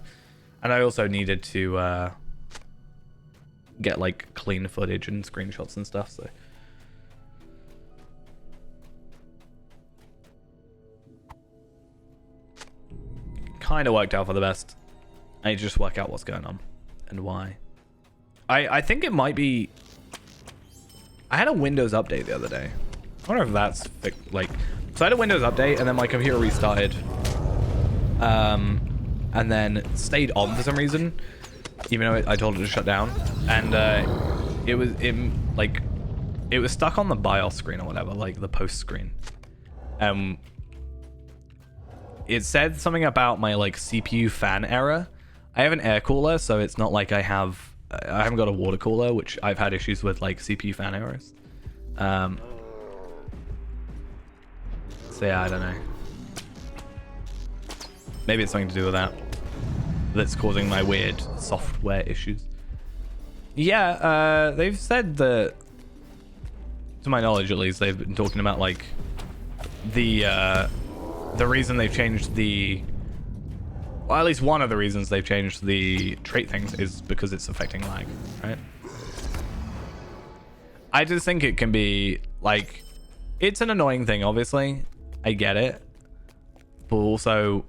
and I also needed to get like clean footage and screenshots and stuff, so kind of worked out for the best. I need to just work out what's going on and why. I think it might be, I had a Windows update the other day. I wonder if that's like, so I had a Windows update and then my computer restarted and then stayed on for some reason, even though I told it to shut down, and it was stuck on the BIOS screen or whatever, like the post screen. It said something about my like CPU fan error. I have an air cooler, so it's not like I haven't got a water cooler, which I've had issues with, like CPU fan errors. So yeah, I don't know. Maybe it's something to do with that that's causing my weird software issues. Yeah, they've said that, to my knowledge at least, they've been talking about like the the reason they've changed the... Well, at least one of the reasons they've changed the trait things is because it's affecting lag, right? I just think it can be, like... It's an annoying thing, obviously. I get it. But also,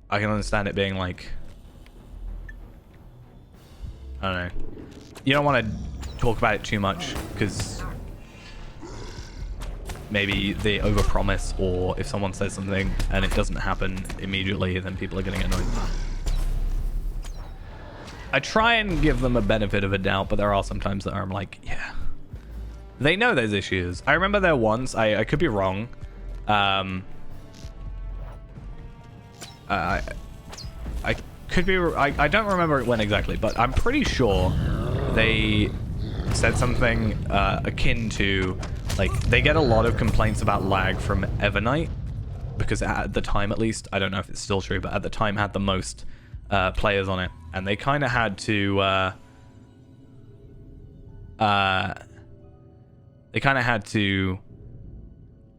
I can understand it being, like... I don't know. You don't want to talk about it too much, because... maybe they overpromise, or if someone says something and it doesn't happen immediately, then people are getting annoyed. I try and give them a benefit of a doubt, but there are some times that I'm like, yeah, they know there's issues. I remember there once, I could be wrong. I could be, I don't remember when exactly, but I'm pretty sure they said something akin to, like, they get a lot of complaints about lag from Evernight, because at the time, at least, I don't know if it's still true, but at the time had the most players on it, and they kind of had to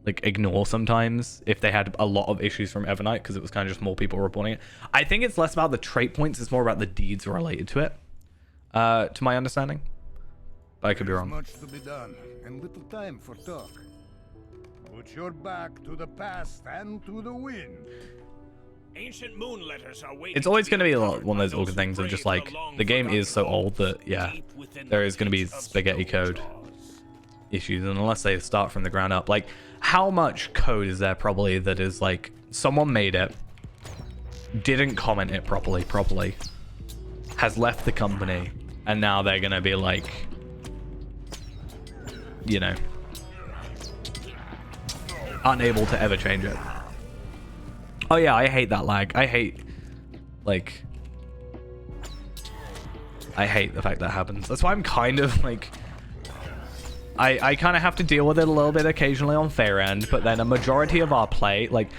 like ignore sometimes if they had a lot of issues from Evernight, because it was kind of just more people reporting it. I think it's less about the trait points, it's more about the deeds related to it, to my understanding. But I could be wrong. Much to be done, and little time for talk. Put your back to the past and to the wind. Ancient moon letters are waiting. It's always going to be one of those awkward things of just like, the game is so old that, yeah, there is going to be spaghetti code issues, and unless they start from the ground up, like, how much code is there probably that is like, someone made it, didn't comment it properly, has left the company, and now they're going to be like, you know, unable to ever change it. Oh yeah, I hate that lag. I hate the fact that happens. That's why I'm kind of like, I kind of have to deal with it a little bit occasionally on Fairend, but then a majority of our play, like,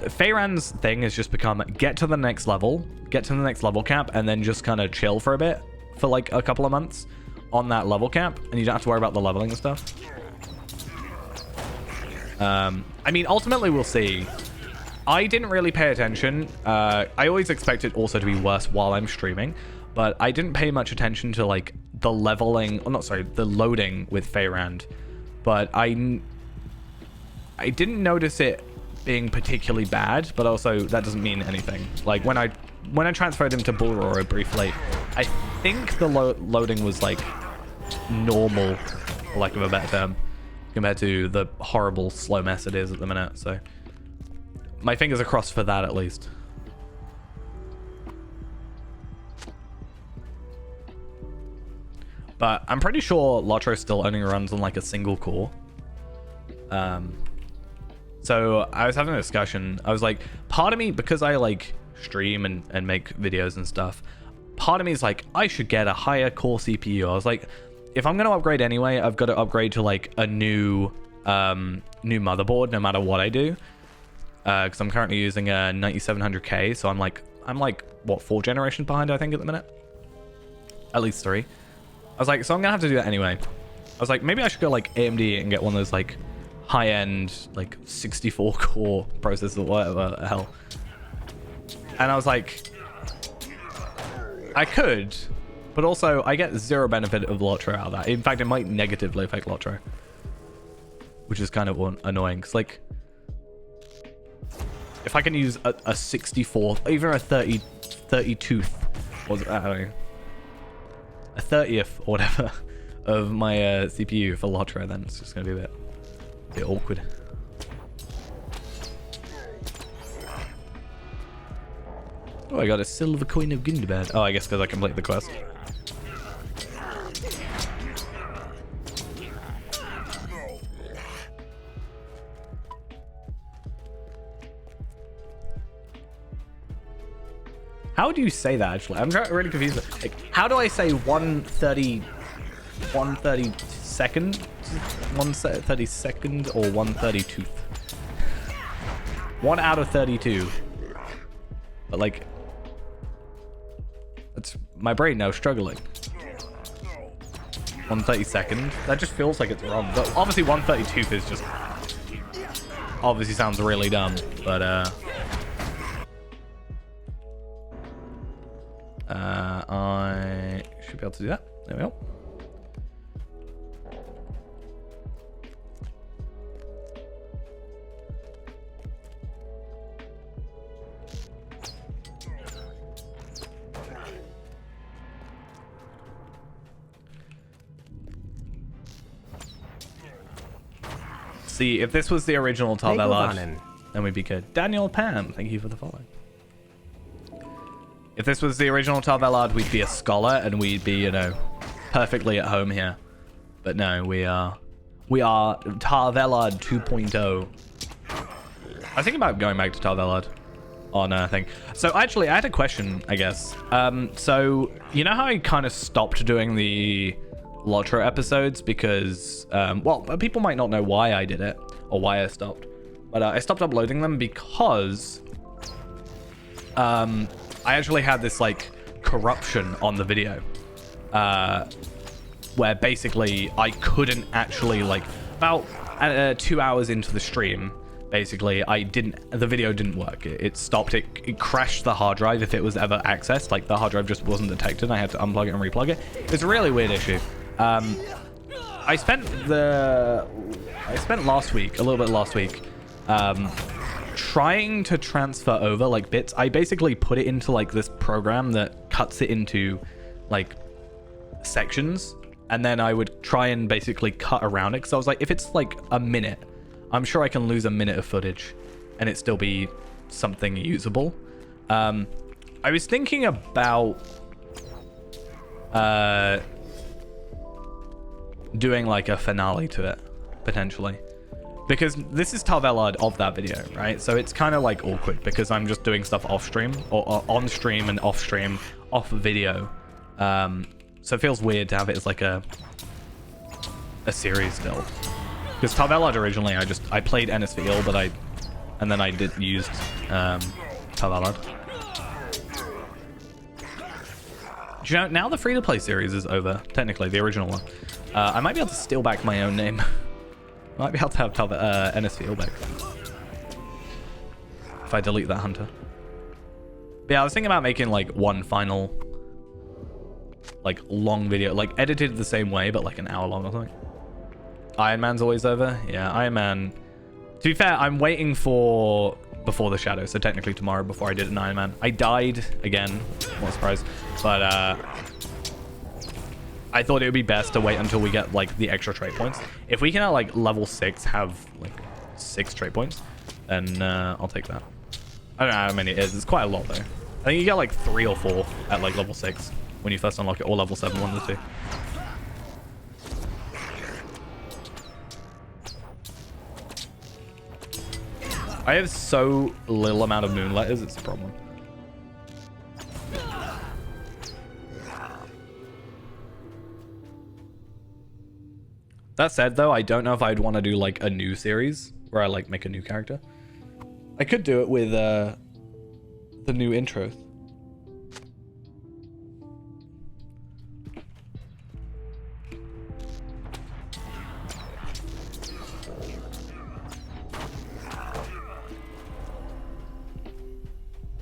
Fairend's thing has just become get to the next level cap, and then just kind of chill for a bit for like a couple of months on that level cap, and you don't have to worry about the leveling and stuff. I mean, ultimately we'll see. I didn't really pay attention. I always expect it also to be worse while I'm streaming, but I didn't pay much attention to like the leveling, or not, sorry, the loading with Fairend. But I didn't notice it being particularly bad, but also that doesn't mean anything. Like when I transferred him to Bullroarer briefly, I think the loading was like normal, for lack of a better term, compared to the horrible slow mess it is at the minute. So my fingers are crossed for that at least. But I'm pretty sure Lotro still only runs on like a single core. So I was having a discussion. I was like, part of me, because I like stream and make videos and stuff, part of me is like, I should get a higher core CPU. I was like, if I'm going to upgrade anyway, I've got to upgrade to like a new motherboard no matter what I do. Because I'm currently using a 9700K, so I'm like what, 4 generations behind, I think, at the minute? At least 3. I was like, so I'm gonna have to do that anyway. I was like, maybe I should go like AMD and get one of those like high-end like 64 core processors or whatever the hell. And I was like, I could, but also I get 0 benefit of Lotro out of that. In fact, it might negatively affect Lotro, which is kind of annoying. Cause like, if I can use a 64th, even a 32th, or I don't know, a 30th or whatever of my CPU for Lotro, then it's just gonna be a bit awkward. Oh, I got a silver coin of Gundabad. Oh, I guess because I completed the quest. How do you say that, actually? I'm really confused. Like, how do I say 132nd or 132th? 1 out of 32. But like, that's my brain now struggling. 132nd. That just feels like it's wrong. But obviously 132th is just obviously sounds really dumb, but I should be able to do that. There we go. See, if this was the original Tarvelard, then we'd be good. Daniel Pam, thank you for the follow. If this was the original Tarvelard, we'd be a scholar and we'd be, you know, perfectly at home here. But no, we are Tarvelard 2.0. I was thinking about going back to Tarvelard on a thing. So actually, I had a question, I guess. So you know how I kind of stopped doing the Lotro episodes because, well, people might not know why I did it or why I stopped, but I stopped uploading them because I actually had this like corruption on the video where basically I couldn't actually, like, about 2 hours into the stream, basically the video didn't work. It stopped. It crashed the hard drive if it was ever accessed. Like, the hard drive just wasn't detected. I had to unplug it and replug it. It's a really weird issue. I spent last week, a little bit last week, trying to transfer over like bits. I basically put it into like this program that cuts it into like sections, and then I would try and basically cut around it, because I was like, if it's like a minute, I'm sure I can lose a minute of footage and it still be something usable. I was thinking about doing like a finale to it, potentially, because this is Tarvelard of that video, right? So it's kind of like awkward because I'm just doing stuff off stream or on stream and off stream, off video. So it feels weird to have it as like a series still, because Tarvelard originally I played NSVL, but then I used Tarvelard. Do you know, now the free-to-play series is over, technically, the original one. I might be able to steal back my own name. I might be able to have NSVL back. If I delete that hunter. But yeah, I was thinking about making like one final like long video, like edited the same way, but like an hour long or something. Iron Man's always over. Yeah, Iron Man. To be fair, I'm waiting for Before the Shadow, so technically tomorrow before I did an Iron Man. I died again, what a surprise. But I thought it would be best to wait until we get like the extra trait points. If we can at like level 6 have like 6 trait points, then I'll take that. I don't know how many it is. It's quite a lot though. I think you get like 3 or 4 at like level 6 when you first unlock it, or level 7, one of the two. I have so little amount of moon letters, it's a problem. That said, though, I don't know if I'd want to do like a new series where I like make a new character. I could do it with the new intro.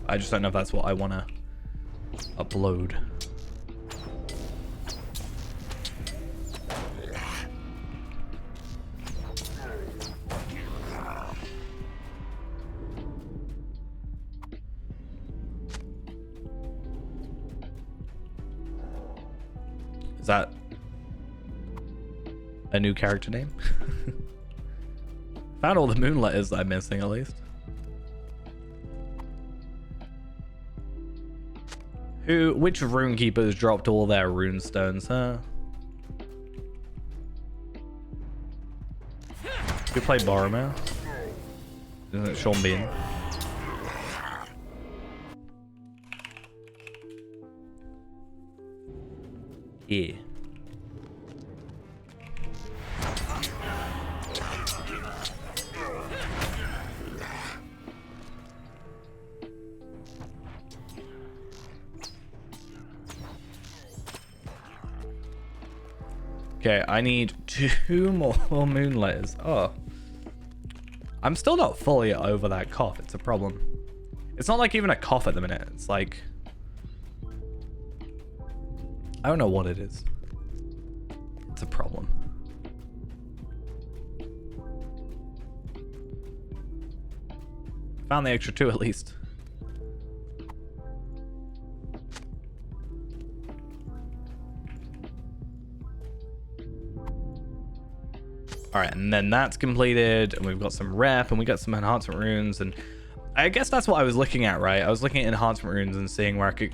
I just don't know if that's what I want to upload. Is that a new character name? Found all the moon letters that I'm missing, at least. Which rune keepers dropped all their rune stones, huh? We play Boromir. Isn't it Sean Bean? Yeah. Okay, I need 2 more moon layers. Oh. I'm still not fully over that cough. It's a problem. It's not like even a cough at the minute. It's like... I don't know what it is. It's a problem. Found the extra 2 at least. Alright, and then that's completed, and we've got some rep, and we got some enhancement runes, and I guess that's what I was looking at, right? I was looking at enhancement runes and seeing where I could...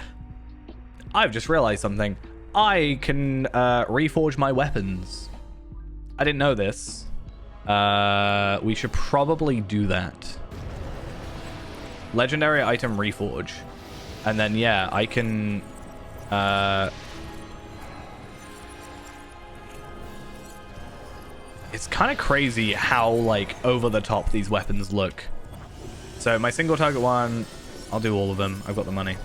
I've just realized something. I can reforge my weapons. I didn't know this. We should probably do that. Legendary item reforge. And then, yeah, I can... It's kind of crazy how, like, over the top these weapons look. So my single target one, I'll do all of them. I've got the money.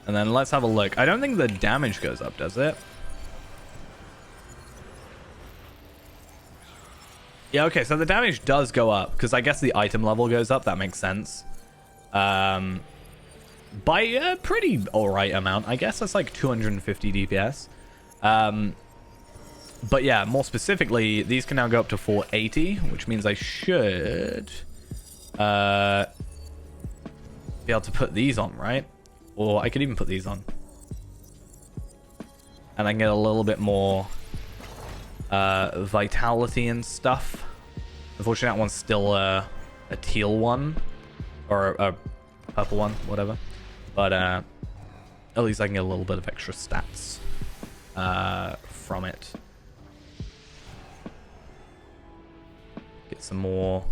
And then let's have a look. I don't think the damage goes up, does it? Yeah, okay, so the damage does go up, because I guess the item level goes up. That makes sense. By a pretty alright amount. I guess that's like 250 DPS. But yeah, more specifically, these can now go up to 480, which means I should be able to put these on, right? Or I could even put these on. And I can get a little bit more vitality and stuff. Unfortunately, that one's still a teal one. Or a purple one, whatever. But at least I can get a little bit of extra stats from it. Get some more,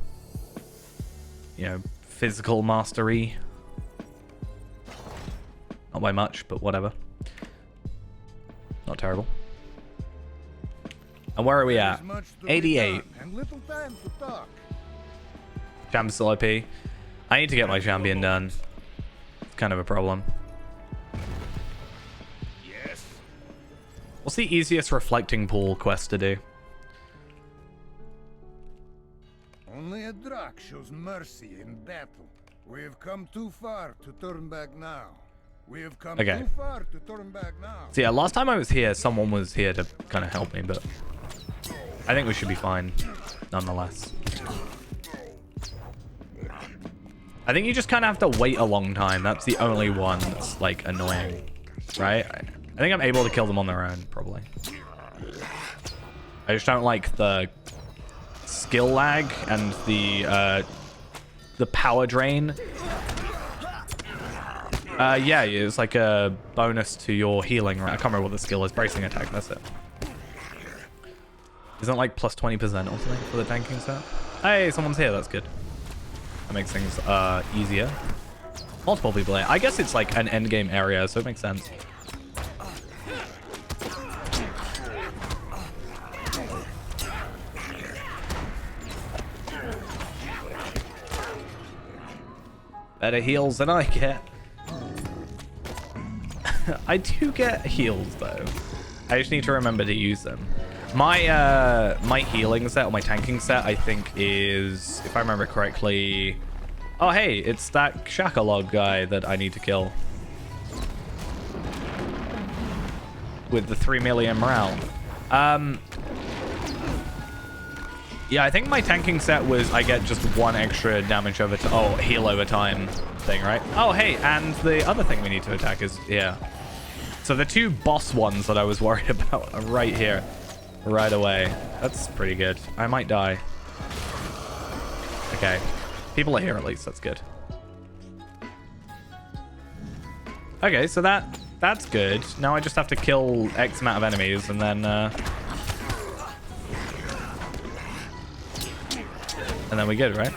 you know, physical mastery. Not by much, but whatever. Not terrible. And where are we at? 88. And little time to talk. Champion still OP. I need to get my champion done. It's kind of a problem. Yes. What's the easiest reflecting pool quest to do? Only a Drak shows mercy in battle. We have come too far to turn back now. We have come too far to turn back now. So yeah, last time I was here, someone was here to kind of help me, but I think we should be fine, nonetheless. I think you just kind of have to wait a long time. That's the only one that's, like, annoying, right? I think I'm able to kill them on their own, probably. I just don't like the skill lag and the power drain. Yeah, it's like a bonus to your healing, right? I can't remember what the skill is. Bracing attack, that's it. Isn't it like plus 20% or something for the tanking set? Hey, someone's here, that's good. That makes things easier. Multiple people here. I guess it's like an endgame area, so it makes sense. Better heals than I get. I do get heals though. I just need to remember to use them. My my healing set or my tanking set, I think, is, if I remember correctly. Oh hey, it's that Shakalog guy that I need to kill with the 3 million morale. Yeah, I think my tanking set was I get just 1 extra damage over to heal over time thing, right? Oh hey, and the other thing we need to attack is so the 2 boss ones that I was worried about are right here, right away. That's pretty good. I might die. Okay, people are here at least. That's good. Okay, so that's good. Now I just have to kill X amount of enemies and then we're good, right?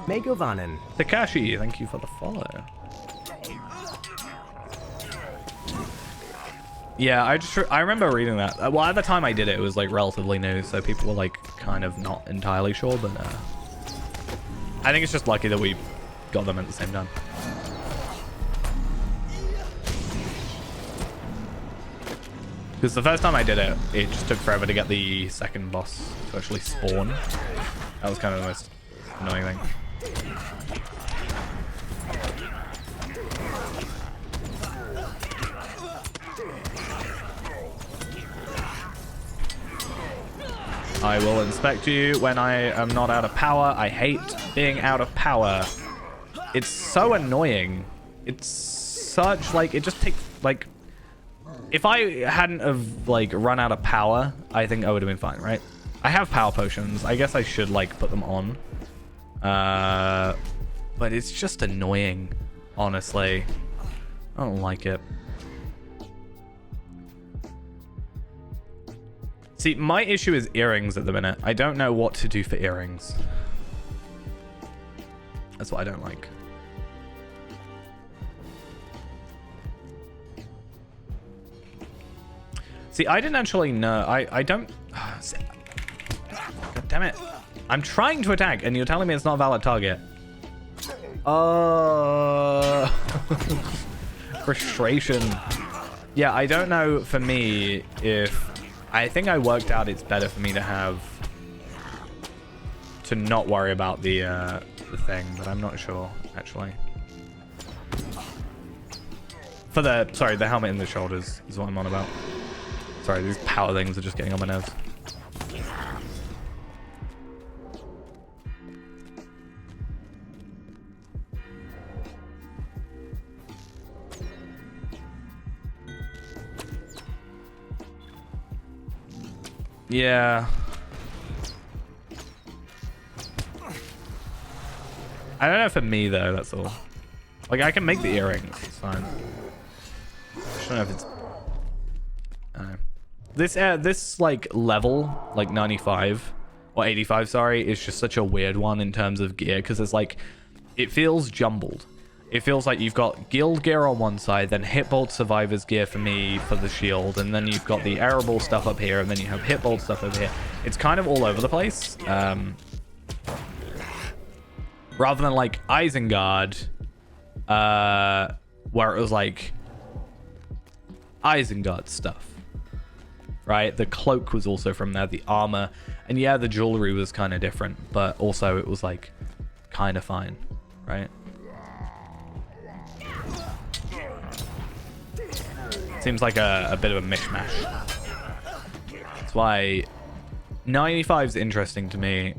Megovanen. Takashi, thank you for the follow. Yeah, I remember reading that. Well, at the time I did it, it was like relatively new, so people were like kind of not entirely sure, but I think it's just lucky that we got them at the same time. Because the first time I did it, it just took forever to get the second boss to actually spawn. That was kind of the most annoying thing. I will inspect you when I am not out of power. I hate being out of power. It's so annoying. It's such, like, it just takes, like, if I hadn't have, like, run out of power, I think I would have been fine, right? I have power potions. I guess I should, like, put them on. But it's just annoying, honestly. I don't like it. See, my issue is earrings at the minute. I don't know what to do for earrings. That's what I don't like. See, I didn't actually know. I don't... God damn it. I'm trying to attack, and you're telling me it's not a valid target. Frustration. Yeah, I don't know for me if... I think I worked out it's better for me to have... to not worry about the thing, but I'm not sure, actually. For the... Sorry, the helmet and the shoulders is what I'm on about. Sorry, these power things are just getting on my nerves. Yeah. I don't know for me though, that's all. Like, I can make the earrings, it's fine. I just don't know if it's... I don't know. This like level, like 95 or 85, sorry, is just such a weird one in terms of gear, because it's like, it feels jumbled. It feels like you've got guild gear on one side, then Hitbolt Survivor's gear for me for the shield, and then you've got the arrowball stuff up here, and then you have Hitbolt stuff over here. It's kind of all over the place. Rather than like Isengard, where it was like Isengard stuff, right? The cloak was also from there, the armor, and yeah, the jewelry was kind of different, but also it was like kind of fine, right? Seems like a bit of a mishmash. That's why 95 is interesting to me.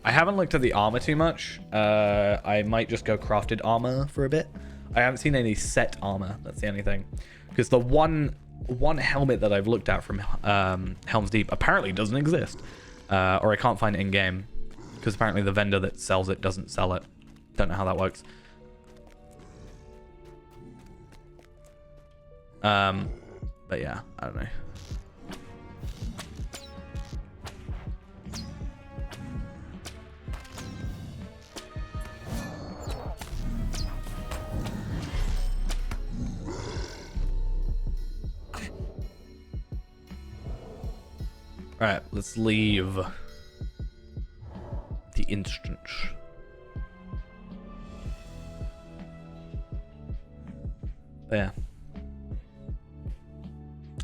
I haven't looked at the armor too much. I might just go crafted armor for a bit. I haven't seen any set armor. That's the only thing. Because the one helmet that I've looked at from Helm's Deep apparently doesn't exist. Or I can't find it in-game. Because apparently the vendor that sells it doesn't sell it. Don't know how that works. But yeah, I don't know. All right, let's leave the instance. But yeah.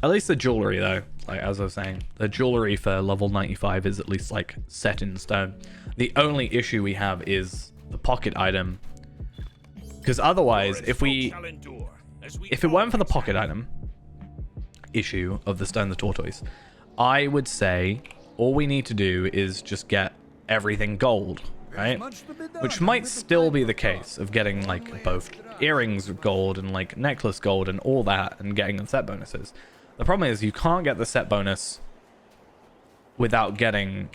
At least the jewelry, though, like as I was saying, the jewelry for level 95 is at least like set in stone. The only issue we have is the pocket item, because otherwise, if it weren't for the pocket item issue of the stone, the tortoise, I would say all we need to do is just get everything gold, right? Which might still be the case of getting like both earrings gold and like necklace gold and all that, and getting the set bonuses. The problem is you can't get the set bonus without getting...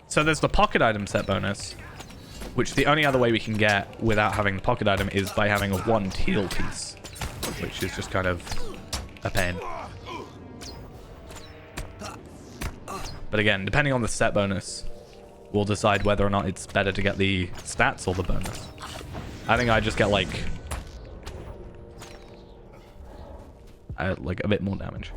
So there's the pocket item set bonus, which the only other way we can get without having the pocket item is by having a 1 teal piece, which is just kind of a pain. But again, depending on the set bonus, we'll decide whether or not it's better to get the stats or the bonus. I think I just get like a bit more damage.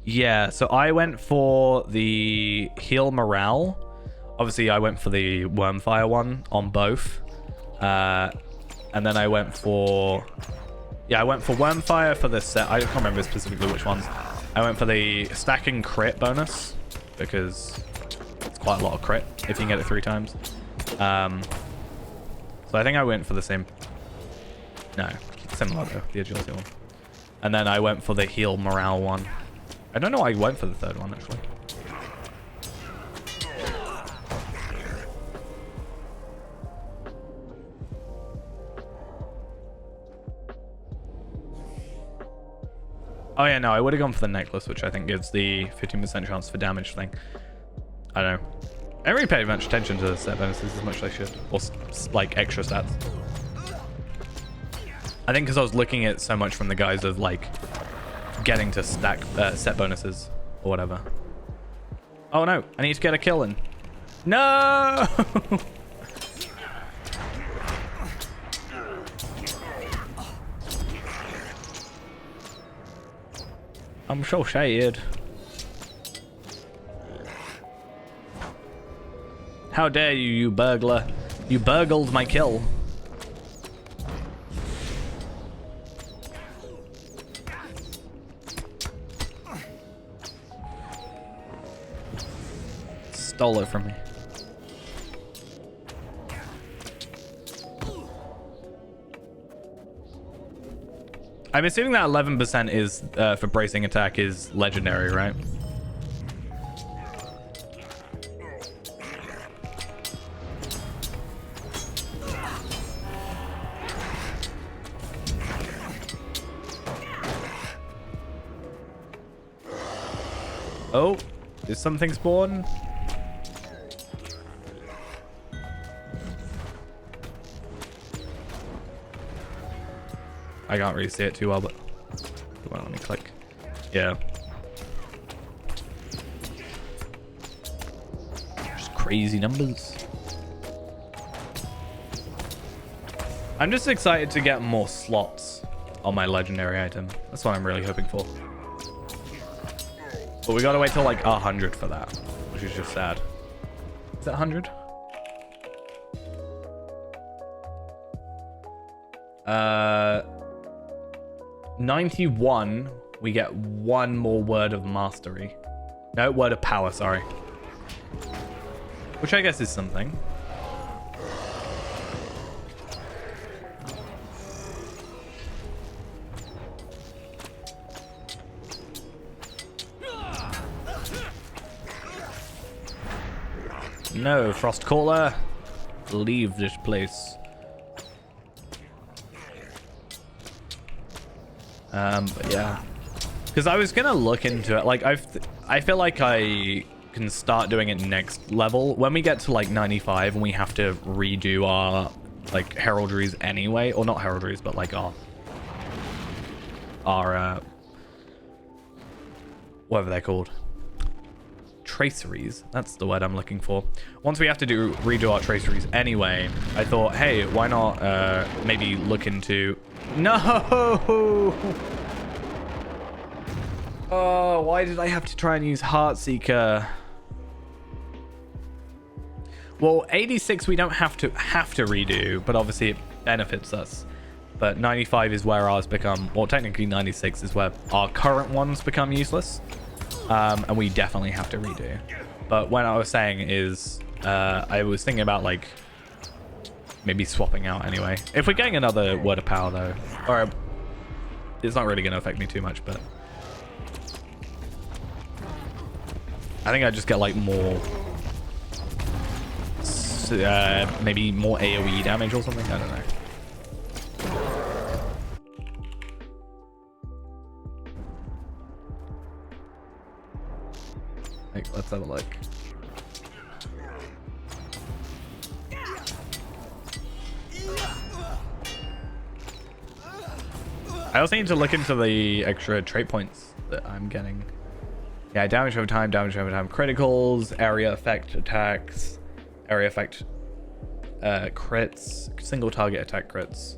Yeah, so I went for the heal morale. Obviously, I went for the Wormfire one on both. And then I went for... Yeah, I went for Wormfire for the set. I can't remember specifically which ones. I went for the stacking crit bonus because it's quite a lot of crit if you can get it 3 times. So I think I went for the same... No, similar though, the agility one. And then I went for the heal morale one. I don't know why I went for the 3rd one actually. Oh yeah, no, I would have gone for the necklace, which I think gives the 15% chance for damage thing. I don't know. I don't really pay much attention to the set bonuses as much as I should. Or like extra stats. I think because I was looking at so much from the guise of like getting to stack set bonuses or whatever. Oh no, I need to get a kill in. No! I'm so scared. How dare you, you burglar. You burgled my kill. Stole it from me. I'm assuming that 11% is for bracing attack is legendary, right? Oh, is something spawn? I can't really see it too well, but well, let me click. Yeah. Just crazy numbers. I'm just excited to get more slots on my legendary item. That's what I'm really hoping for. But we gotta wait till like 100 for that, which is just sad. Is that 100? 91, we get 1 more word of mastery. No, word of power, sorry. Which I guess is something. No, Frostcaller, leave this place. But yeah, because I was gonna look into it. Like I feel like I can start doing it next level when we get to like 95 and we have to redo our like heraldries anyway, or not heraldries, but like our whatever they're called. Traceries, that's the word I'm looking for. Once we have to redo our traceries anyway, I thought, hey, why not maybe look into... No! Oh, why did I have to try and use Heartseeker? Well, 86 we don't have to redo, but obviously it benefits us. But 95 is where ours become, well, technically 96 is where our current ones become useless. And we definitely have to redo. But what I was saying is, I was thinking about like maybe swapping out anyway. If we're getting another word of power though, or it's not really going to affect me too much, but I think I just get like more, maybe more AoE damage or something. I don't know. Let's have a look. I also need to look into the extra trait points that I'm getting. Yeah, damage over time, criticals, area effect attacks, area effect crits, single target attack crits.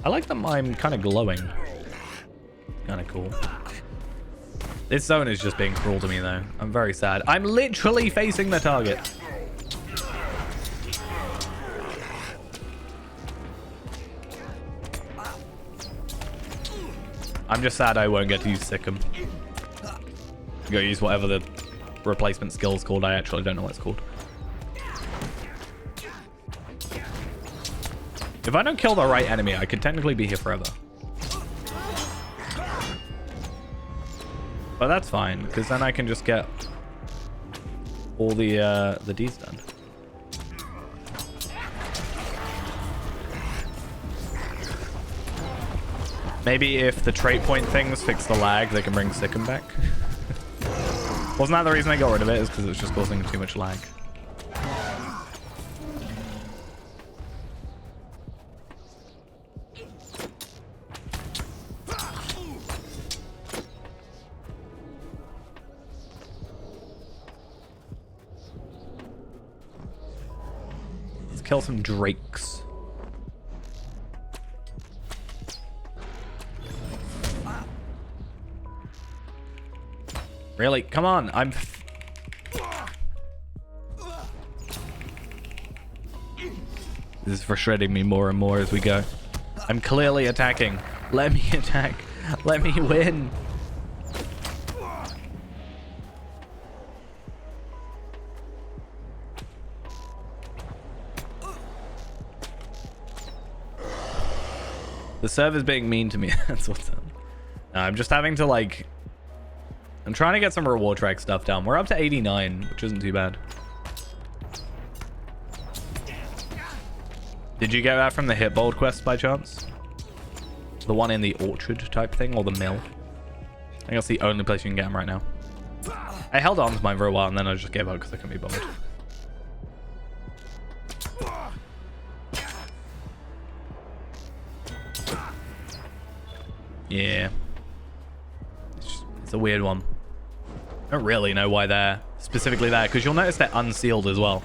I like that I'm kind of glowing. Kind of cool. This zone is just being cruel to me, though. I'm very sad. I'm literally facing the target. I'm just sad I won't get to use Sikkim. Go use whatever the replacement skill's called. I actually don't know what it's called. If I don't kill the right enemy, I could technically be here forever. But that's fine, because then I can just get all the Ds done. Maybe if the trait point things fix the lag, they can bring Sikkim back. Wasn't that the reason I got rid of it? Is because it was just causing too much lag. Let's kill some drakes. Really? Come on. This is frustrating me more and more as we go. I'm clearly attacking. Let me attack. Let me win. The server's being mean to me. That's what's up. I'm just having to like... I'm trying to get some reward track stuff down. We're up to 89, which isn't too bad. Did you get that from the Hitbold quest by chance? The one in the orchard type thing, or the mill? I think that's the only place you can get them right now. I held on to mine for a while and then I just gave up because I couldn't be bothered. Yeah. It's a weird one. I don't really know why they're specifically there, because you'll notice they're unsealed as well.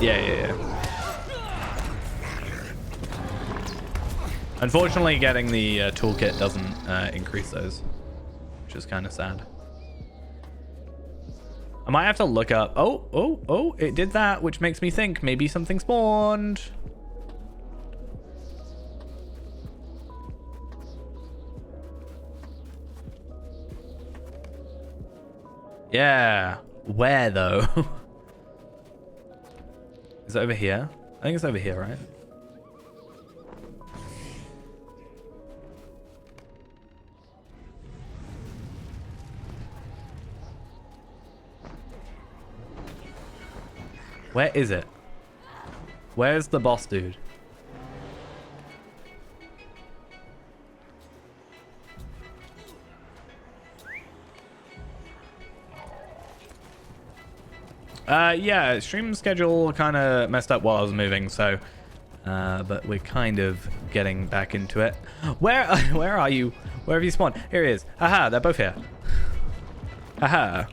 Yeah. Unfortunately, getting the toolkit doesn't increase those, which is kind of sad. I might have to look up... Oh, it did that, which makes me think maybe something spawned. Yeah. Where, though? Is it over here? I think it's over here, right? Where is it? Where's the boss dude? Yeah, stream schedule kind of messed up while I was moving, so but we're kind of getting back into it. Where are you? Where have you spawned? Here he is. Aha, they're both here. Aha.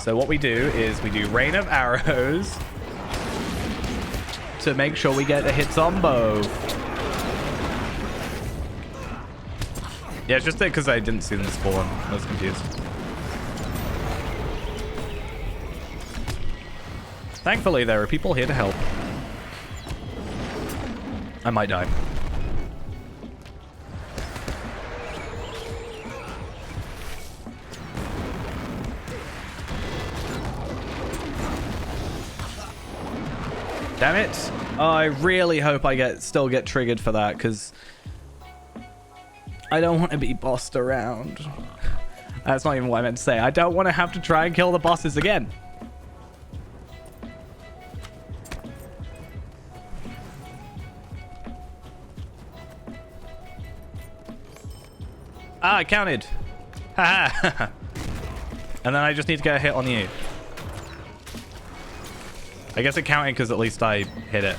So what we do is we do rain of arrows to make sure we get the hits on both. Yeah, it's just because I didn't see them spawn. I was confused. Thankfully, there are people here to help. I might die. Damn it. Oh, I really hope I still get triggered for that, because I don't want to be bossed around. That's not even what I meant to say. I don't want to have to try and kill the bosses again. Ah, I counted. Haha. And then I just need to get a hit on you. I guess it counted because at least I hit it.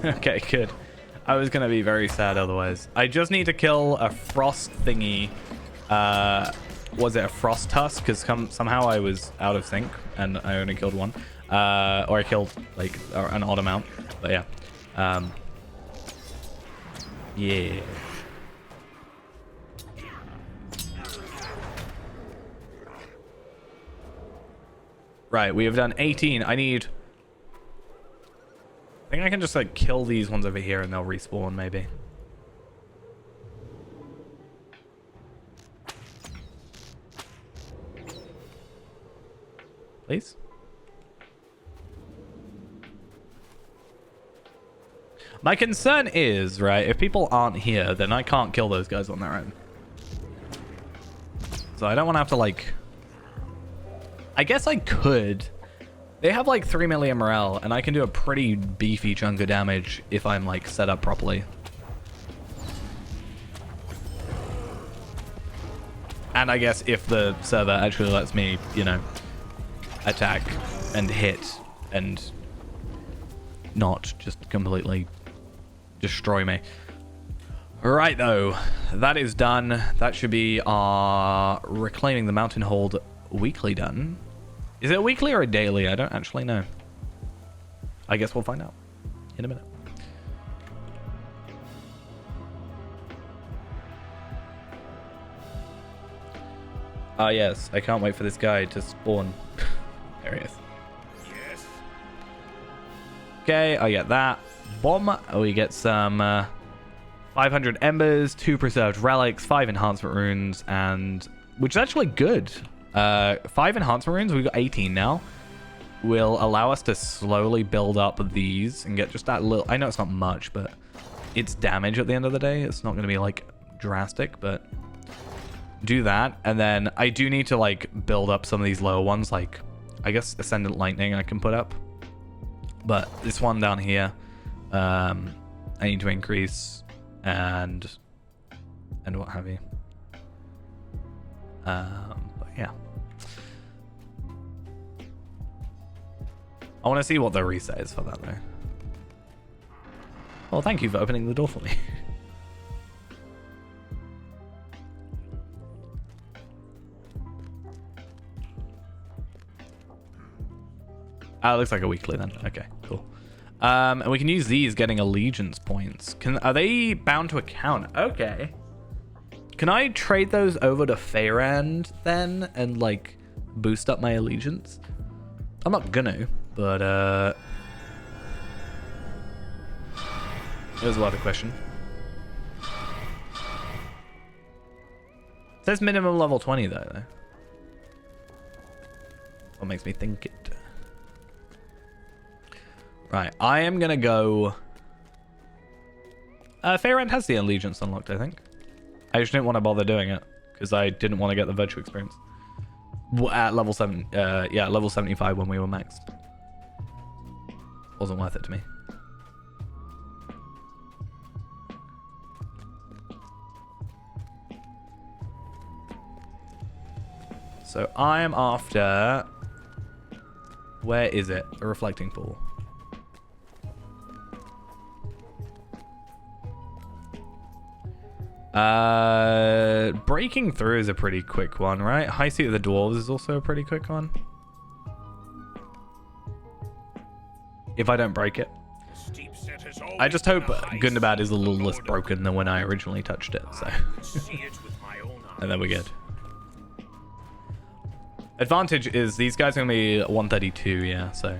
Okay, good. I was going to be very sad otherwise. I just need to kill a frost thingy was it a frost tusk? Because somehow I was out of sync and I only killed one. Or I killed like an odd amount. But yeah. Yeah. Right, we have done 18. I think I can just like kill these ones over here and they'll respawn maybe. Please? My concern is, right, if people aren't here, then I can't kill those guys on their own. So I don't want to have to, like... I guess I could. They have, like, 3 million morale, and I can do a pretty beefy chunk of damage if I'm, like, set up properly. And I guess if the server actually lets me, you know, attack and hit and not just completely destroy me. Right, though, that is done. That should be our Reclaiming the Mountain Hold weekly done. Is it a weekly or a daily? I don't actually know. I guess we'll find out in a minute. Ah, yes. I can't wait for this guy to spawn. There he is. Yes. Okay, I get that. Bomb. We get some 500 embers, 2 preserved relics, 5 enhancement runes, and which is actually good. 5 enhancement runes. We've got 18 now. Will allow us to slowly build up these and get just that little. I know it's not much, but it's damage at the end of the day. It's not going to be like drastic, but do that. And then I do need to like build up some of these lower ones, like I guess Ascendant Lightning I can put up, but this one down here I need to increase and what have you. But yeah, I want to see what the reset is for that though. Well, thank you for opening the door for me. Ah, it looks like a weekly then. Okay, cool. And we can use these getting allegiance points. Are they bound to account? Okay. Can I trade those over to Fayrand then and like boost up my allegiance? I'm not gonna, but here's a lot of question. It says minimum level 20 though. What makes me think it? Right, I am gonna go. Fayrand has the allegiance unlocked, I think. I just didn't want to bother doing it because I didn't want to get the virtue experience at level 7. Yeah, level 75 when we were maxed. Wasn't worth it to me. So I am after. Where is it? A reflecting pool. Breaking through is a pretty quick one, right? High Seat of the Dwarves is also a pretty quick one. If I don't break it. I just hope Gundabad is a little less broken than when I originally touched it, so. And then we're good. Advantage is these guys are going to be 132, yeah, so.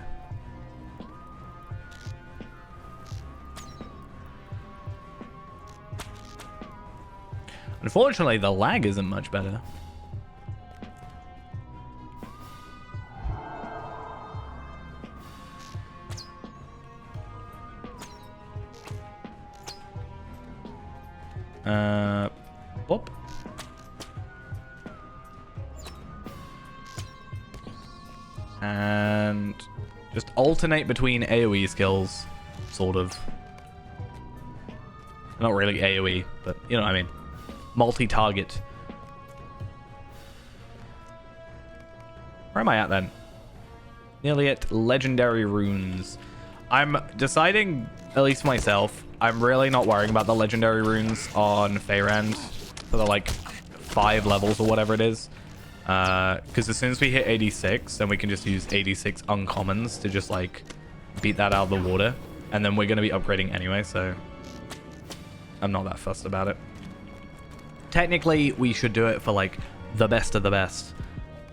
Unfortunately, the lag isn't much better. Boop. And just alternate between AoE skills, sort of. Not really AoE, but you know what I mean. Multi-target. Where am I at then? Nearly at legendary runes. I'm deciding, at least myself, I'm really not worrying about the legendary runes on Fayrand for the like 5 levels or whatever it is. Because as soon as we hit 86, then we can just use 86 uncommons to just like beat that out of the water. And then we're going to be upgrading anyway, so I'm not that fussed about it. Technically, we should do it for like the best of the best,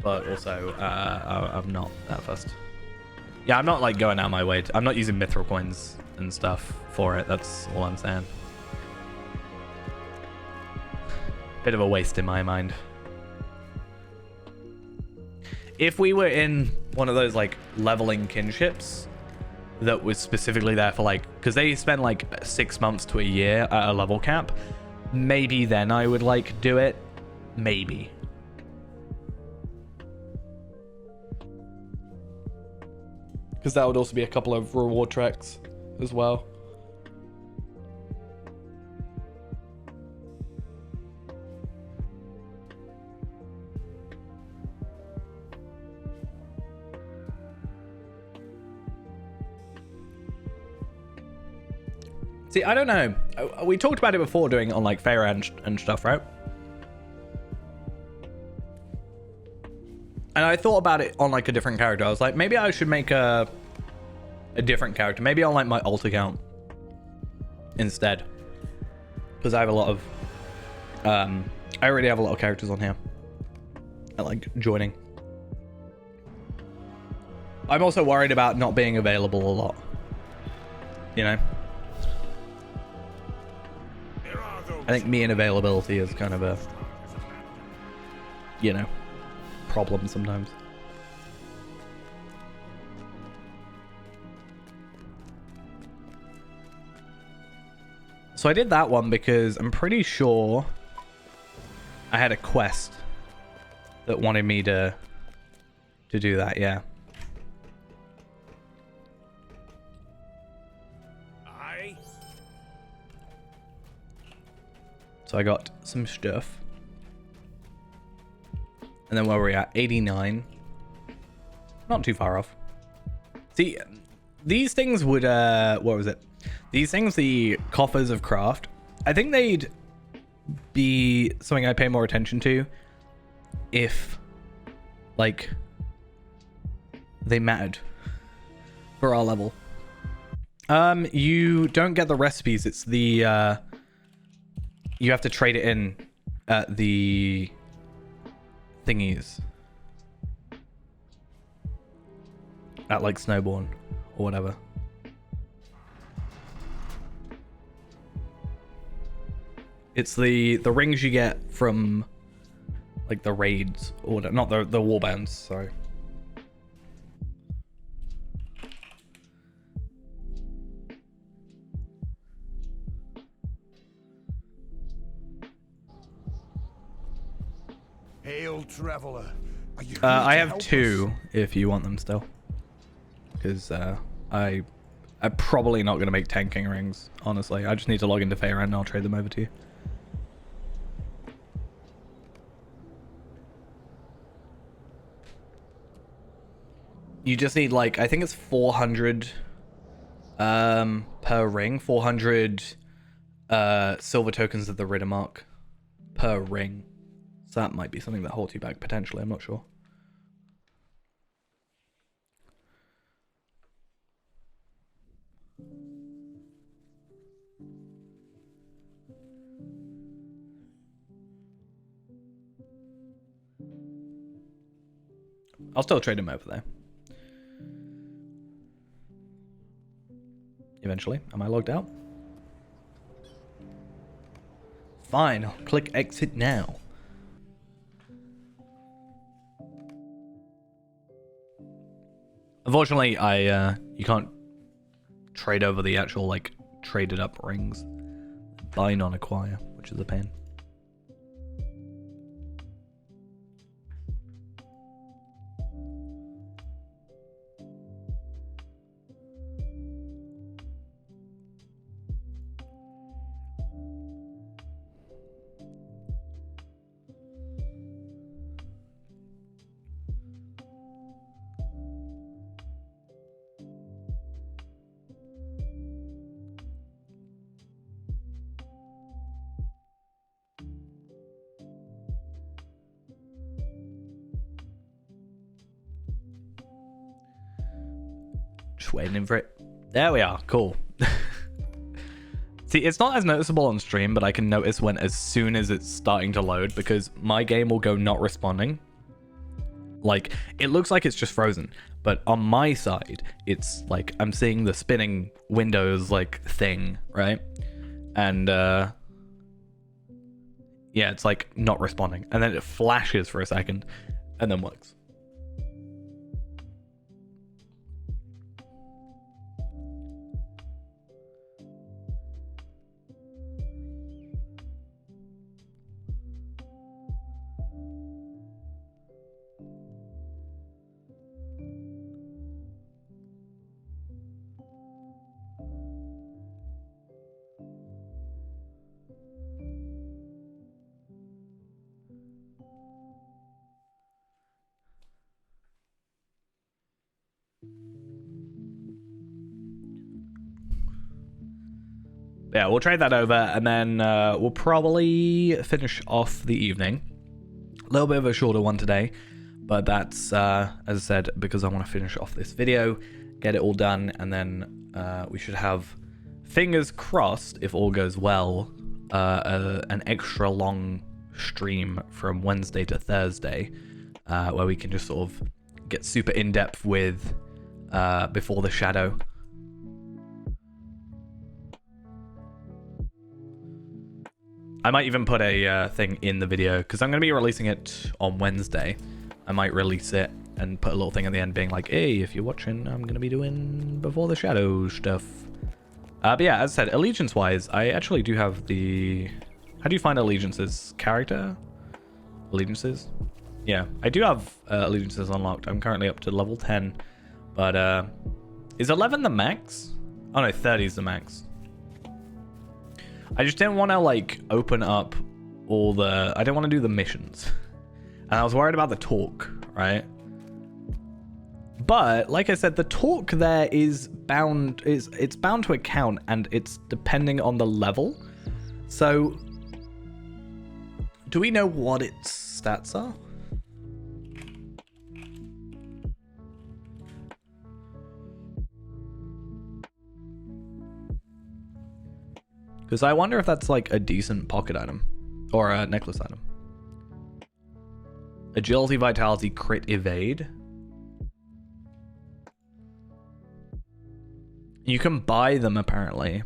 but also I'm not that fussed. Yeah, I'm not like going out my way. I'm not using mithril coins and stuff for it. That's all I'm saying. Bit of a waste in my mind. If we were in one of those like leveling kinships that was specifically there for like, because they spend like 6 months to a year at a level cap, maybe then I would like do it. Maybe. Because that would also be a couple of reward tracks as well. See, I don't know. We talked about it before doing it on like Feyre and stuff, right? And I thought about it on like a different character. I was like, maybe I should make a different character. Maybe on like my alt account instead. Because I have a lot of... I already have a lot of characters on here. I like joining. I'm also worried about not being available a lot. You know? I think me and availability is kind of a, you know, problem sometimes. So I did that one because I'm pretty sure I had a quest that wanted me to do that, yeah. So I got some stuff. And then where we're at, 89. Not too far off. See, these things would, what was it? These things, the coffers of craft, I think they'd be something I pay more attention to if, like, they mattered for our level. You don't get the recipes. It's the, you have to trade it in at the thingies. At like Snowborn or whatever. It's the rings you get from like the raids or not the warbands, sorry. Hail, traveler. Are you I have two if you want them still. Because I'm probably not going to make tanking rings, honestly. I just need to log into Feyre and I'll trade them over to you. You just need like, I think it's 400 per ring. 400 silver tokens of the Riddermark per ring. So that might be something that holds you back potentially, I'm not sure. I'll still trade him over there. Eventually. Am I logged out? Fine, I'll click exit now. Unfortunately, you can't trade over the actual like traded up rings. Buy non acquire, which is a pain. Just waiting for it. There we are. Cool. See, it's not as noticeable on stream, but I can notice when as soon as it's starting to load because my game will go not responding. Like, it looks like it's just frozen, but on my side, it's like I'm seeing the spinning Windows like thing, right? And yeah, it's like not responding, and then it flashes for a second, and then works. Yeah, we'll trade that over, and then we'll probably finish off the evening. A little bit of a shorter one today, but that's, as I said, because I want to finish off this video, get it all done, and then we should have, fingers crossed, if all goes well, an extra long stream from Wednesday to Thursday, where we can just sort of get super in-depth with Before the Shadow. I might even put a thing in the video because I'm going to be releasing it on Wednesday. I might release it and put a little thing at the end being like, hey, if you're watching, I'm going to be doing Before the Shadow stuff. But yeah, as I said, allegiance-wise, I actually do have the... How do you find allegiances? Character? Allegiances? Yeah, I do have allegiances unlocked. I'm currently up to level 10. But is 11 the max? Oh no, 30 is the max. I just didn't want to, like, open up all the... I didn't want to do the missions. And I was worried about the talk, right? But, like I said, the talk there is bound... It's bound to account, and it's depending on the level. So, do we know what its stats are? Because I wonder if that's like a decent pocket item or a necklace item. Agility, vitality, crit, evade. You can buy them apparently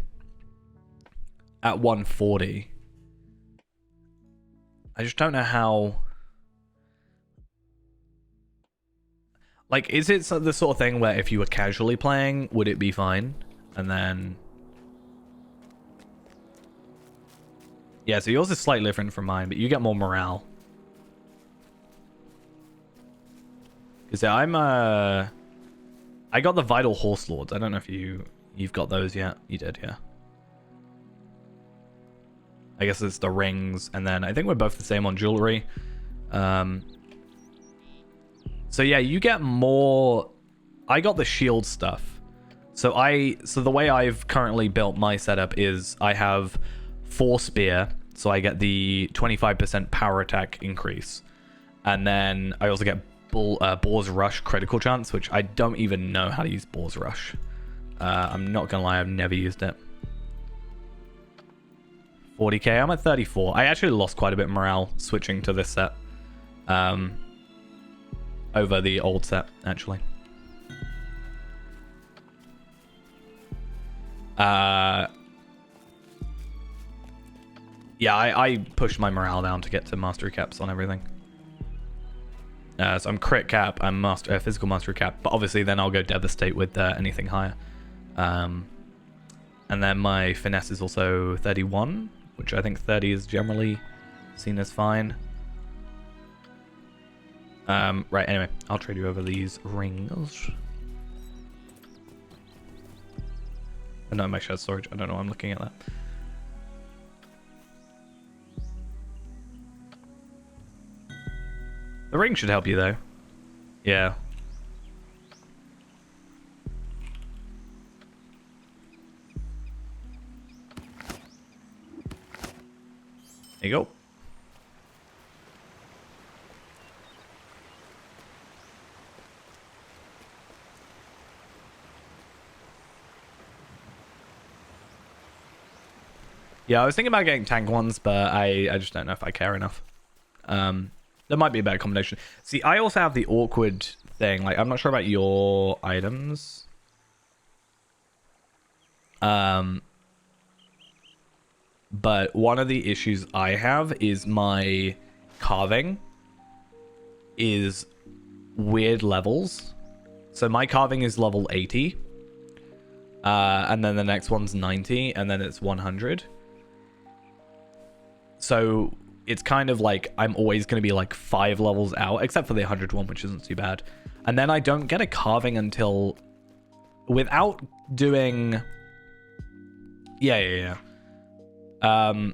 at 140. I just don't know how. Like, is it the sort of thing where if you were casually playing, would it be fine? And then... Yeah, so yours is slightly different from mine, but you get more morale. Because yeah, I got the Vital Horse Lords. I don't know if you've got those yet. You did, yeah. I guess it's the rings, and then I think we're both the same on jewelry. So yeah, you get more... I got the shield stuff. So the way I've currently built my setup is I have... 4 spear, so I get the 25% power attack increase, and then I also get Boar's Rush critical chance, which I don't even know how to use Boar's Rush. I'm not gonna lie, I've never used it. 40k, I'm at 34. I actually lost quite a bit of morale switching to this set over the old set, actually. Yeah, I pushed my morale down to get to mastery caps on everything. So I'm crit cap, I'm physical mastery cap, but obviously then I'll go devastate with anything higher. And then my finesse is also 31, which I think 30 is generally seen as fine. Right, anyway, I'll trade you over these rings. Oh, no, my shared storage. I don't know why I'm looking at that. The ring should help you, though. Yeah. There you go. Yeah, I was thinking about getting tank ones, but I just don't know if I care enough. There might be a better combination. See, I also have the awkward thing. Like, I'm not sure about your items. But one of the issues I have is my carving is weird levels. So my carving is level 80. And then the next one's 90, and then it's 100. So it's kind of like I'm always going to be like 5 levels out, except for the 100 one, which isn't too bad. And then I don't get a carving until... Without doing... Yeah. But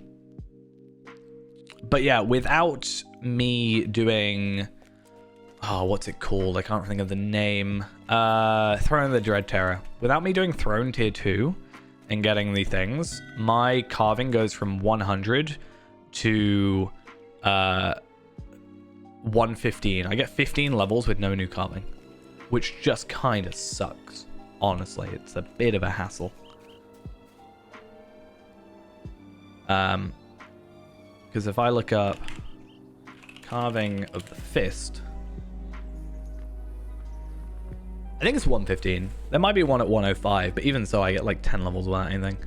yeah, without me doing... Oh, what's it called? I can't think of the name. Throne of the Dread Terror. Without me doing Throne Tier 2 and getting the things, my carving goes from 100 to 115. I get 15 levels with no new carving, which just kind of sucks. Honestly, it's a bit of a hassle. Because if I look up carving of the fist, I think it's 115. There might be one at 105, but even so, I get like 10 levels without anything.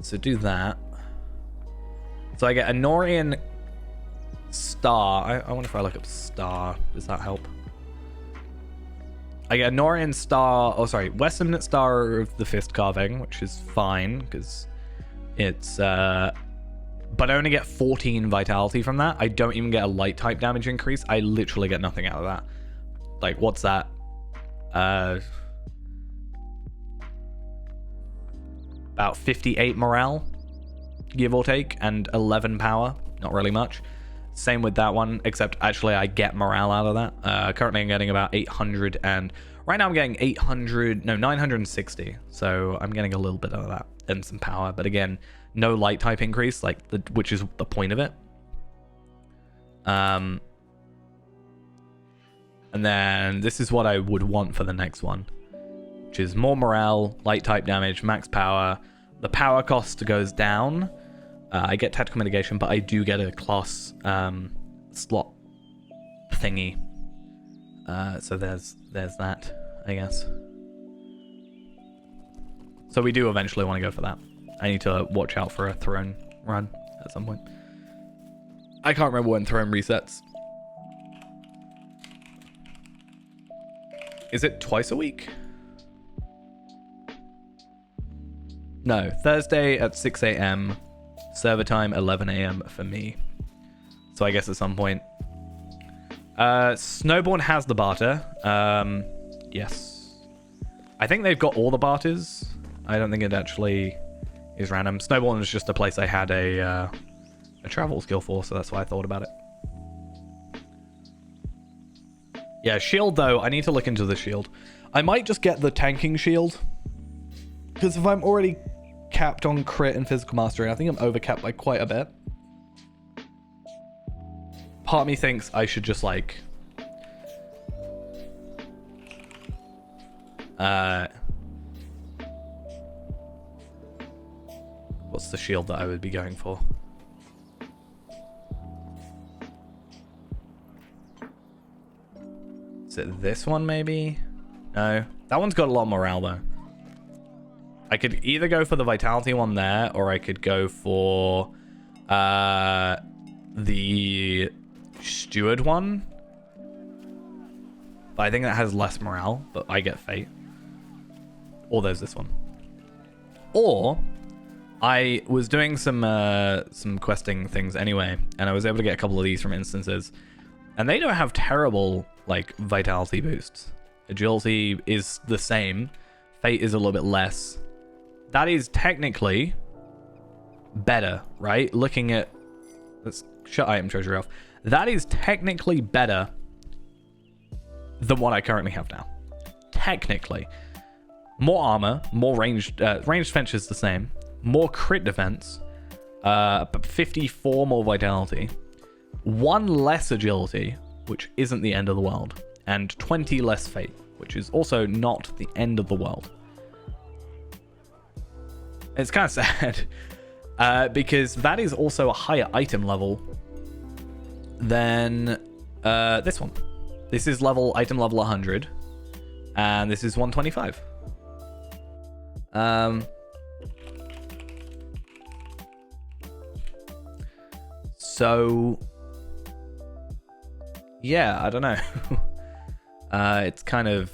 So do that. So I get a Norian Star. I wonder if I look up Star. Does that help? I get a Norian Star. Oh, sorry. Western Star of the Fist carving, which is fine because it's... but I only get 14 vitality from that. I don't even get a light type damage increase. I literally get nothing out of that. Like, what's that? About 58 morale, give or take, and 11 power. Not really much. Same with that one, except actually I get morale out of that. Currently I'm getting about 800, and right now I'm getting 960. So I'm getting a little bit of that and some power. But again, no light type increase, like which is the point of it. And then this is what I would want for the next one, which is more morale, light type damage, max power. The power cost goes down. I get tactical mitigation, but I do get a class slot thingy. So there's that, I guess. So we do eventually want to go for that. I need to watch out for a throne run at some point. I can't remember when throne resets. Is it twice a week? No, Thursday at 6 a.m. Server time 11 a.m. for me. So I guess at some point. Snowborn has the barter. Yes. I think they've got all the barters. I don't think it actually is random. Snowborn is just a place I had a travel skill for, so that's why I thought about it. Yeah, shield though, I need to look into the shield. I might just get the tanking shield, because if I'm already capped on crit and physical mastery, I think I'm overcapped by quite a bit. Part of me thinks I should just like what's the shield that I would be going for? Is it this one maybe? No. That one's got a lot of morale though. I could either go for the vitality one there, or I could go for the steward one. But I think that has less morale, but I get fate. Or there's this one. Or I was doing some questing things anyway, and I was able to get a couple of these from instances, and they don't have terrible like vitality boosts. Agility is the same. Fate is a little bit less. That is technically better, right? Looking at... Let's shut item treasury off. That is technically better than what I currently have now. Technically. More armor, more ranged defense is the same. More crit defense. But 54 more vitality. 1 less agility, which isn't the end of the world. And 20 less fate, which is also not the end of the world. It's kind of sad. Because that is also a higher item level than this one. This is item level 100. And this is 125. So yeah, I don't know. It's kind of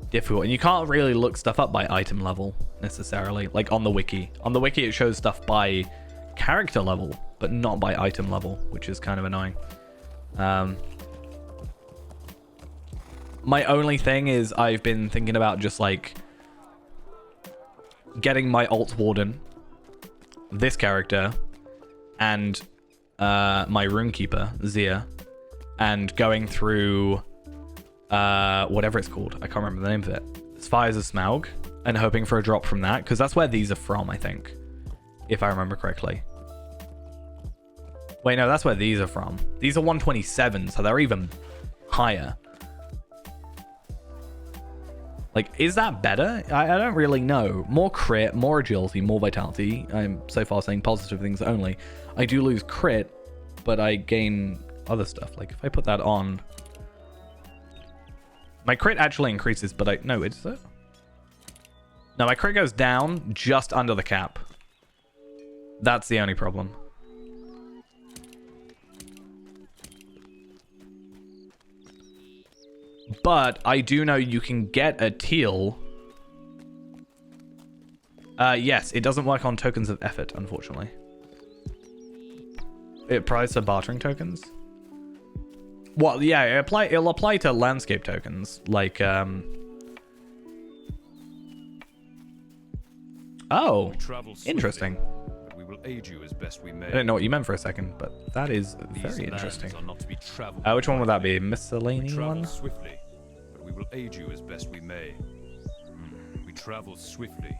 difficult, and you can't really look stuff up by item level necessarily, like on the wiki. On the wiki it shows stuff by character level but not by item level, which is kind of annoying. My only thing is I've been thinking about just like getting my alt warden, this character, and my runekeeper Zia, and going through whatever it's called. I can't remember the name of it. Spires of Smaug, and hoping for a drop from that, because that's where these are from, I think, if I remember correctly. Wait, no, that's where these are from. These are 127, so they're even higher. Like, is that better? I don't really know. More crit, more agility, more vitality. I'm so far saying positive things only. I do lose crit, but I gain other stuff. Like, if I put that on... My crit actually increases, but no, is it? No, my crit goes down just under the cap. That's the only problem. But I do know you can get a teal. Yes, it doesn't work on tokens of effort, unfortunately. It applies to bartering tokens. Well, yeah, it'll apply to landscape tokens, like Oh, interesting. We will aid you as best we may. I didn't know what you meant for a second, but that is very interesting. Which one would that be? Miscellaneous one? Swiftly, but we will aid you as best we may. We travel swiftly,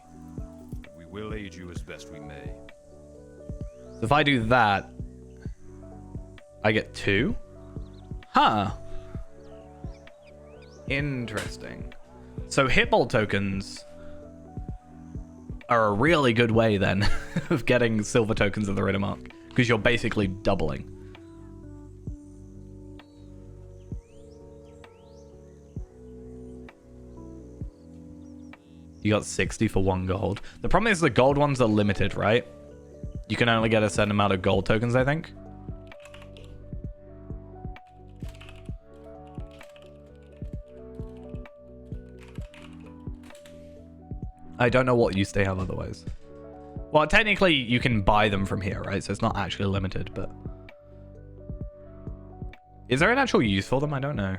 but we will aid you as best we may. So if I do that, I get 2? Huh. Interesting. So hitball tokens are a really good way then of getting silver tokens of the Riddermark, because you're basically doubling. You got 60 for 1 gold. The problem is the gold ones are limited, right? You can only get a certain amount of gold tokens, I think. I don't know what use they have otherwise. Well, technically you can buy them from here, right? So it's not actually limited, but... Is there an actual use for them? I don't know.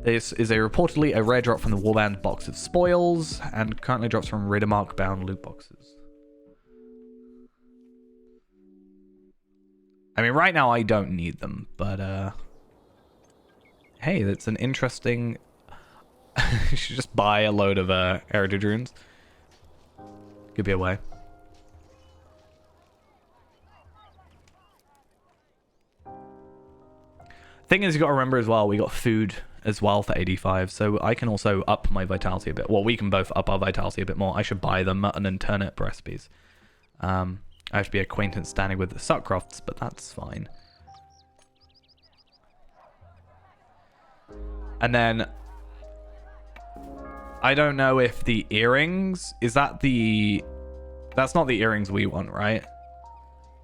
This is reportedly a rare drop from the Warband box of spoils, and currently drops from Riddermark bound loot boxes. I mean, right now I don't need them, but hey, that's an interesting... You should just buy a load of heritage runes. Could be a way. Thing is, you got to remember as well, we got food as well for 85, so I can also up my vitality a bit. Well, we can both up our vitality a bit more. I should buy the mutton and turnip recipes. I have to be acquaintance standing with the Suckcrofts, but that's fine. And then... I don't know if the earrings... Is that the... That's not the earrings we want, right?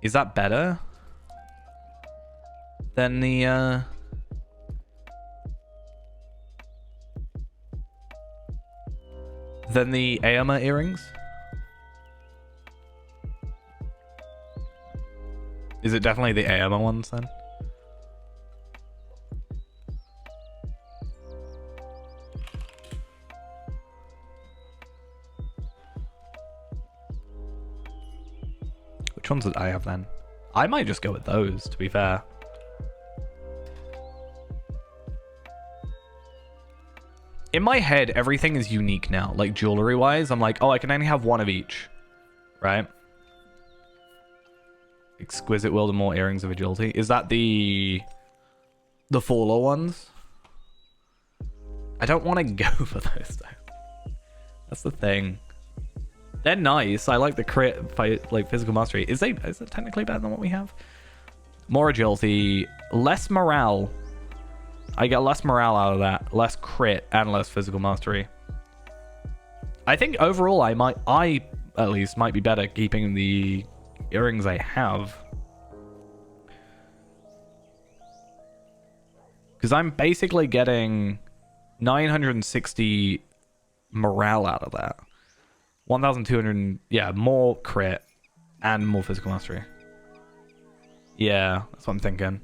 Is that better than the... Than the Aoma earrings? Is it definitely the Aoma ones then? Which ones did I have then? I might just go with those, to be fair. In my head, everything is unique now. Like, jewelry-wise, I'm like, oh, I can only have one of each. Right? Exquisite Wilder more earrings of agility. Is that the Faller ones? I don't want to go for those, though. That's the thing. They're nice. I like the crit fight, like physical mastery. Is it technically better than what we have? More agility, less morale. I get less morale out of that, less crit and less physical mastery. I think overall I at least might be better keeping the earrings I have. Because I'm basically getting 960 morale out of that. 1,200, yeah, more crit and more physical mastery. Yeah, that's what I'm thinking.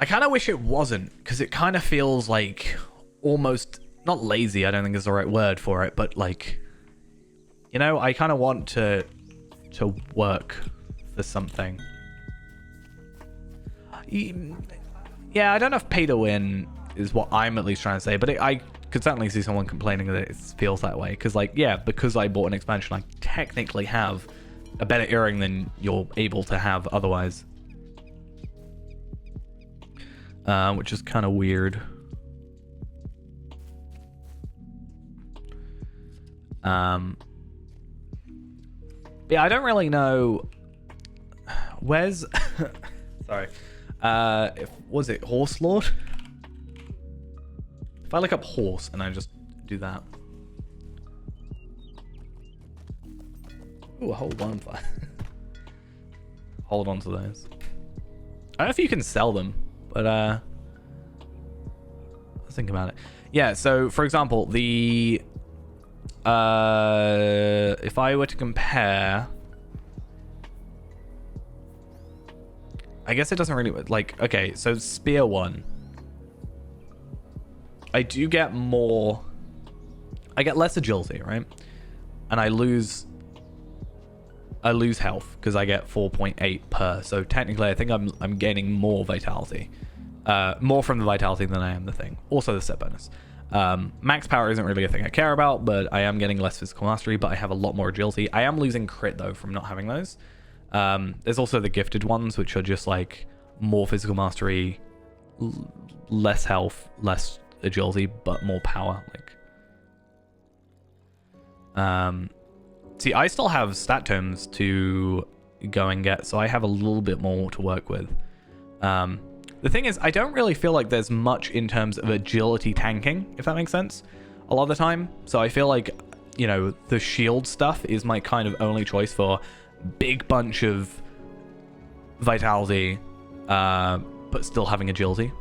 I kind of wish it wasn't, because it kind of feels like almost, not lazy, I don't think is the right word for it, but like, you know, I kind of want to work for something. Yeah, I don't know if pay to win is what I'm at least trying to say, but I could certainly see someone complaining that it feels that way. Because, like, yeah, because I bought an expansion, I technically have a better earring than you're able to have otherwise. Which is kind of weird. Yeah, I don't really know. Where's... Sorry. Was it Horse Lord? If I look up horse and I just do that. Ooh, a whole bonfire. Hold on to those. I don't know if you can sell them, but let's think about it. Yeah, so for example, the if I were to compare, I guess it doesn't really, like, okay, so Spear 1. I do get more, I get less agility, right? And I lose health because I get 4.8 per. So technically I think I'm gaining more vitality. More from the vitality than I am the thing. Also the set bonus. Max power isn't really a thing I care about, but I am getting less physical mastery, but I have a lot more agility. I am losing crit though from not having those. There's also the gifted ones, which are just like more physical mastery, less health, less agility, but more power. Like, see, I still have stat tomes to go and get, so I have a little bit more to work with. The thing is, I don't really feel like there's much in terms of agility tanking, if that makes sense, a lot of the time. So I feel like, you know, the shield stuff is my kind of only choice for big bunch of vitality, but still having agility.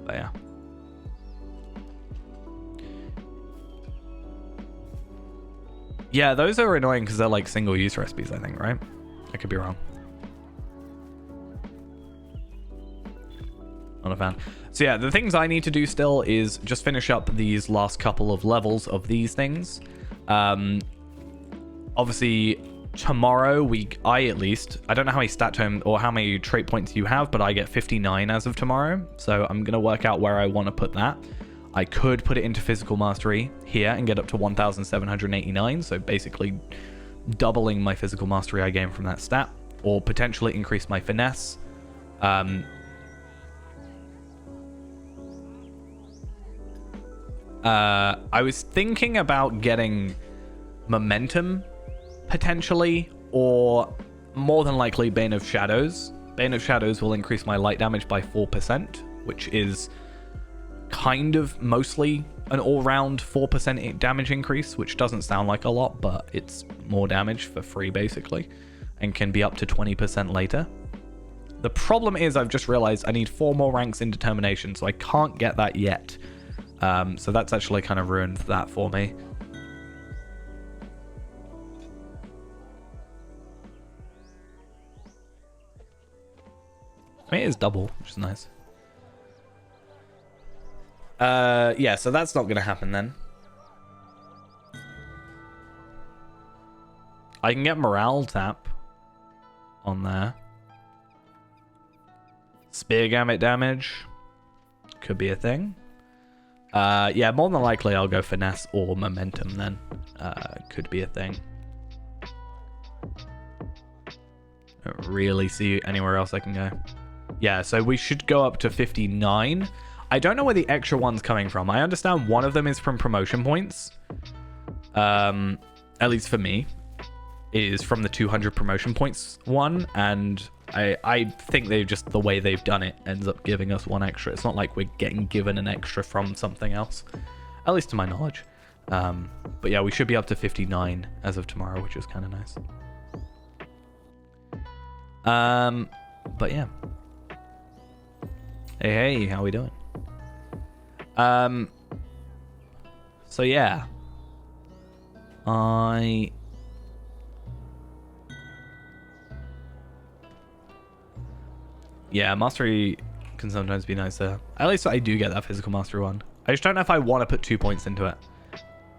But yeah. Yeah, those are annoying because they're like single-use recipes, I think, right? I could be wrong. Not a fan. So yeah, the things I need to do still is just finish up these last couple of levels of these things. Obviously, tomorrow, I don't know how many stat tome or how many trait points you have, but I get 59 as of tomorrow. So I'm going to work out where I want to put that. I could put it into physical mastery here and get up to 1,789. So basically doubling my physical mastery I gain from that stat, or potentially increase my finesse. I was thinking about getting momentum potentially, or more than likely Bane of Shadows. Bane of Shadows will increase my light damage by 4%, which is kind of mostly an all-round 4% damage increase, which doesn't sound like a lot, but it's more damage for free basically, and can be up to 20% later. The problem is I've just realized I need 4 more ranks in determination, so I can't get that yet. So that's actually kind of ruined that for me. I mean, it is double, which is nice. Yeah, so that's not going to happen then. I can get morale tap on there. Spear gamut damage could be a thing. Yeah, more than likely I'll go finesse or momentum then. Could be a thing. Don't really see anywhere else I can go. Yeah, so we should go up to 59. I don't know where the extra one's coming from. I understand one of them is from promotion points. At least for me. It is from the 200 promotion points one. And I think they just, the way they've done it ends up giving us one extra. It's not like we're getting given an extra from something else. At least to my knowledge. But yeah, we should be up to 59 as of tomorrow, which is kind of nice. But yeah. Hey, how we doing? So yeah. Yeah, mastery can sometimes be nice there. At least I do get that physical mastery one. I just don't know if I want to put 2 points into it.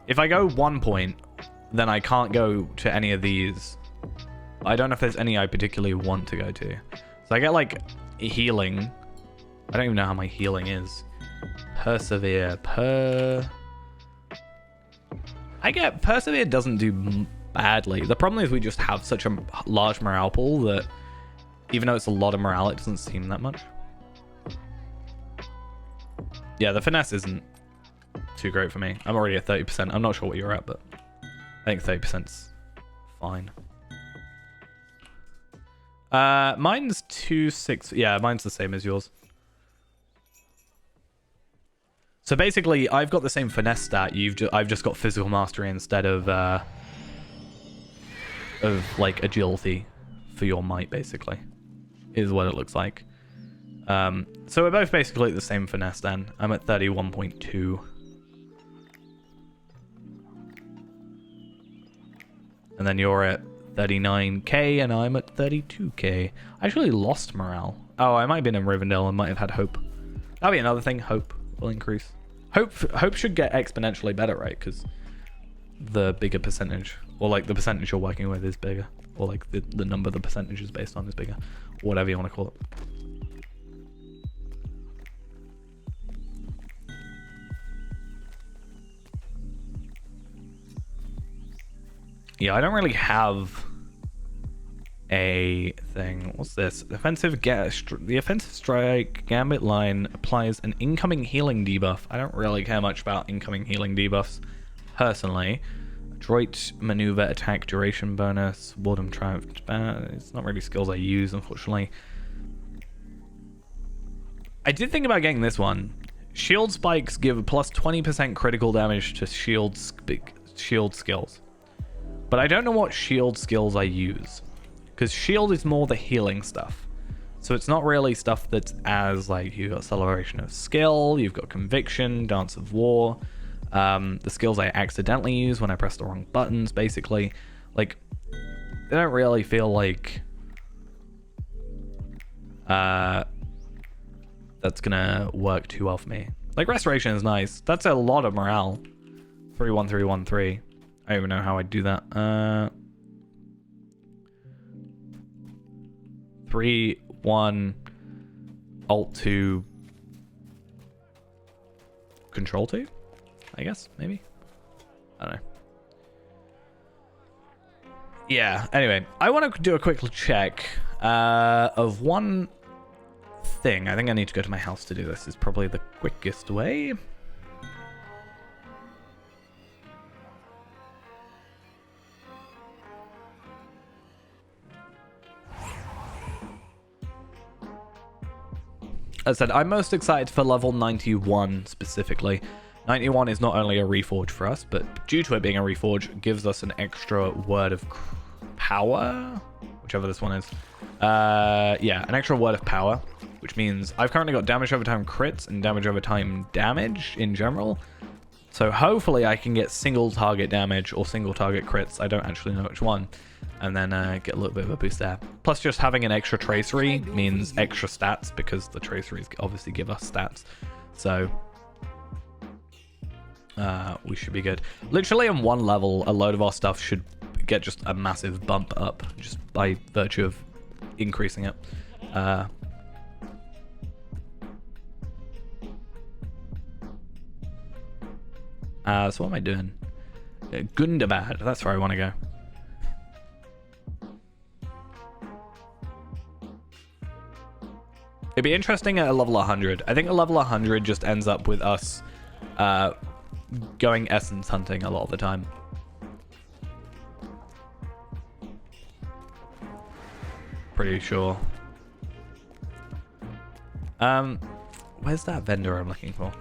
If I go 1 point, then I can't go to any of these. I don't know if there's any I particularly want to go to. So I get like healing. I don't even know how my healing is. Persevere. I get Persevere doesn't do badly. The problem is we just have such a large morale pool that even though it's a lot of morale, it doesn't seem that much. Yeah, the finesse isn't too great for me. I'm already at 30%. I'm not sure what you're at, but I think 30%'s fine. Mine's 2.6. Yeah, mine's the same as yours. So basically, I've got the same finesse stat. I've just got physical mastery instead of like agility for your might. Basically, is what it looks like. So we're both basically at the same finesse. Then I'm at 31.2, and then you're at 39k, and I'm at 32k. I actually lost morale. Oh, I might have been in Rivendell and might have had hope. That'll be another thing. Hope will increase. Hope should get exponentially better, right? Because the bigger percentage, or like the percentage you're working with is bigger, or like the number the percentage is based on is bigger, or whatever you want to call it. Yeah, I don't really have a thing. What's this? The offensive strike gambit line applies an incoming healing debuff. I don't really care much about incoming healing debuffs personally. Adroit maneuver attack duration bonus. Wardham triumph. It's not really skills I use, unfortunately. I did think about getting this one. Shield spikes give a plus 20% critical damage to shield skills. But I don't know what shield skills I use. Because shield is more the healing stuff. So it's not really stuff that's as, like, you've got celebration of skill, you've got conviction, dance of war. The skills I accidentally use when I press the wrong buttons, basically. Like, they don't really feel like that's gonna work too well for me. Like, restoration is nice. That's a lot of morale. 3-1-3-1-3. I don't even know how I do that. 3, 1, Alt 2, Control 2, I guess, maybe. I don't know. Yeah, anyway, I want to do a quick check of one thing. I think I need to go to my house to do this. It's probably the quickest way. As I said, I'm most excited for level 91 specifically. 91 is not only a reforge for us, but due to it being a reforge, gives us an extra word of power, whichever this one is. Yeah, an extra word of power, which means I've currently got damage over time crits and damage over time damage in general. So hopefully I can get single target damage or single target crits. I don't actually know which one. And then get a little bit of a boost there. Plus just having an extra tracery means extra stats because the traceries obviously give us stats. So we should be good. Literally on one level, a load of our stuff should get just a massive bump up just by virtue of increasing it. So what am I doing? Gundabad, that's where I want to go. It'd be interesting at a level 100. I think a level 100 just ends up with us going essence hunting a lot of the time. Pretty sure. Where's that vendor I'm looking for?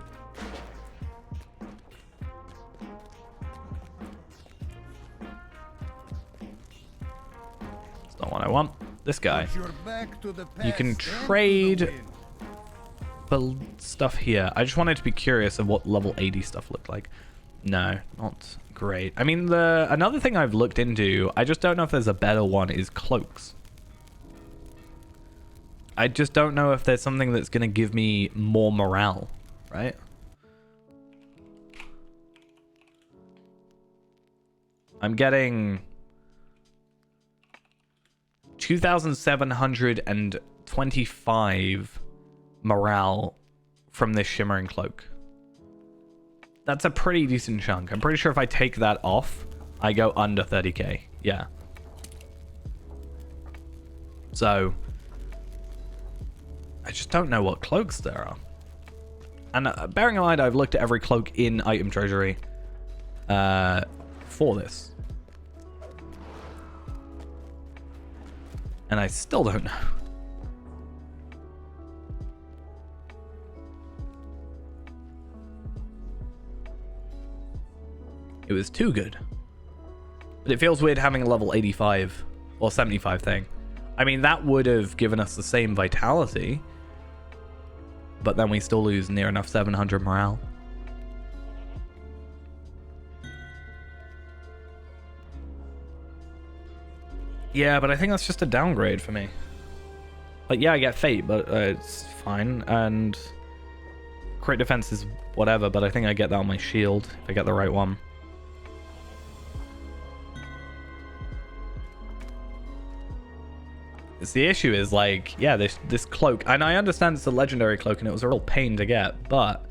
It's not what I want. This guy. You can trade stuff here. I just wanted to be curious of what level 80 stuff looked like. No, not great. I mean, another thing I've looked into, I just don't know if there's a better one, is cloaks. I just don't know if there's something that's going to give me more morale, right? I'm getting 2,725 morale from this shimmering cloak. That's a pretty decent chunk. I'm pretty sure if I take that off, I go under 30k. Yeah. So I just don't know what cloaks there are. And bearing in mind, I've looked at every cloak in item treasury for this. And I still don't know. It was too good. But it feels weird having a level 85 or 75 thing. I mean, that would have given us the same vitality. But then we still lose near enough 700 morale. Yeah, but I think that's just a downgrade for me. Like, yeah, I get Fate, but it's fine. And crit defense is whatever, but I think I get that on my shield if I get the right one. It's the issue is, like, yeah, this cloak, and I understand it's a legendary cloak and it was a real pain to get, but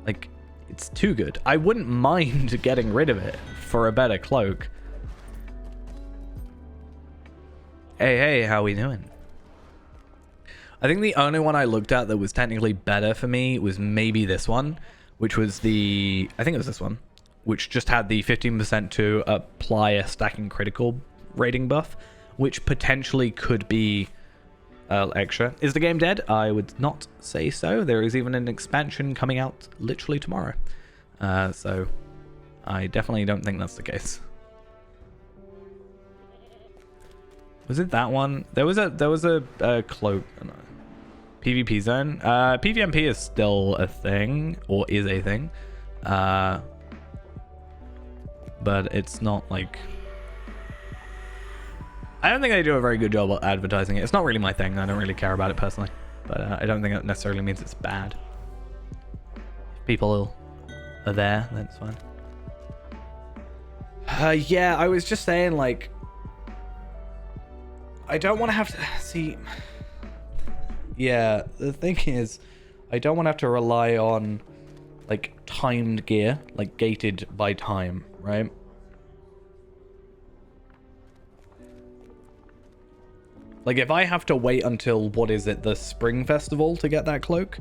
like, it's too good. I wouldn't mind getting rid of it for a better cloak. Hey, how we doing? I think the only one I looked at that was technically better for me was maybe this one, which was I think it was this one, which just had the 15% to apply a stacking critical rating buff, which potentially could be extra. Is the game dead? I would not say so. There is even an expansion coming out literally tomorrow. So I definitely don't think that's the case. Was it that one? There was a cloak. No. PvP zone. PvMP is still a thing, or is a thing. But it's not like... I don't think they do a very good job at advertising it. It's not really my thing. I don't really care about it personally. But I don't think that necessarily means it's bad. If people are there, then it's fine. Yeah, I was just saying, like... I don't want to have to... See... Yeah, the thing is, I don't want to have to rely on, like, timed gear. Like, gated by time, right? Like, if I have to wait until, what is it, the Spring Festival to get that cloak,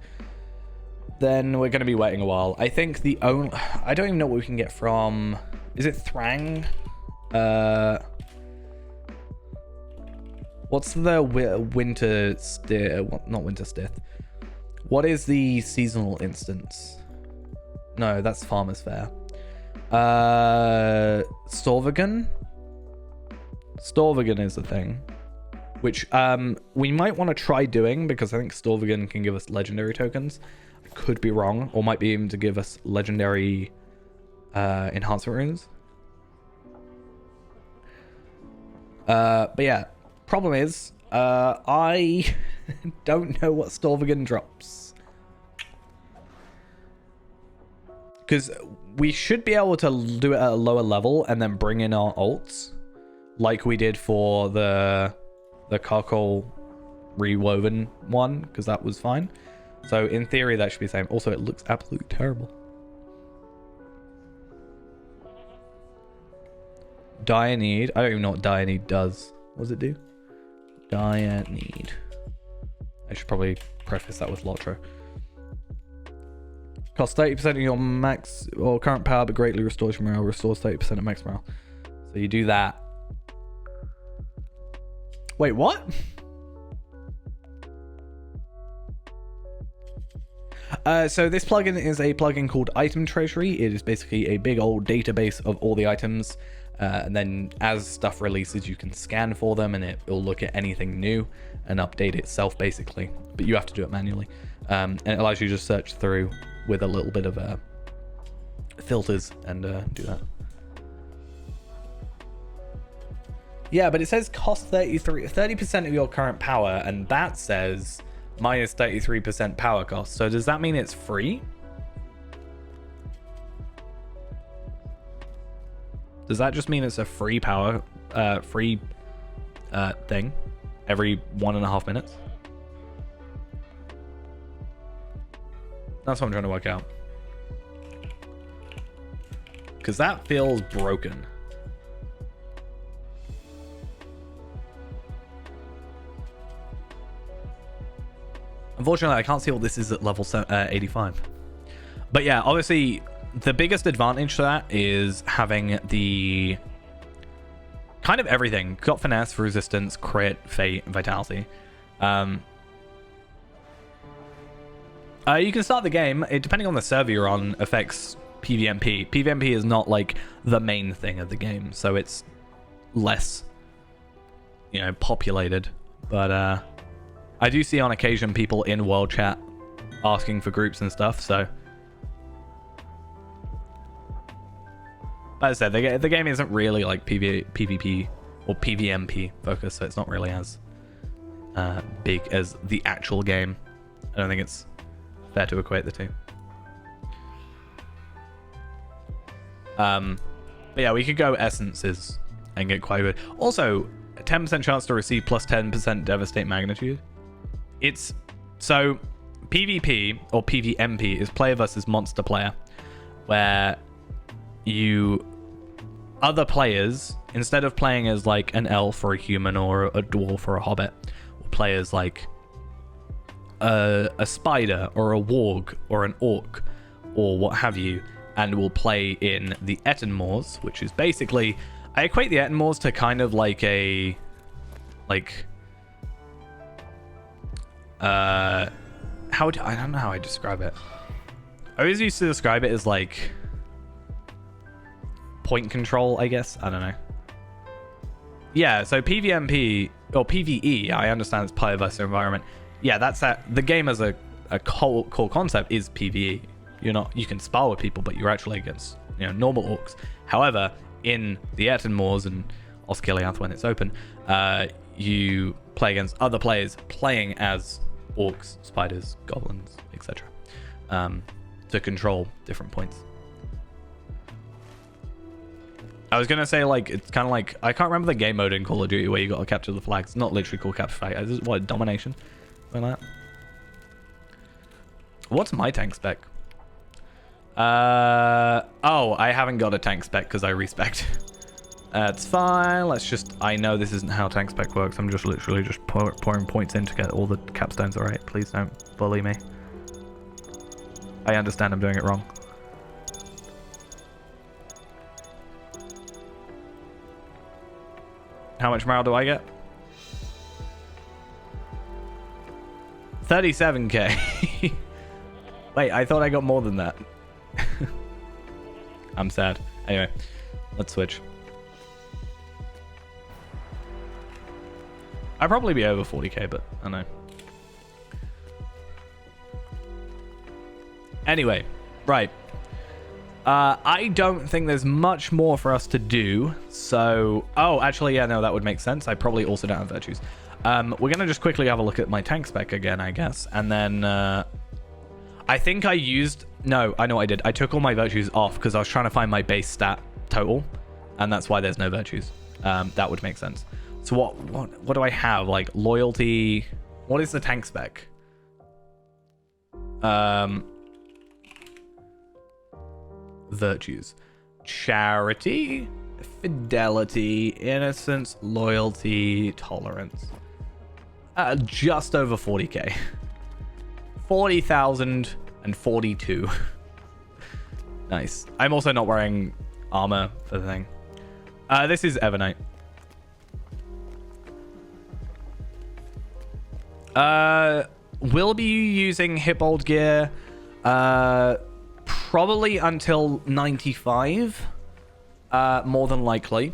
then we're going to be waiting a while. I think the only... I don't even know what we can get from... Is it Thrang? What's the winter... Not winter stith. What is the seasonal instance? No, that's Farmer's Fair. Storvagon? Storvagon is the thing. Which we might want to try doing, because I think Storvagon can give us legendary tokens. I could be wrong, or might be able to give us legendary enhancement runes. But yeah, problem is, I don't know what Storvagon drops. Because we should be able to do it at a lower level and then bring in our ults, like we did for the Carcoal rewoven one, because that was fine. So in theory that should be the same. Also, it looks absolutely terrible. Dianede. I don't even know what Dianede does. What does it do? Dianede. I should probably preface that with Lotro. Costs 30% of your max or current power, but greatly restores your morale. Restores 30% of max morale. So you do that. Wait, what? So this plugin is a plugin called Item Treasury. It is basically a big old database of all the items. And then as stuff releases, you can scan for them and it will look at anything new and update itself basically. But you have to do it manually. And it allows you to search through with a little bit of filters and do that. Yeah, but it says cost 30% of your current power, and that says minus 33% power cost. So does that mean it's free? Does that just mean it's a free power, thing every 1.5 minutes? That's what I'm trying to work out. Because that feels broken. Unfortunately, I can't see what this is at level 85. But yeah, obviously, the biggest advantage to that is having the kind of everything. Got finesse, resistance, crit, fate, vitality. You can start the game. It, depending on the server you're on, affects PvMP. PvMP is not like the main thing of the game, so it's less, you know, populated. But I do see on occasion people in world chat asking for groups and stuff, so. As I said, the game isn't really like PvP or PvMP focused, so it's not really as big as the actual game. I don't think it's fair to equate the two. But yeah, we could go essences and get quite good. Also, a 10% chance to receive plus 10% devastate magnitude. It's so PvP or PvMP is player versus monster player, where other players, instead of playing as like an elf or a human or a dwarf or a hobbit, will play as like a spider or a warg or an orc or what have you, and will play in the Ettenmoors, which is basically, I equate the Ettenmoors to kind of like a I don't know how I describe it. I always used to describe it as like point control, I guess. I don't know. Yeah, so PvMP or PvE, I understand it's player versus environment. Yeah, that's that. The game as a core concept is PvE. You can spar with people, but you're actually against, you know, normal orcs. However, in the Ettenmoors and Osgiliath when it's open, you play against other players playing as orcs, spiders, goblins, etc. To control different points. I was gonna say, like, it's kind of like, I can't remember the game mode in Call of Duty where you got to capture the flags. Not literally called capture flag. Is it, what, domination? Something like that. What's my tank spec? Oh, I haven't got a tank spec because I respect. It's fine. Let's just, I know this isn't how tank spec works. I'm just literally just pouring points in to get all the capstones alright. Please don't bully me. I understand I'm doing it wrong. How much morale do I get? 37k. Wait, I thought I got more than that. I'm sad. Anyway, let's switch. I'd probably be over 40k, but I don't know. Anyway, right. I don't think there's much more for us to do. So, oh, actually, yeah, no, that would make sense. I probably also don't have virtues. We're going to just quickly have a look at my tank spec again, I guess. And then I think I used... No, I know what I did. I took all my virtues off because I was trying to find my base stat total. And that's why there's no virtues. That would make sense. So what do I have? Like, loyalty... What is the tank spec? Virtues. Charity, fidelity, innocence, loyalty, tolerance. Just over 40k. 40,042. Nice. I'm also not wearing armor for the thing. This is Evernight. We'll be using Hippold gear probably until 95, more than likely,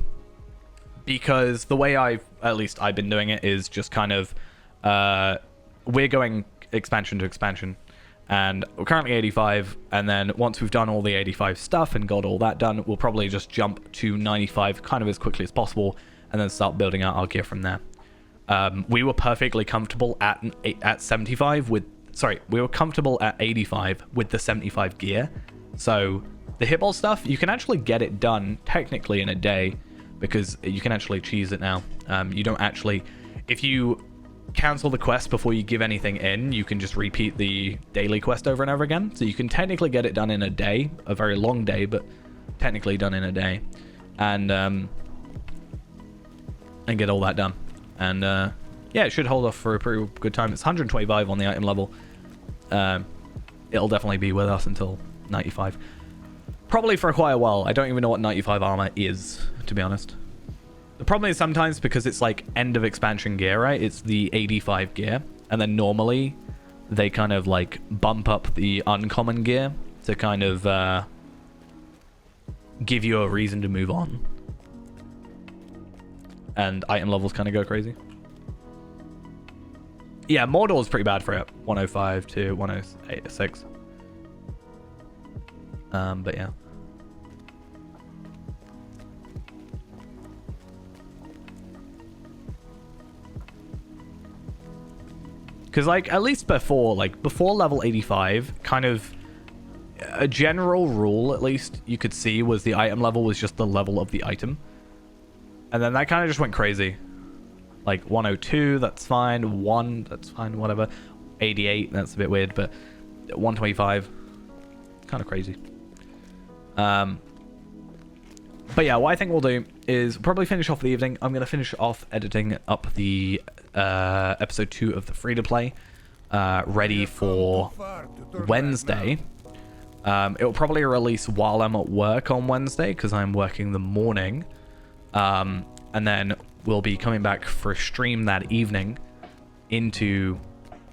because the way I've been doing it is just kind of we're going expansion to expansion, and we're currently 85, and then once we've done all the 85 stuff and got all that done, we'll probably just jump to 95 kind of as quickly as possible, and then start building out our gear from there. We were perfectly comfortable at 75 with, sorry, we were comfortable at 85 with the 75 gear. So the Hitball stuff, you can actually get it done technically in a day, because you can actually cheese it now. You don't actually, if you cancel the quest before you give anything in, you can just repeat the daily quest over and over again. So you can technically get it done in a day, a very long day, but technically done in a day, and get all that done. And yeah, it should hold off for a pretty good time. It's 125 on the item level. It'll definitely be with us until 95. Probably for quite a while. I don't even know what 95 armor is, to be honest. The problem is sometimes because it's like end of expansion gear, right? It's the 85 gear. And then normally they kind of like bump up the uncommon gear to kind of give you a reason to move on. And item levels kind of go crazy. Yeah, Mordor's pretty bad for it. 105 to 106. But yeah. Because, like, at least before level 85, kind of a general rule, at least, you could see was the item level was just the level of the item. And then that kind of just went crazy. Like, 102, that's fine. 1, that's fine, whatever. 88, that's a bit weird, but 125, kind of crazy. But yeah, what I think we'll do is probably finish off the evening. I'm going to finish off editing up the episode 2 of the free-to-play, ready for Wednesday. It will probably release while I'm at work on Wednesday, because I'm working the morning. And then we'll be coming back for a stream that evening into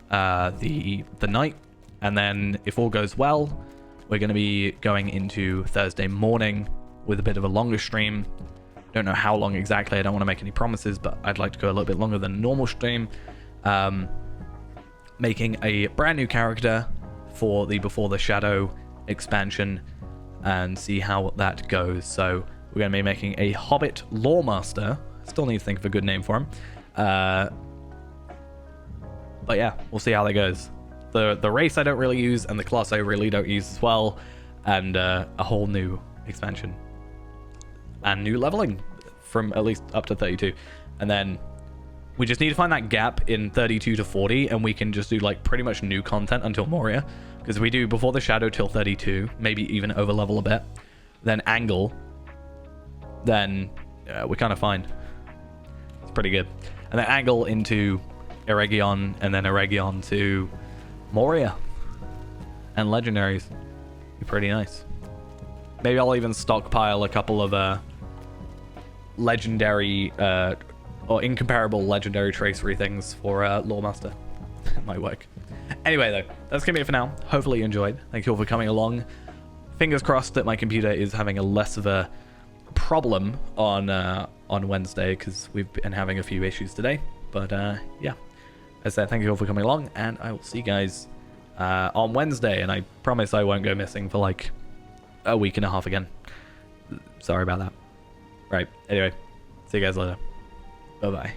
the night. And then if all goes well, we're going to be going into Thursday morning with a bit of a longer stream. Don't know how long exactly. I don't want to make any promises, but I'd like to go a little bit longer than a normal stream. Making a brand new character for the Before the Shadow expansion and see how that goes. So we're going to be making a Hobbit Lawemaster. Still need to think of a good name for him. But yeah, we'll see how that goes. The race I don't really use, and the class I really don't use as well. And a whole new expansion. And new leveling from at least up to 32. And then we just need to find that gap in 32 to 40, and we can just do like pretty much new content until Moria. Because we do Before the Shadow till 32, maybe even over level a bit. Then Angle. Then we're kind of fine. It's pretty good. And then Angle into Eregion, and then Eregion to Moria. And Legendaries. Be pretty nice. Maybe I'll even stockpile a couple of legendary or incomparable legendary tracery things for Lawemaster. Might work. Anyway, though, that's gonna be it for now. Hopefully you enjoyed. Thank you all for coming along. Fingers crossed that my computer is having a less of a problem on Wednesday, because we've been having a few issues today. But yeah, as I said, thank you all for coming along, and I will see you guys on Wednesday. And I promise I won't go missing for like a week and a half again. Sorry about that. Right, anyway, see you guys later. Bye bye.